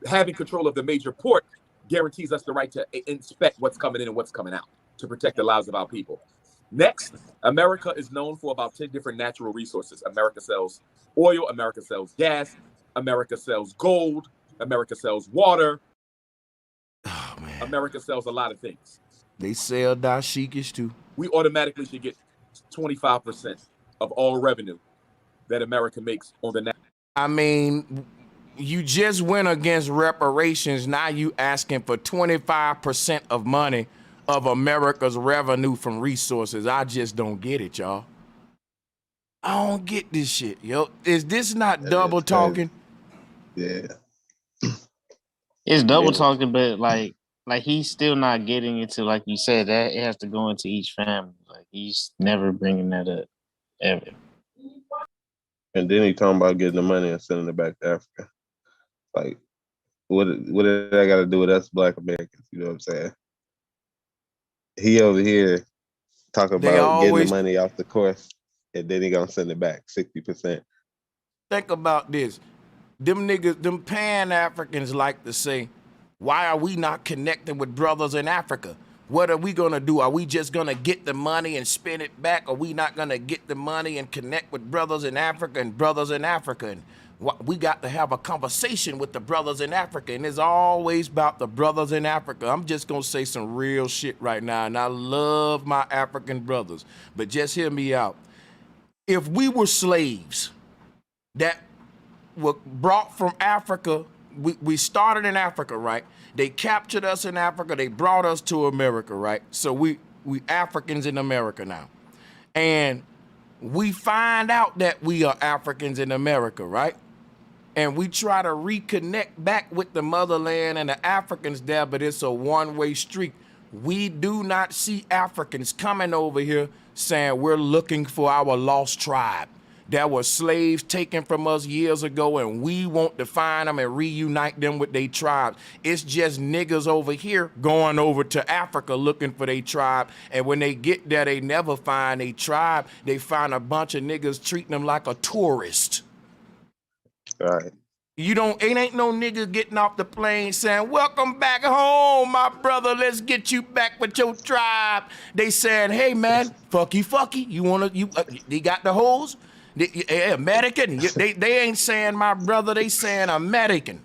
having control of the major port guarantees us the right to inspect what's coming in and what's coming out to protect the lives of our people. Next, America is known for about 10 different natural resources. America sells oil, America sells gas, America sells gold, America sells water. Oh, man. America sells a lot of things. They sell dashikis too. We automatically should get 25% of all revenue that America makes on the net. I mean, you just went against reparations. Now you asking for 25% of money of America's revenue from resources. I just don't get it, y'all. I don't get this shit, yo. Is this not double talking? Yeah. It's double talking, but like he's still not getting into, like you said, that it has to go into each family. Like he's never bringing that up ever. And then he talking about getting the money and sending it back to Africa. Like, what did that got to do with us Black Americans? You know what I'm saying? He over here talking about getting the money off the course, and then he gonna send it back 60%. Think about this. Them niggas, them Pan-Africans like to say, why are we not connecting with brothers in Africa? What are we gonna do? Are we just gonna get the money and spend it back? Are we not gonna get the money and connect with brothers in Africa and brothers in Africa? And we got to have a conversation with the brothers in Africa, and it's always about the brothers in Africa. I'm just gonna say some real shit right now, and I love my African brothers, but just hear me out. If we were slaves that were brought from Africa, we started in Africa, right? They captured us in Africa, they brought us to America, right? So we Africans in America now. And we find out that we are Africans in America, right? And we try to reconnect back with the motherland and the Africans there, but it's a one-way street. We do not see Africans coming over here saying we're looking for our lost tribe. There were slaves taken from us years ago, and we want to find them and reunite them with their tribes. It's just niggas over here going over to Africa looking for their tribe, and when they get there, they never find a tribe. They find a bunch of niggas treating them like a tourist. Right. You don't, it ain't no nigga getting off the plane saying, welcome back home, my brother, let's get you back with your tribe. They saying, hey man, fucky, you wanna, they got the hoes? American, they ain't saying my brother, they saying American.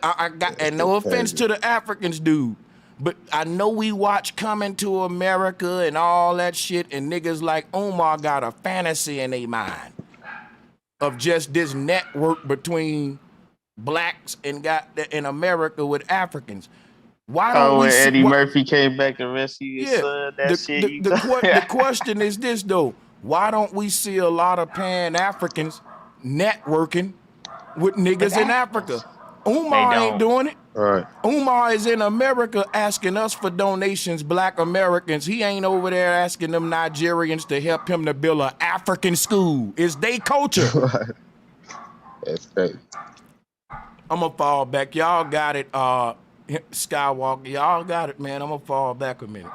I got, and no offense to the Africans, dude, but I know we watch Coming to America and all that shit, and niggas like Omar got a fantasy in their mind of just this network between blacks and in America with Africans. Why don't we when Eddie Murphy came back to rescue his son, the question is this though. Why don't we see a lot of Pan-Africans networking with niggas in Africa? Umar ain't doing it. Right. Umar is in America asking us for donations, Black Americans. He ain't over there asking them Nigerians to help him to build an African school. It's their culture. That's crazy. I'm gonna fall back. Y'all got it. Skywalker, y'all got it, man. I'm gonna fall back a minute.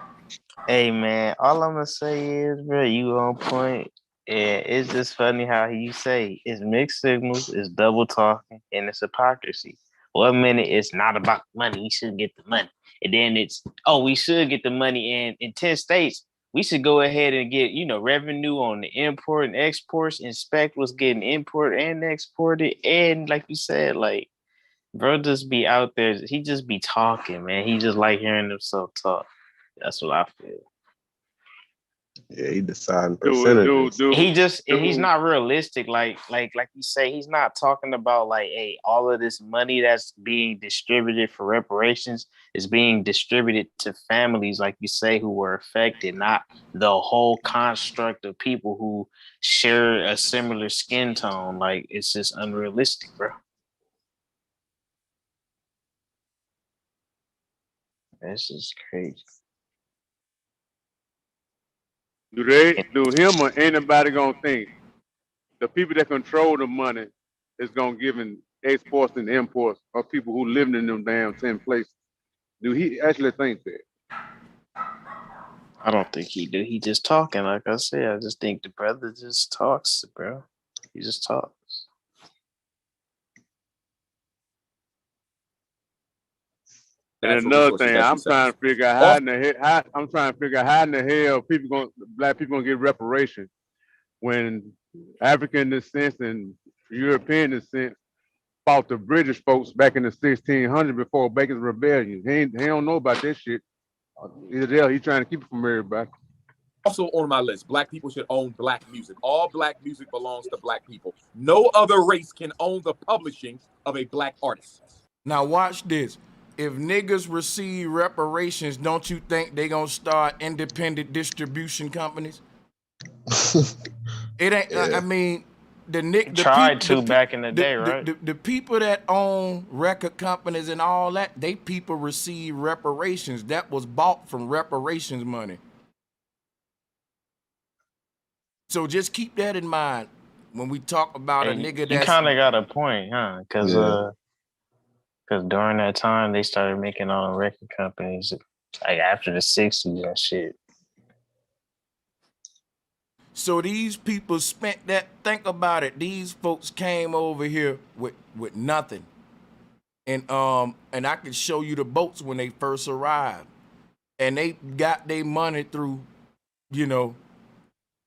Hey man, all I'm gonna say is, bro, you on point. And it's just funny how you say it's mixed signals, it's double talking, and it's hypocrisy. 1 minute it's not about money, we should get the money. And then it's, oh, we should get the money in 10 states. We should go ahead and get, revenue on the import and exports, inspect what's getting imported and exported. And like you said, like, bro just be out there, he just be talking, man. He just like hearing himself talk. That's what I feel. Yeah, he deciding percentages. He's not realistic. Like you say, he's not talking about like, hey, all of this money that's being distributed for reparations is being distributed to families, like you say, who were affected, not the whole construct of people who share a similar skin tone. Like, it's just unrealistic, bro. This is crazy. Do him or anybody gonna think the people that control the money is gonna give in exports and imports of people who living in them damn 10 places? Do he actually think that? I don't think he do. He just talking, like I said. I just think the brother just talks, bro. He just talks. And another thing, I'm trying to figure out how in the hell black people gonna get reparations when African descent and European descent fought the British folks back in the 1600s before Bacon's Rebellion. He don't know about this shit. Either he's trying to keep it from everybody. Also on my list, black people should own black music. All black music belongs to black people. No other race can own the publishing of a black artist. Now watch this. If niggas receive reparations, don't you think they gonna start independent distribution companies? It ain't. Yeah. I mean, the back in the day, right? The people that own record companies and all that, they people receive reparations. That was bought from reparations money. So just keep that in mind when we talk about a nigga that's. You kind of got a point, huh? Because during that time, they started making all the record companies, like after the 60s and shit. So these people spent that, think about it, these folks came over here with nothing. And I can show you the boats when they first arrived. And they got their money through,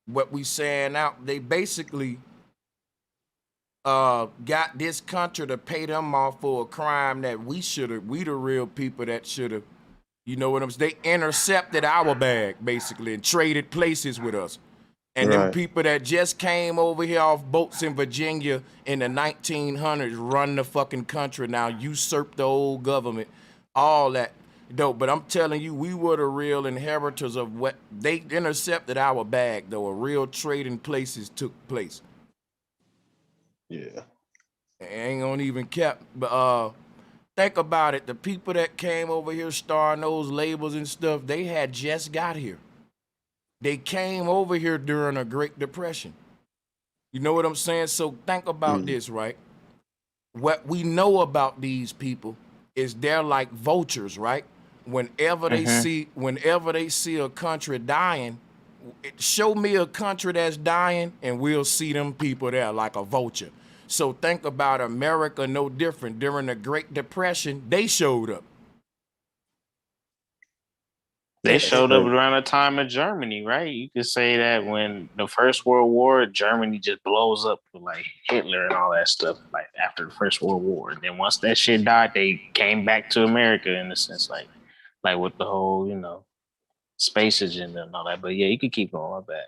what we saying out. They basically got this country to pay them off for a crime that we the real people that should have, you know what I'm saying? They intercepted our bag, basically, and traded places with us. And them people that just came over here off boats in Virginia in the 1900s run the fucking country now, usurp the old government, all that. Dope, but I'm telling you, we were the real inheritors of what they intercepted our bag, though. A real trading places took place. Yeah. Ain't gonna even cap, but think about it. The people that came over here starting those labels and stuff, they had just got here. They came over here during a Great Depression. You know what I'm saying? So think about this, right? What we know about these people is they're like vultures, right? Whenever they see a country dying, show me a country that's dying and we'll see them people there like a vulture. So think about America, no different. During the Great Depression, they showed up. They showed up around the time of Germany, right? You could say that when the First World War, Germany just blows up with like Hitler and all that stuff, like after the First World War. And then once that shit died, they came back to America in a sense, like with the whole, space agenda and all that. But yeah, you could keep going, my bad.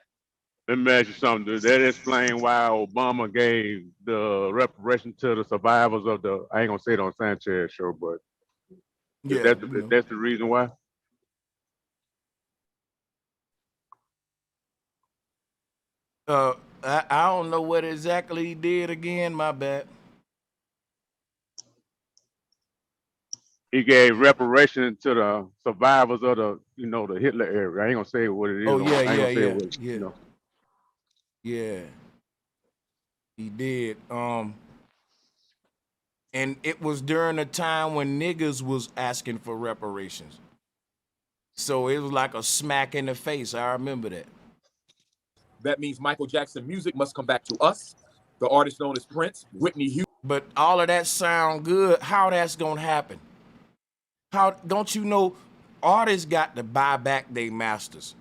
Let me ask you something. Does that explain why Obama gave the reparation to the survivors of the, I ain't gonna say it on Sanchez show, but that's the reason why? I don't know what exactly he did again, my bad. He gave reparation to the survivors of the, the Hitler era. I ain't gonna say what it is. Oh, yeah. Yeah. He did. And it was during a time when niggas was asking for reparations. So it was like a smack in the face. I remember that. That means Michael Jackson music must come back to us. The artist known as Prince, Whitney Houston. But all of that sound good. How that's gonna happen? How don't you know artists got to buy back their masters?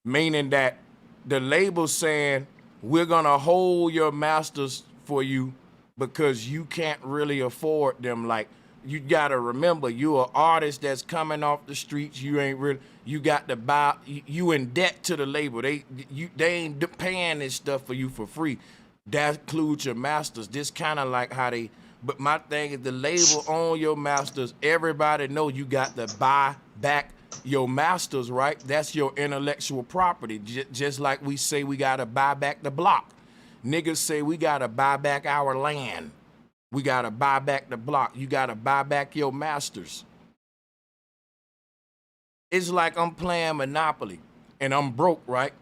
Meaning that the label saying we're gonna hold your masters for you because you can't really afford them. Like, you gotta remember, you're an artist that's coming off the streets. You ain't really, you got to buy, you in debt to the label. They ain't paying this stuff for you for free. That includes your masters. This kind of like how they, but my thing is the label on your masters. Everybody know you got to buy back your masters, right? That's your intellectual property. Just like we say we got to buy back the block. Niggas say we got to buy back our land. We got to buy back the block. You got to buy back your masters. It's like I'm playing Monopoly and I'm broke, right?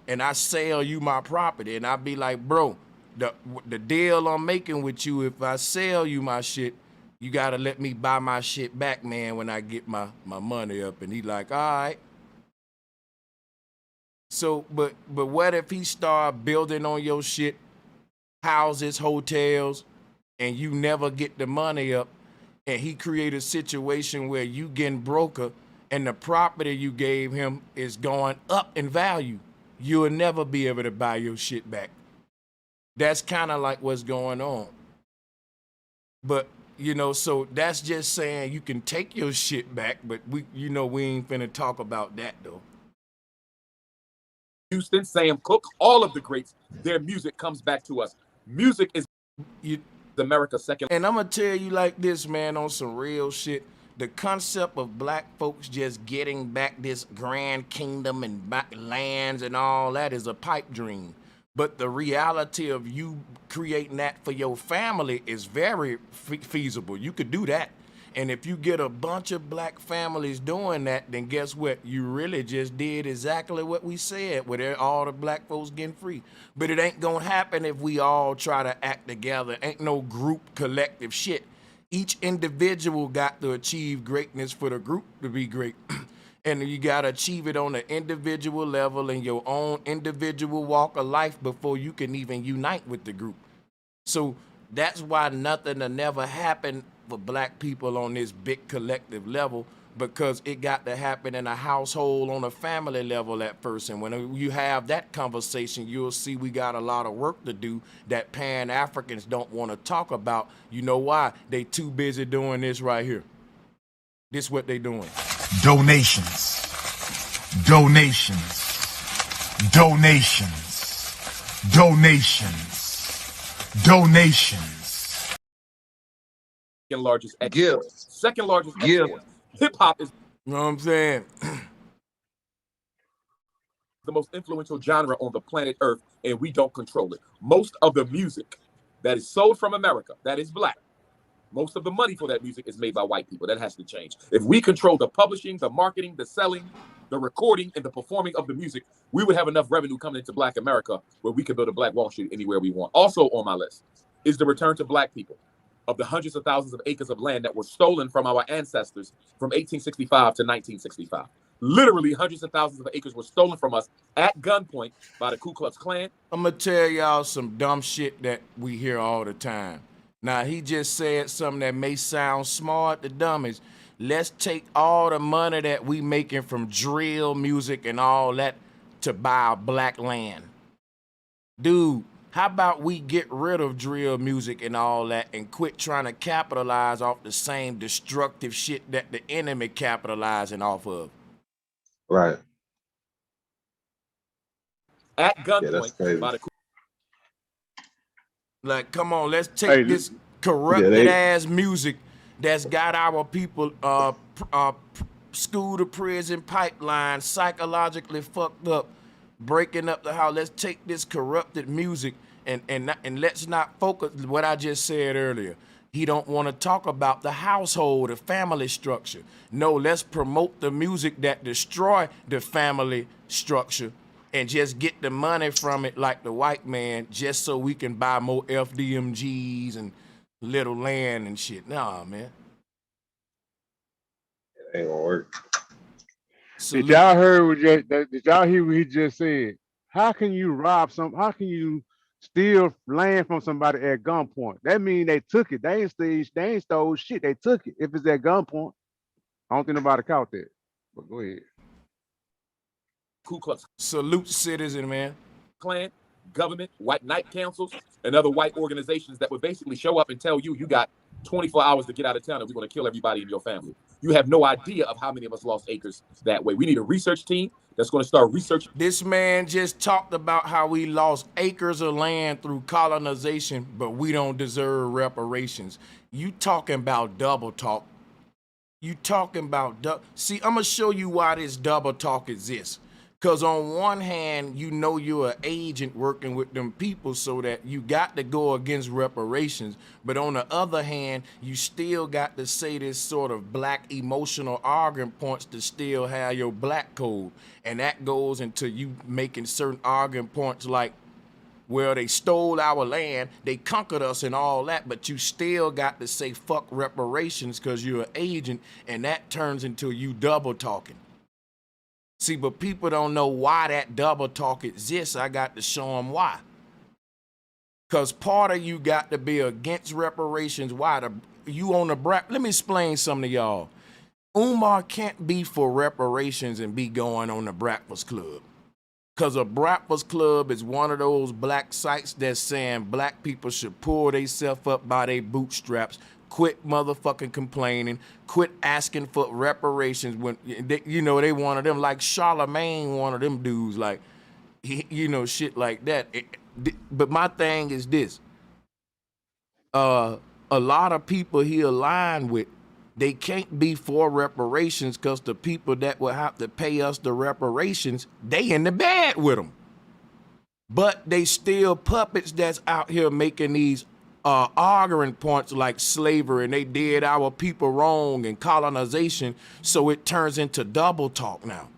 And I sell you my property and I be like, bro, the deal I'm making with you, if I sell you my shit, you got to let me buy my shit back, man, when I get my money up. And he like, all right. So, but what if he start building on your shit, houses, hotels, and you never get the money up, and he create a situation where you getting broker and the property you gave him is going up in value? You'll never be able to buy your shit back. That's kind of like what's going on. But, you know, so that's just saying you can take your shit back, but we ain't finna talk about that though. Houston, Sam Cooke, all of the greats, their music comes back to us. Music is America's second. And I'm gonna tell you like this, man, on some real shit. The concept of black folks just getting back this grand kingdom and back lands and all that is a pipe dream. But the reality of you creating that for your family is very feasible. You could do that. And if you get a bunch of black families doing that, then guess what? You really just did exactly what we said, where all the black folks getting free. But it ain't gonna happen if we all try to act together. Ain't no group collective shit. Each individual got to achieve greatness for the group to be great. And you gotta achieve it on the individual level in your own individual walk of life before you can even unite with the group. So that's why nothing will never happen for black people on this big collective level, because it got to happen in a household on a family level at first. And when you have that conversation, you'll see we got a lot of work to do that Pan-Africans don't want to talk about. You know why? They too busy doing this right here. This what they doing. Donations. Donations. Donations. Donations. Donations. Second largest export. Second largest export. Hip hop is, you know what I'm saying, the most influential genre on the planet Earth, and we don't control it. Most of the music that is sold from America, that is black, most of the money for that music is made by white people. That has to change. If we control the publishing, the marketing, the selling, the recording, and the performing of the music, we would have enough revenue coming into black America where we could build a black Wall Street anywhere we want. Also on my list is the return to black people of the hundreds of thousands of acres of land that were stolen from our ancestors from 1865 to 1965. Literally hundreds of thousands of acres were stolen from us at gunpoint by the Ku Klux Klan. I'm gonna tell y'all some dumb shit that we hear all the time. Now, he just said something that may sound smart to dummies. Let's take all the money that we making from drill music and all that to buy black land. Dude, how about we get rid of drill music and all that and quit trying to capitalize off the same destructive shit that the enemy capitalizing off of? Right. At gunpoint by the Like, come on, let's take this corrupted ass music that's got our people school to prison pipeline, psychologically fucked up, breaking up the house. Let's take this corrupted music and let's not focus what I just said earlier. He don't want to talk about the household, the family structure. No, let's promote the music that destroy the family structure and just get the money from it like the white man, just so we can buy more FDMGs and little land and shit. Nah, man. It ain't gonna work. Did y'all hear what he just said? How can you how can you steal land from somebody at gunpoint? That means they took it. They ain't stole shit. They took it if it's at gunpoint. I don't think nobody caught that. But go ahead. Ku Klux Salute citizen, man. Klan, government, white night councils, and other white organizations that would basically show up and tell you got 24 hours to get out of town and we're going to kill everybody in your family. You have no idea of how many of us lost acres that way. We need a research team that's going to start researching. This man just talked about how we lost acres of land through colonization, but we don't deserve reparations. You talking about double talk. You talking about, see, I'm going to show you why this double talk exists. Because on one hand, you know you're an agent working with them people so that you got to go against reparations. But on the other hand, you still got to say this sort of black emotional argument points to still have your black code. And that goes into you making certain argument points like, well, they stole our land, they conquered us and all that, but you still got to say fuck reparations because you're an agent, and that turns into you double talking. See, but people don't know why that double talk exists. I got to show them why. Because part of you got to be against reparations. Why? You on the let me explain something to y'all. Umar can't be for reparations and be going on the Breakfast Club. Because a Breakfast Club is one of those black sites that's saying black people should pull themselves up by their bootstraps, quit motherfucking complaining, quit asking for reparations when, they one of them, like Charlemagne, one of them dudes, like, shit like that. But my thing is this. A lot of people he aligned with, they can't be for reparations because the people that will have to pay us the reparations, they in the bed with them. But they still puppets that's out here making these arguing points like slavery and they did our people wrong and colonization. So it turns into double talk now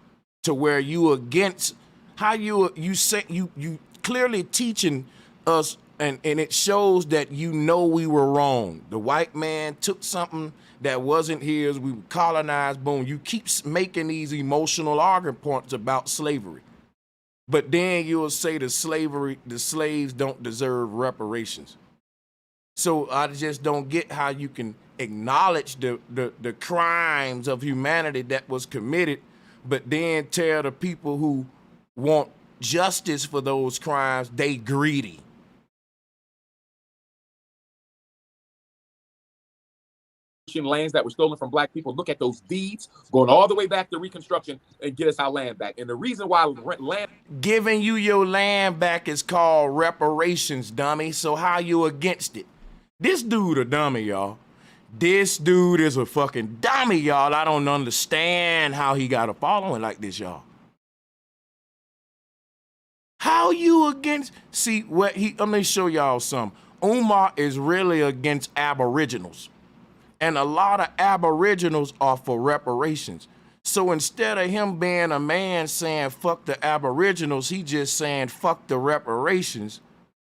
to where you against how you say you clearly teaching us and it shows that we were wrong. The white man took something that wasn't his. We were colonized, boom. You keep making these emotional argument points about slavery. But then you'll say the slaves don't deserve reparations. So I just don't get how you can acknowledge the crimes of humanity that was committed, but then tell the people who want justice for those crimes, they greedy. Lands that were stolen from black people. Look at those deeds going all the way back to Reconstruction and get us our land back. And the reason why land giving you your land back is called reparations, dummy. So how you against it? This dude a dummy, y'all. This dude is a fucking dummy, y'all. I don't understand how he got a following like this, y'all. How you against? See what let me show y'all something. Umar is really against aboriginals. And a lot of aboriginals are for reparations. So instead of him being a man saying fuck the aboriginals, he just saying fuck the reparations.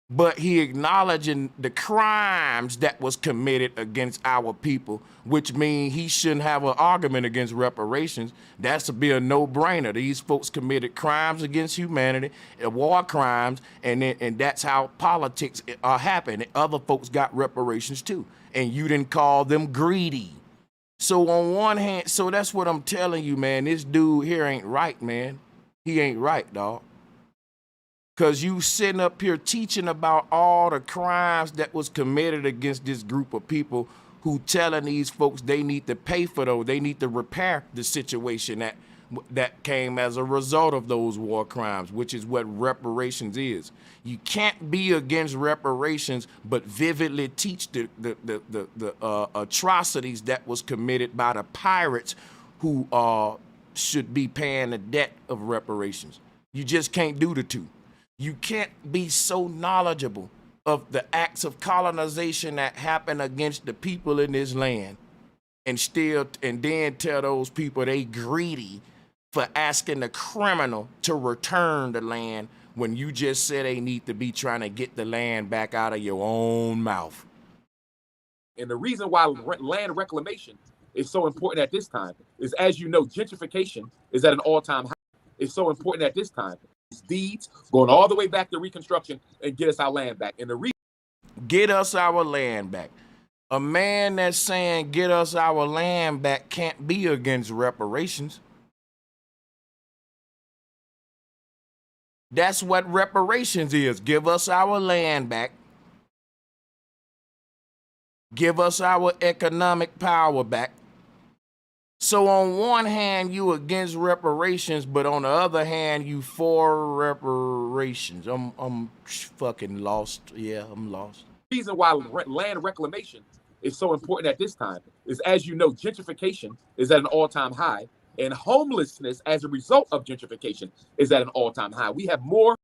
But he acknowledging the crimes that was committed against our people, which means he shouldn't have an argument against reparations. That's to be a no-brainer. These folks committed crimes against humanity, war crimes, and that's how politics happen. And other folks got reparations too. And you didn't call them greedy. So on one hand, so that's what I'm telling you, man. This dude here ain't right, man. He ain't right, dog. Because you sitting up here teaching about all the crimes that was committed against this group of people who telling these folks they need to pay for those. They need to repair the situation that came as a result of those war crimes, which is what reparations is. You can't be against reparations, but vividly teach the atrocities that was committed by the pirates who should be paying the debt of reparations. You just can't do the two. You can't be so knowledgeable of the acts of colonization that happened against the people in this land and then tell those people they greedy for asking the criminal to return the land when you just said they need to be trying to get the land back out of your own mouth. And the reason why land reclamation is so important at this time is, as you know, gentrification is at an all-time high. It's so important at this time. These deeds going all the way back to Reconstruction and get us our land back. And the get us our land back. A man that's saying get us our land back can't be against reparations. That's what reparations is. Give us our land back. Give us our economic power back. So on one hand, you against reparations, but on the other hand, you for reparations. I'm fucking lost. Yeah, I'm lost. The reason why land reclamation is so important at this time is, as you know, gentrification is at an all-time high, and homelessness as a result of gentrification is at an all-time high. We have more.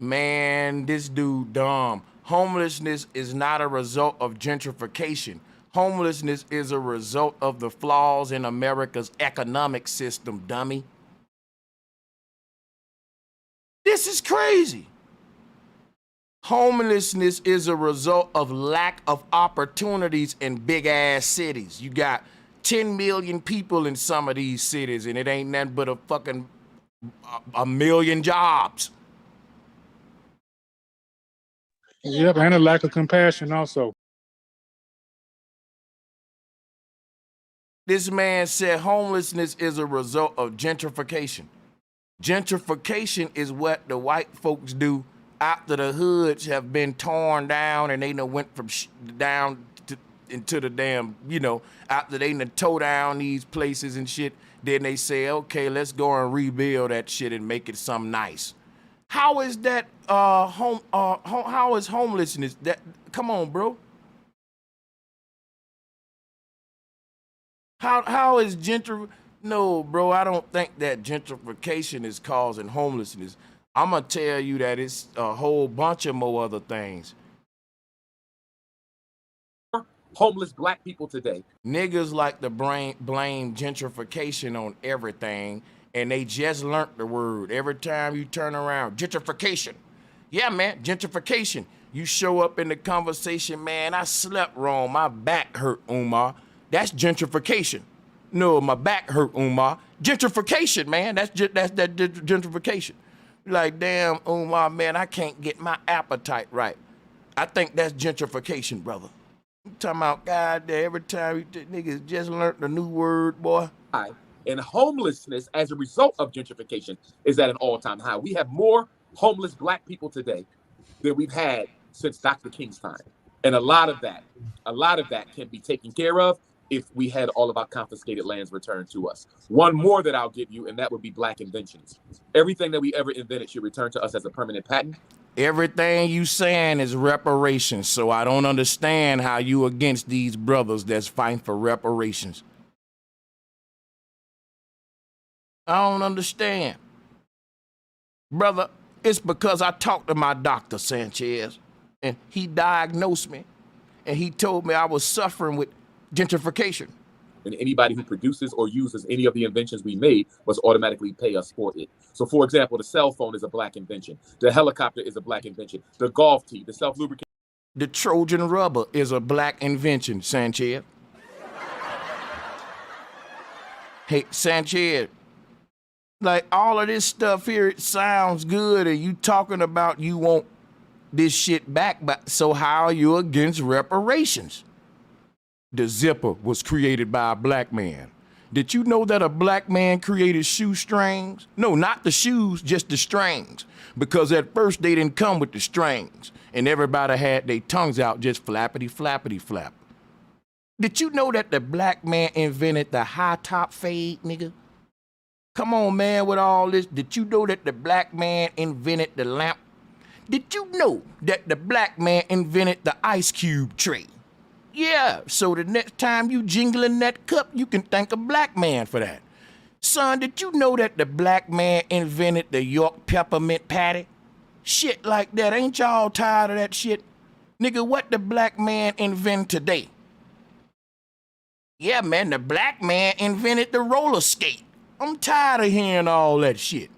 Man, this dude dumb. Homelessness is not a result of gentrification. Homelessness is a result of the flaws in America's economic system, dummy. This is crazy. Homelessness is a result of lack of opportunities in big-ass cities. You got 10 million people in some of these cities, and it ain't nothing but a fucking a million jobs. Yep, and a lack of compassion also. This man said homelessness is a result of gentrification. Gentrification is what the white folks do after the hoods have been torn down and they done went from down into the damn, you know, after they done tore down these places and shit, then they say, okay, let's go and rebuild that shit and make it something nice. How is that how is homelessness that? Come on, bro. How is No, bro, I don't think that gentrification is causing homelessness. I'm gonna tell you that it's a whole bunch of more other things. Homeless black people today. Niggas like to blame gentrification on everything, and they just learned the word. Every time you turn around, gentrification. Yeah, man, gentrification. You show up in the conversation, man, I slept wrong, my back hurt, Umar. That's gentrification. No, my back hurt, Umar. Gentrification, man, that's gentrification. Like, damn, Umar, man, I can't get my appetite right. I think that's gentrification, brother. I'm talking about, God, every time niggas just learned a new word, boy. And homelessness as a result of gentrification is at an all-time high. We have more homeless black people today than we've had since Dr. King's time. And a lot of that can be taken care of if we had all of our confiscated lands returned to us. One more that I'll give you, and that would be black inventions. Everything that we ever invented should return to us as a permanent patent. Everything you saying is reparations, so I don't understand how you against these brothers that's fighting for reparations. I don't understand. Brother, it's because I talked to my doctor, Sanchez, and he diagnosed me, and he told me I was suffering with gentrification. And anybody who produces or uses any of the inventions we made must automatically pay us for it. So, for example, the cell phone is a black invention. The helicopter is a black invention. The golf tee, the self-lubricant. The Trojan rubber is a black invention, Sanchez. Hey, Sanchez, like all of this stuff here, it sounds good, and you talking about you want this shit back, but so how are you against reparations? The zipper was created by a black man. Did you know that a black man created shoestrings? No, not the shoes, just the strings. Because at first they didn't come with the strings, and everybody had their tongues out just flappity, flappity, flap. Did you know that the black man invented the high top fade, nigga? Come on, man, with all this. Did you know that the black man invented the lamp? Did you know that the black man invented the ice cube tray? Yeah, so the next time you jingling that cup, you can thank a black man for that. Son, did you know that the black man invented the York peppermint patty? Shit like that, ain't y'all tired of that shit? Nigga, what the black man invent today? Yeah, man, the black man invented the roller skate. I'm tired of hearing all that shit.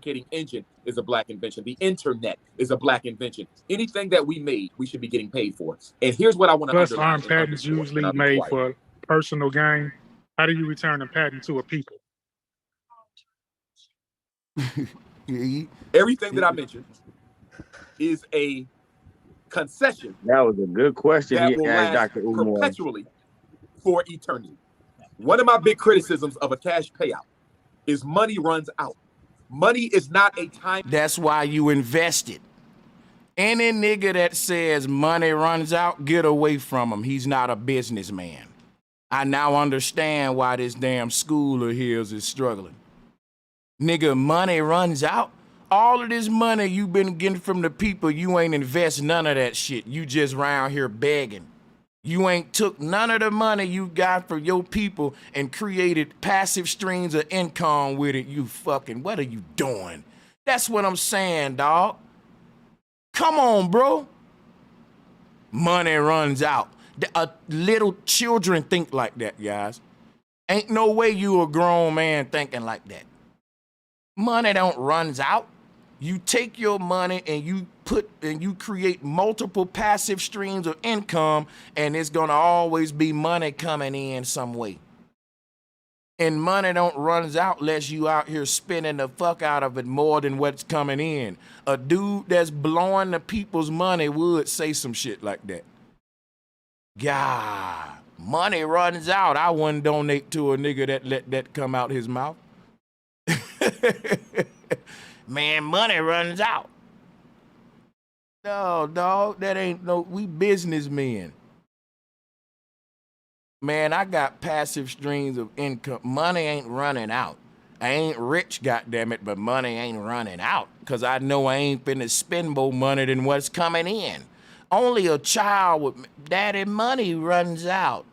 Engine is a black invention. The internet is a black invention. Anything that we made, we should be getting paid for. And here's what I want to Plus, underline aren't and patents underscore, usually and I'll be made quiet. for personal gain? How do you return a patent to a people? Everything that I mentioned is a concession That was a good question that he will asked last Dr. Umar. perpetually for eternity. One of my big criticisms of a cash payout is money runs out. Money is not a time. That's why you invested. Any nigga that says money runs out, get away from him. He's not a businessman. I now understand why this damn school of his is struggling. Nigga, money runs out. All of this money you been getting from the people, you ain't invest none of that shit. You just round here begging. You ain't took none of the money you got from your people and created passive streams of income with it. You fucking, what are you doing? That's what I'm saying, dog. Come on, bro. Money runs out. Little children think like that, guys. Ain't no way you a grown man thinking like that. Money don't runs out. You take your money and you create multiple passive streams of income, and it's gonna always be money coming in some way. And money don't runs out unless you out here spending the fuck out of it more than what's coming in. A dude that's blowing the people's money would say some shit like that. God, money runs out. I wouldn't donate to a nigga that let that come out his mouth. Man, money runs out. No, dog, that ain't no, we businessmen. Man, I got passive streams of income. Money ain't running out. I ain't rich, goddammit, but money ain't running out. Cause I know I ain't finna spend more money than what's coming in. Only a child with daddy money runs out.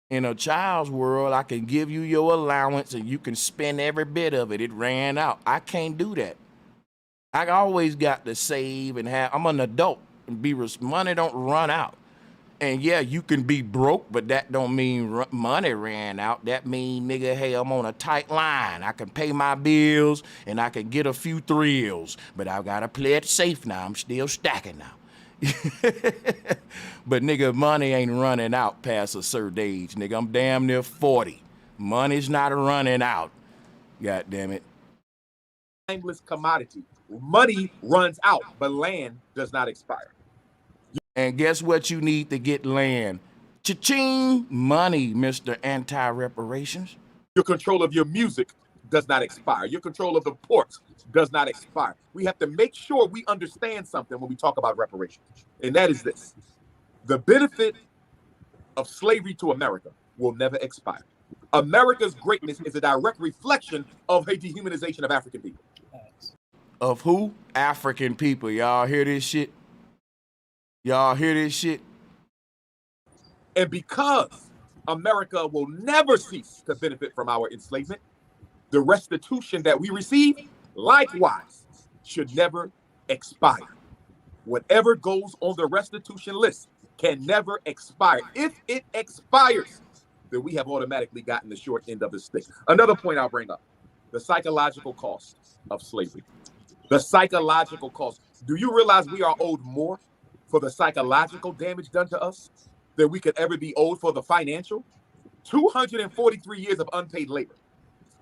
In a child's world, I can give you your allowance and you can spend every bit of it. It ran out. I can't do that. I always got to save and have, I'm an adult and money don't run out. And yeah, you can be broke, but that don't mean money ran out. That mean, nigga, hey, I'm on a tight line. I can pay my bills and I can get a few thrills, but I gotta play it safe now. I'm still stacking now. But nigga, money ain't running out past a certain age, nigga. I'm damn near 40. Money's not running out. God damn it. Timeless commodity. Money runs out, but land does not expire. And guess what you need to get land? Cha-ching! Money, Mr. Anti-Reparations. Your control of your music does not expire. Your control of the ports does not expire. We have to make sure we understand something when we talk about reparations. And that is this. The benefit of slavery to America will never expire. America's greatness is a direct reflection of a dehumanization of African people. Of who? African people. Y'all hear this shit? Y'all hear this shit? And because America will never cease to benefit from our enslavement, the restitution that we receive, likewise, should never expire. Whatever goes on the restitution list can never expire. If it expires, then we have automatically gotten the short end of the stick. Another point I'll bring up, the psychological cost of slavery. The psychological cost. Do you realize we are owed more for the psychological damage done to us than we could ever be owed for the financial? 243 years of unpaid labor.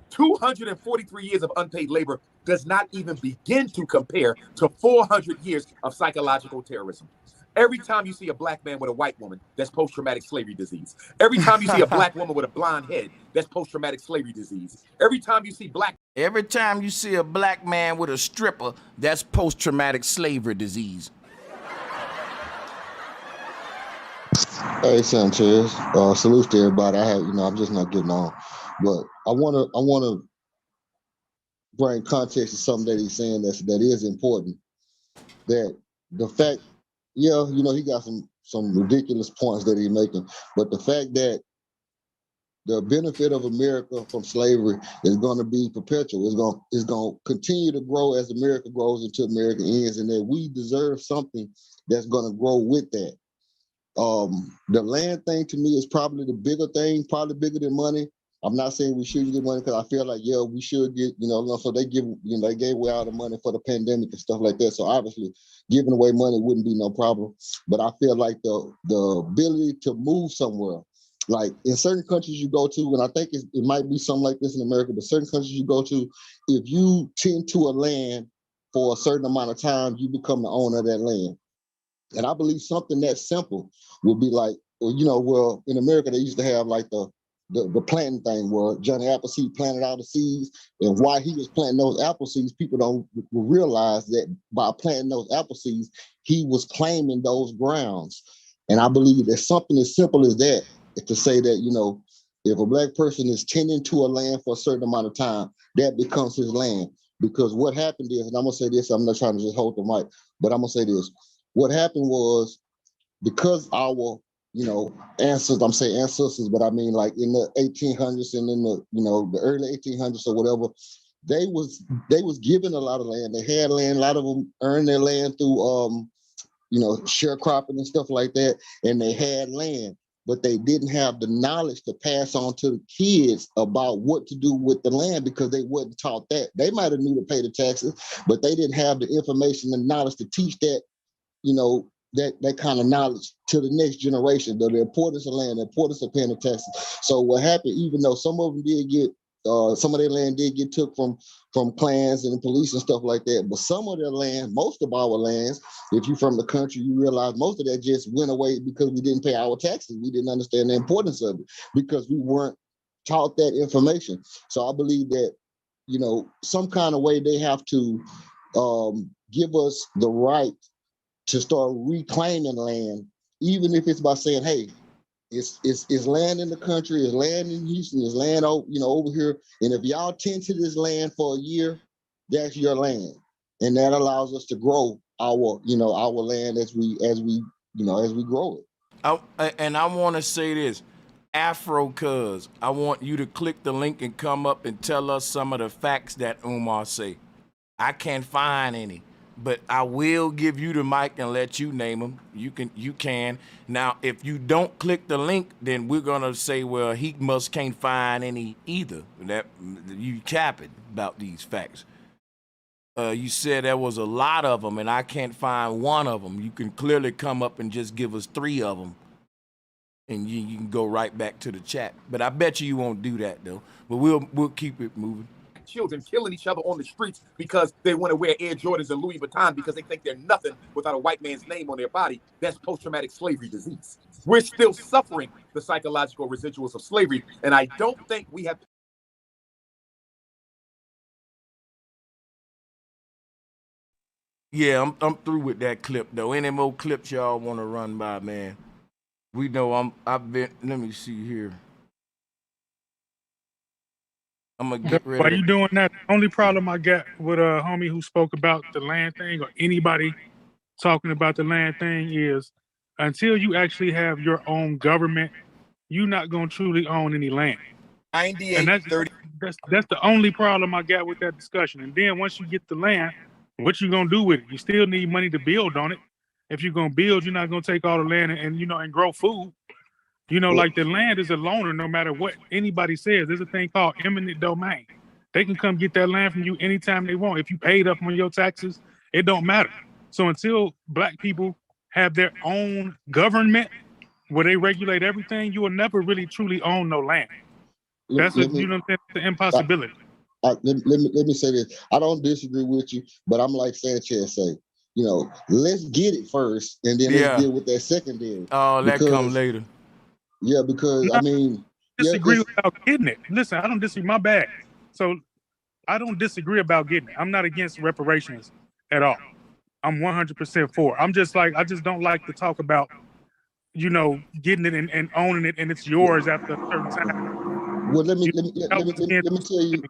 243 years of unpaid labor does not even begin to compare to 400 years of psychological terrorism. Every time you see a black man with a white woman, that's post-traumatic slavery disease. Every time you see a black woman with a blonde head, that's post-traumatic slavery disease. Every time you see Every time you see a black man with a stripper, that's post-traumatic slavery disease. Hey Sanchez, salute to everybody. I'm just not getting on, but I wanna bring context to something that he's saying that is important. That the fact, yeah, he got some ridiculous points that he's making, but the fact that the benefit of America from slavery is going to be perpetual. It's going to continue to grow as America grows until America ends, and that we deserve something that's going to grow with that. The land thing to me is probably the bigger thing, probably bigger than money. I'm not saying we shouldn't get money because I feel like, yeah, we should get, so they gave away all the money for the pandemic and stuff like that. So obviously giving away money wouldn't be no problem. But I feel like the ability to move somewhere, like in certain countries you go to, and I think it might be something like this in America, but certain countries you go to, if you tend to a land for a certain amount of time, you become the owner of that land. And I believe something that simple would be like, well, in America, they used to have like the planting thing where Johnny Appleseed planted all the seeds, and while he was planting those apple seeds, people don't realize that by planting those apple seeds, he was claiming those grounds. And I believe that something as simple as that, to say that, if a black person is tending to a land for a certain amount of time, that becomes his land. Because what happened is, and I'm gonna say this, I'm not trying to just hold the mic, but I'm gonna say this. What happened was, because our ancestors, I'm saying ancestors, but I mean like in the 1800s and in the early 1800s or whatever, they was given a lot of land. They had land. A lot of them earned their land through sharecropping and stuff like that, and they had land, but they didn't have the knowledge to pass on to the kids about what to do with the land because they wasn't taught that. They might have knew to pay the taxes, but they didn't have the information and knowledge to teach that, that kind of knowledge to the next generation, the importance of land, the importance of paying the taxes. So what happened, even though some of them did get, some of their land did get took from clans and the police and stuff like that, but some of their land, most of our lands, if you're from the country, you realize most of that just went away because we didn't pay our taxes. We didn't understand the importance of it because we weren't taught that information. So I believe that, some kind of way they have to give us the right to start reclaiming land, even if it's by saying, hey, it's land in the country, it's land in Houston, it's land over here. And if y'all tend to this land for a year, that's your land. And that allows us to grow our land as we grow it. And I want to say this, Afro Cuz, I want you to click the link and come up and tell us some of the facts that Umar say. I can't find any, but I will give you the mic and let you name them. You can. Now, if you don't click the link, then we're gonna say, well, he can't find any either. That you capping about these facts. You said there was a lot of them, and I can't find one of them. You can clearly come up and just give us 3 of them, and you can go right back to the chat. But I bet you won't do that though. But we'll keep it moving. Children killing each other on the streets because they want to wear Air Jordans and Louis Vuitton because they think they're nothing without a white man's name on their body. That's post-traumatic slavery disease. We're still suffering the psychological residuals of slavery, and I don't think we have. Yeah, I'm through with that clip though. Any more clips y'all want to run by, man? We know I've been. Let me see here. I'm gonna get rid of. Why you doing that? The only problem I got with a homie who spoke about the land thing, or anybody talking about the land thing, is until you actually have your own government, you're not gonna truly own any land. 98, and that's 30. That's the only problem I got with that discussion. And then once you get the land, what you gonna do with it? You still need money to build on it. If you're gonna build, you're not gonna take all the land and grow food. Like the land is a loaner no matter what anybody says. There's a thing called eminent domain. They can come get that land from you anytime they want. If you paid up on your taxes, it don't matter. So until black people have their own government where they regulate everything, you will never really truly own no land. That's the impossibility. Let me say this. I don't disagree with you, but I'm like Sanchez say, let's get it first, and then let's deal with that secondary. Oh, that come later. Yeah, because I disagree about getting it. Listen, I don't disagree. My bad. So I don't disagree about getting it. I'm not against reparations at all. I'm 100% for. I'm just like, I just don't like to talk about, getting it and owning it and it's yours after a certain time. Well, let me tell you.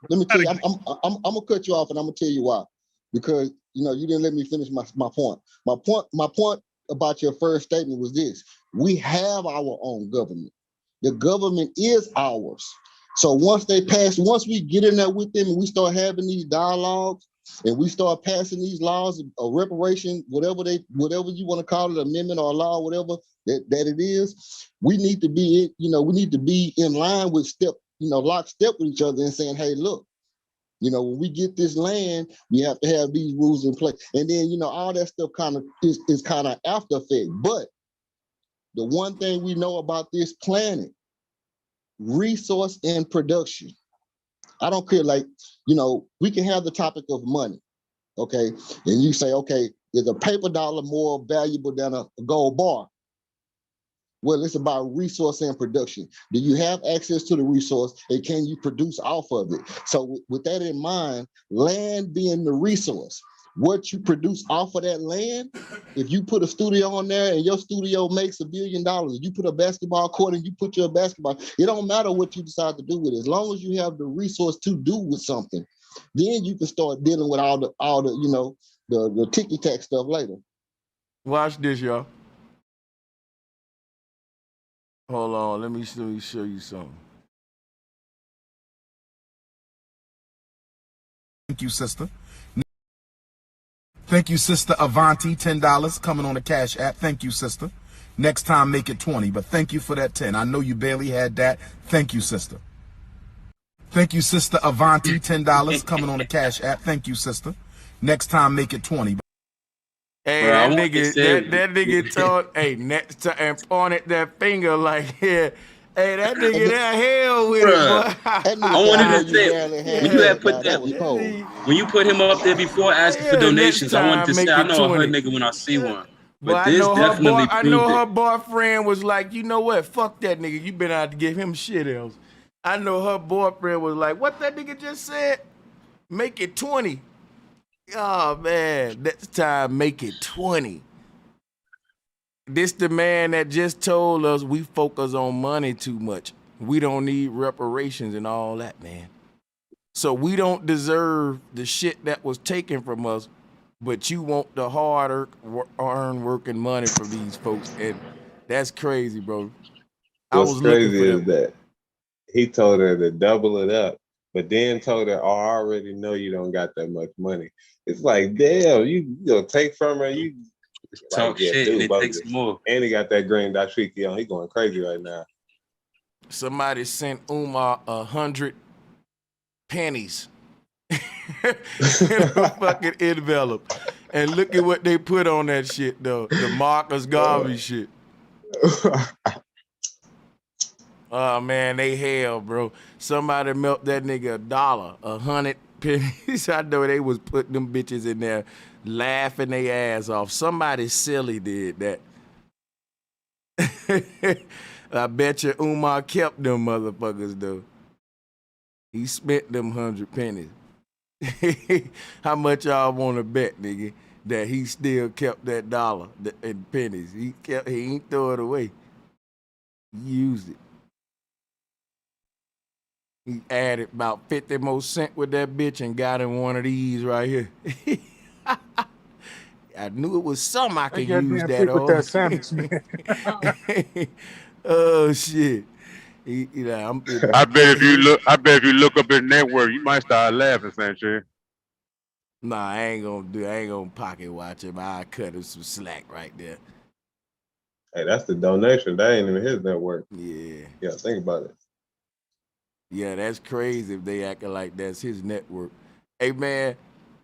I'm gonna cut you off, and I'm gonna tell you why. Because you didn't let me finish my point. My point about your first statement was this: we have our own government. The government is ours. So once we get in there with them and we start having these dialogues and we start passing these laws of reparation, whatever you want to call it, amendment or law, whatever that it is, we need to be in line with step lockstep with each other and saying, hey, look, when we get this land, we have to have these rules in place. And then, all that stuff kind of is kind of after effect. But the one thing we know about this planet, resource and production. I don't care, we can have the topic of money, okay? And you say, okay, is a paper dollar more valuable than a gold bar? Well, it's about resource and production. Do you have access to the resource, and can you produce off of it? So with that in mind, land being the resource, what you produce off of that land, if you put a studio on there and your studio makes $1 billion, you put a basketball court and you put your basketball, it don't matter what you decide to do with it. As long as you have the resource to do with something, then you can start dealing with all the the ticky-tack stuff later. Watch this, y'all. Hold on, let me show you something. Thank you, sister. Thank you, sister Avanti, $10 coming on the Cash App. Thank you, sister. Next time, make it 20, but thank you for that 10. I know you barely had that. Thank you, sister. Thank you, sister Avanti, $10 coming on the Cash App. Thank you, sister. Next time, make it 20. Hey, Bro, that nigga told, hey, next time, and pointed that finger like, yeah, hey, that nigga that hell with it, boy. I wanted to say, when you had put that, when you put him up there before asking for donations, I wanted to say, I know a hood nigga when I see one. But this definitely I know her boyfriend was like, you know what, fuck that nigga, you better have to give him shit else. I know her boyfriend was like, what that nigga just said? Make it 20. Oh man, next time make it 20. This the man that just told us we focus on money too much. We don't need reparations and all that, man. So we don't deserve the shit that was taken from us, but you want the hard-earned working money from these folks, and that's crazy, bro. What's crazy is that he told her to double it up, but then told her, oh, I already know you don't got that much money. It's like, damn, you gonna take from her, you talk shit and it takes more. And he got that green dashiki on. He going crazy right now. Somebody sent Umar 100 pennies in a fucking envelope. And look at what they put on that shit, though. The Marcus Garvey shit. Oh, man, they hell, bro. Somebody melt that nigga $1, 100 pennies. I know they was putting them bitches in there laughing their ass off. Somebody silly did that. I bet you Umar kept them motherfuckers, though. He spent them 100 pennies. How much y'all want to bet, nigga, that he still kept that $1 and pennies? He ain't throw it away. He used it. He added about 50 more cents with that bitch and got him one of these right here. I knew it was something I could use that on. That sandwich, man. Oh shit. I bet if you look up his network, you might start laughing, Sanchez. Nah, I ain't gonna pocket watch him. I cut him some slack right there. Hey, that's the donation. That ain't even his network. Yeah. Yeah, think about it. Yeah, that's crazy if they acting like that's his network. Hey, man,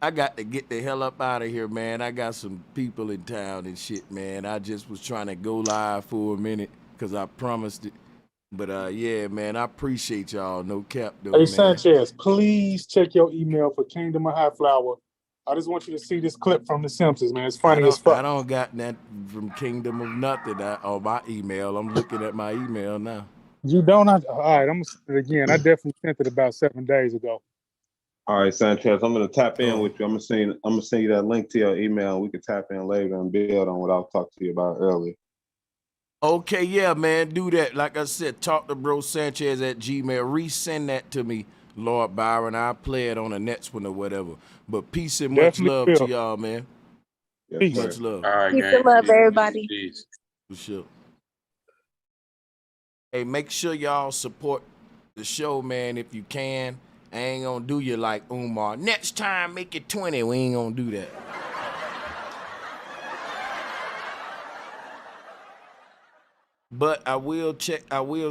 I got to get the hell up out of here, man. I got some people in town and shit, man. I just was trying to go live for a minute because I promised it. But, yeah, man, I appreciate y'all. No cap, though, Hey, man. Sanchez, please check your email for Kingdom of High Flower. I just want you to see this clip from The Simpsons, man. It's funny as fuck. I don't got that from Kingdom of Nothing on my email. I'm looking at my email now. You don't? All right, I'm going to send it again. I definitely sent it about 7 days ago. All right, Sanchez, I'm gonna tap in with you. I'm gonna send you that link to your email. We can tap in later and build on what I was talking to you about earlier. Okay, yeah, man, do that. Like I said, talk to brosancheztv at Gmail. Resend that to me, Lord Byron. I'll play it on the next one or whatever. But peace and much love to y'all, man. Peace. Much love. All right, peace and love, everybody. Peace. For sure. Hey, make sure y'all support the show, man, if you can. I ain't gonna do you like Umar. Next time, make it 20. We ain't gonna do that. But I will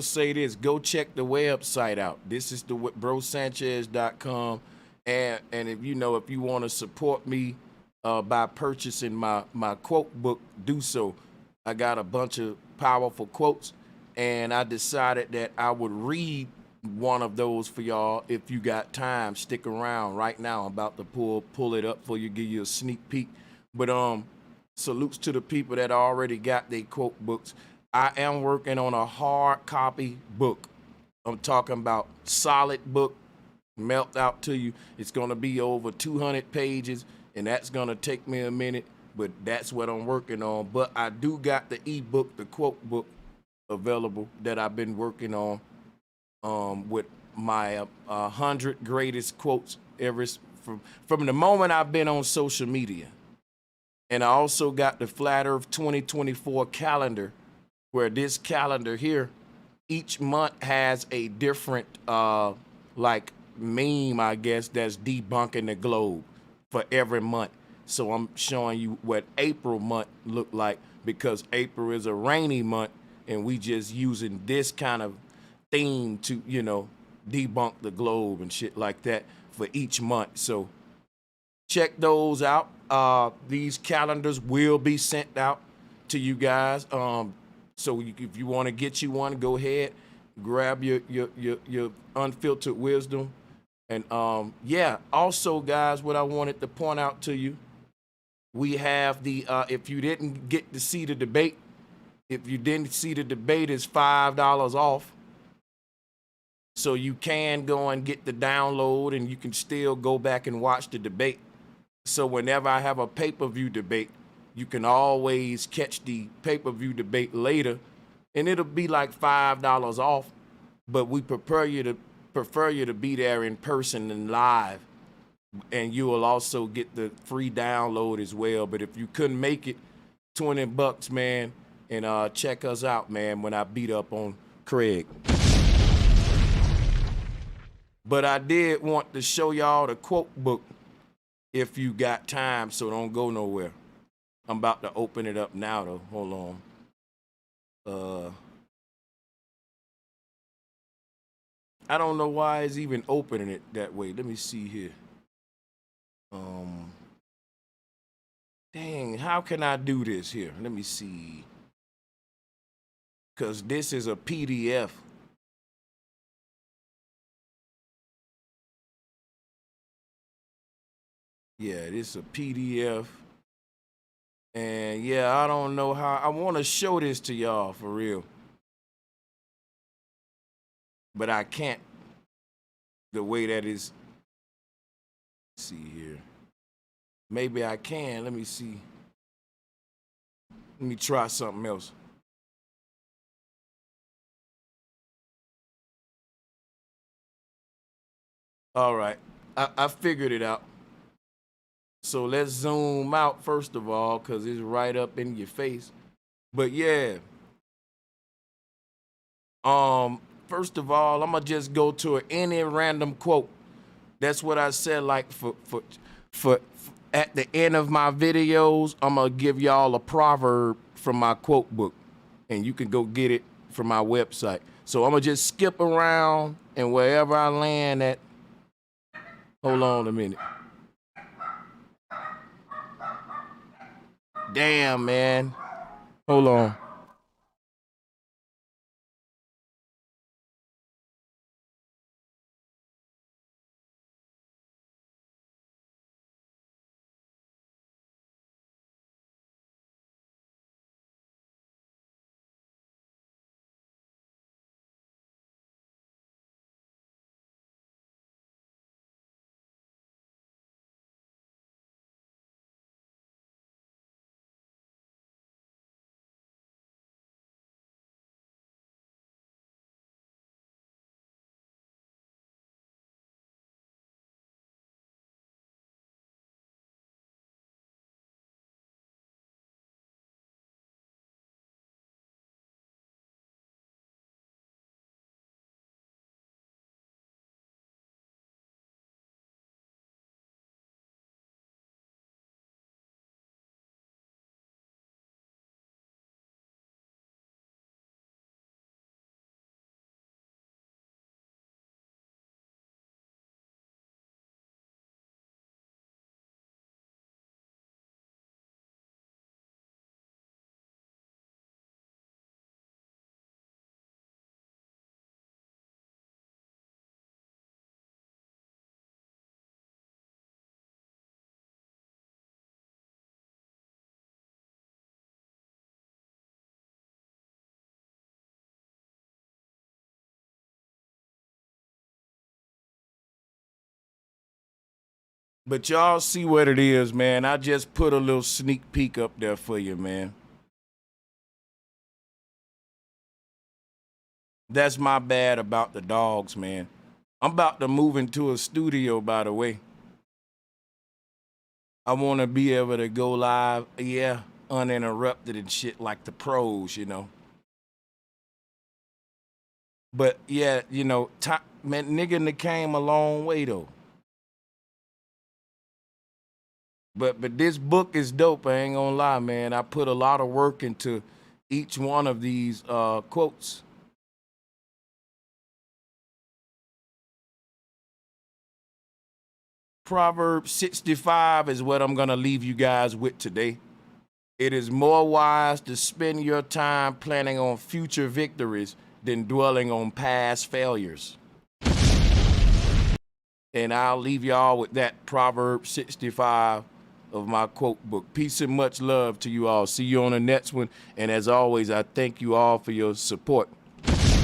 say this. Go check the website out. This is the brosancheztv.com. And if you want to support me by purchasing my quote book, do so. I got a bunch of powerful quotes, and I decided that I would read one of those for y'all. If you got time, stick around. Right now, I'm about to pull it up for you, give you a sneak peek. But salutes to the people that already got their quote books. I am working on a hard copy book. I'm talking about solid book, melt out to you. It's gonna be over 200 pages, and that's gonna take me a minute, but that's what I'm working on. But I do got the ebook, the quote book, available that I've been working on with my 100 greatest quotes ever from the moment I've been on social media. And I also got the Flat Earth 2024 calendar, where this calendar here, each month has a different like meme, I guess, that's debunking the globe for every month. So I'm showing you what April month looked like, because April is a rainy month, and we just using this kind of theme to, debunk the globe and shit like that for each month. So check those out. These calendars will be sent out to you guys. So if you want to get you one, go ahead, grab your unfiltered wisdom. And yeah, also guys, what I wanted to point out to you, we have the if you didn't get to see the debate, it's $5 off. So you can go and get the download, and you can still go back and watch the debate. So whenever I have a pay-per-view debate, you can always catch the pay-per-view debate later, and it'll be like $5 off. But we prefer you to be there in person and live, and you will also get the free download as well. But if you couldn't make it, $20, man, and check us out, man, when I beat up on Craig. But I did want to show y'all the quote book if you got time, so don't go nowhere. I'm about to open it up now, though. Hold on. I don't know why it's even opening it that way. Let me see here. Dang, how can I do this here? Let me see. Because this is a PDF. Yeah, this is a PDF. And yeah, I don't know how. I want to show this to y'all for real, but I can't the way that is. Let's see here. Maybe I can. Let me see. Let me try something else. All right, I figured it out. So let's zoom out first of all, because it's right up in your face. But yeah. First of all, I'm gonna just go to any random quote. That's what I said. Like for at the end of my videos, I'm gonna give y'all a proverb from my quote book, and you can go get it from my website. So I'm gonna just skip around, and wherever I land at. Hold on a minute. Damn, man. Hold on. But y'all see what it is, man. I just put a little sneak peek up there for you, man. That's my bad about the dogs, man. I'm about to move into a studio, by the way. I want to be able to go live, yeah, uninterrupted and shit like the pros, you know. But yeah, you know, man, nigga came a long way though. But this book is dope. I ain't gonna lie, man. I put a lot of work into each one of these quotes. Proverbs 65 is what I'm gonna leave you guys with today. It is more wise to spend your time planning on future victories than dwelling on past failures. And I'll leave y'all with that Proverbs 65 of my quote book. Peace and much love to you all. See you on the next one. And as always, I thank you all for your support.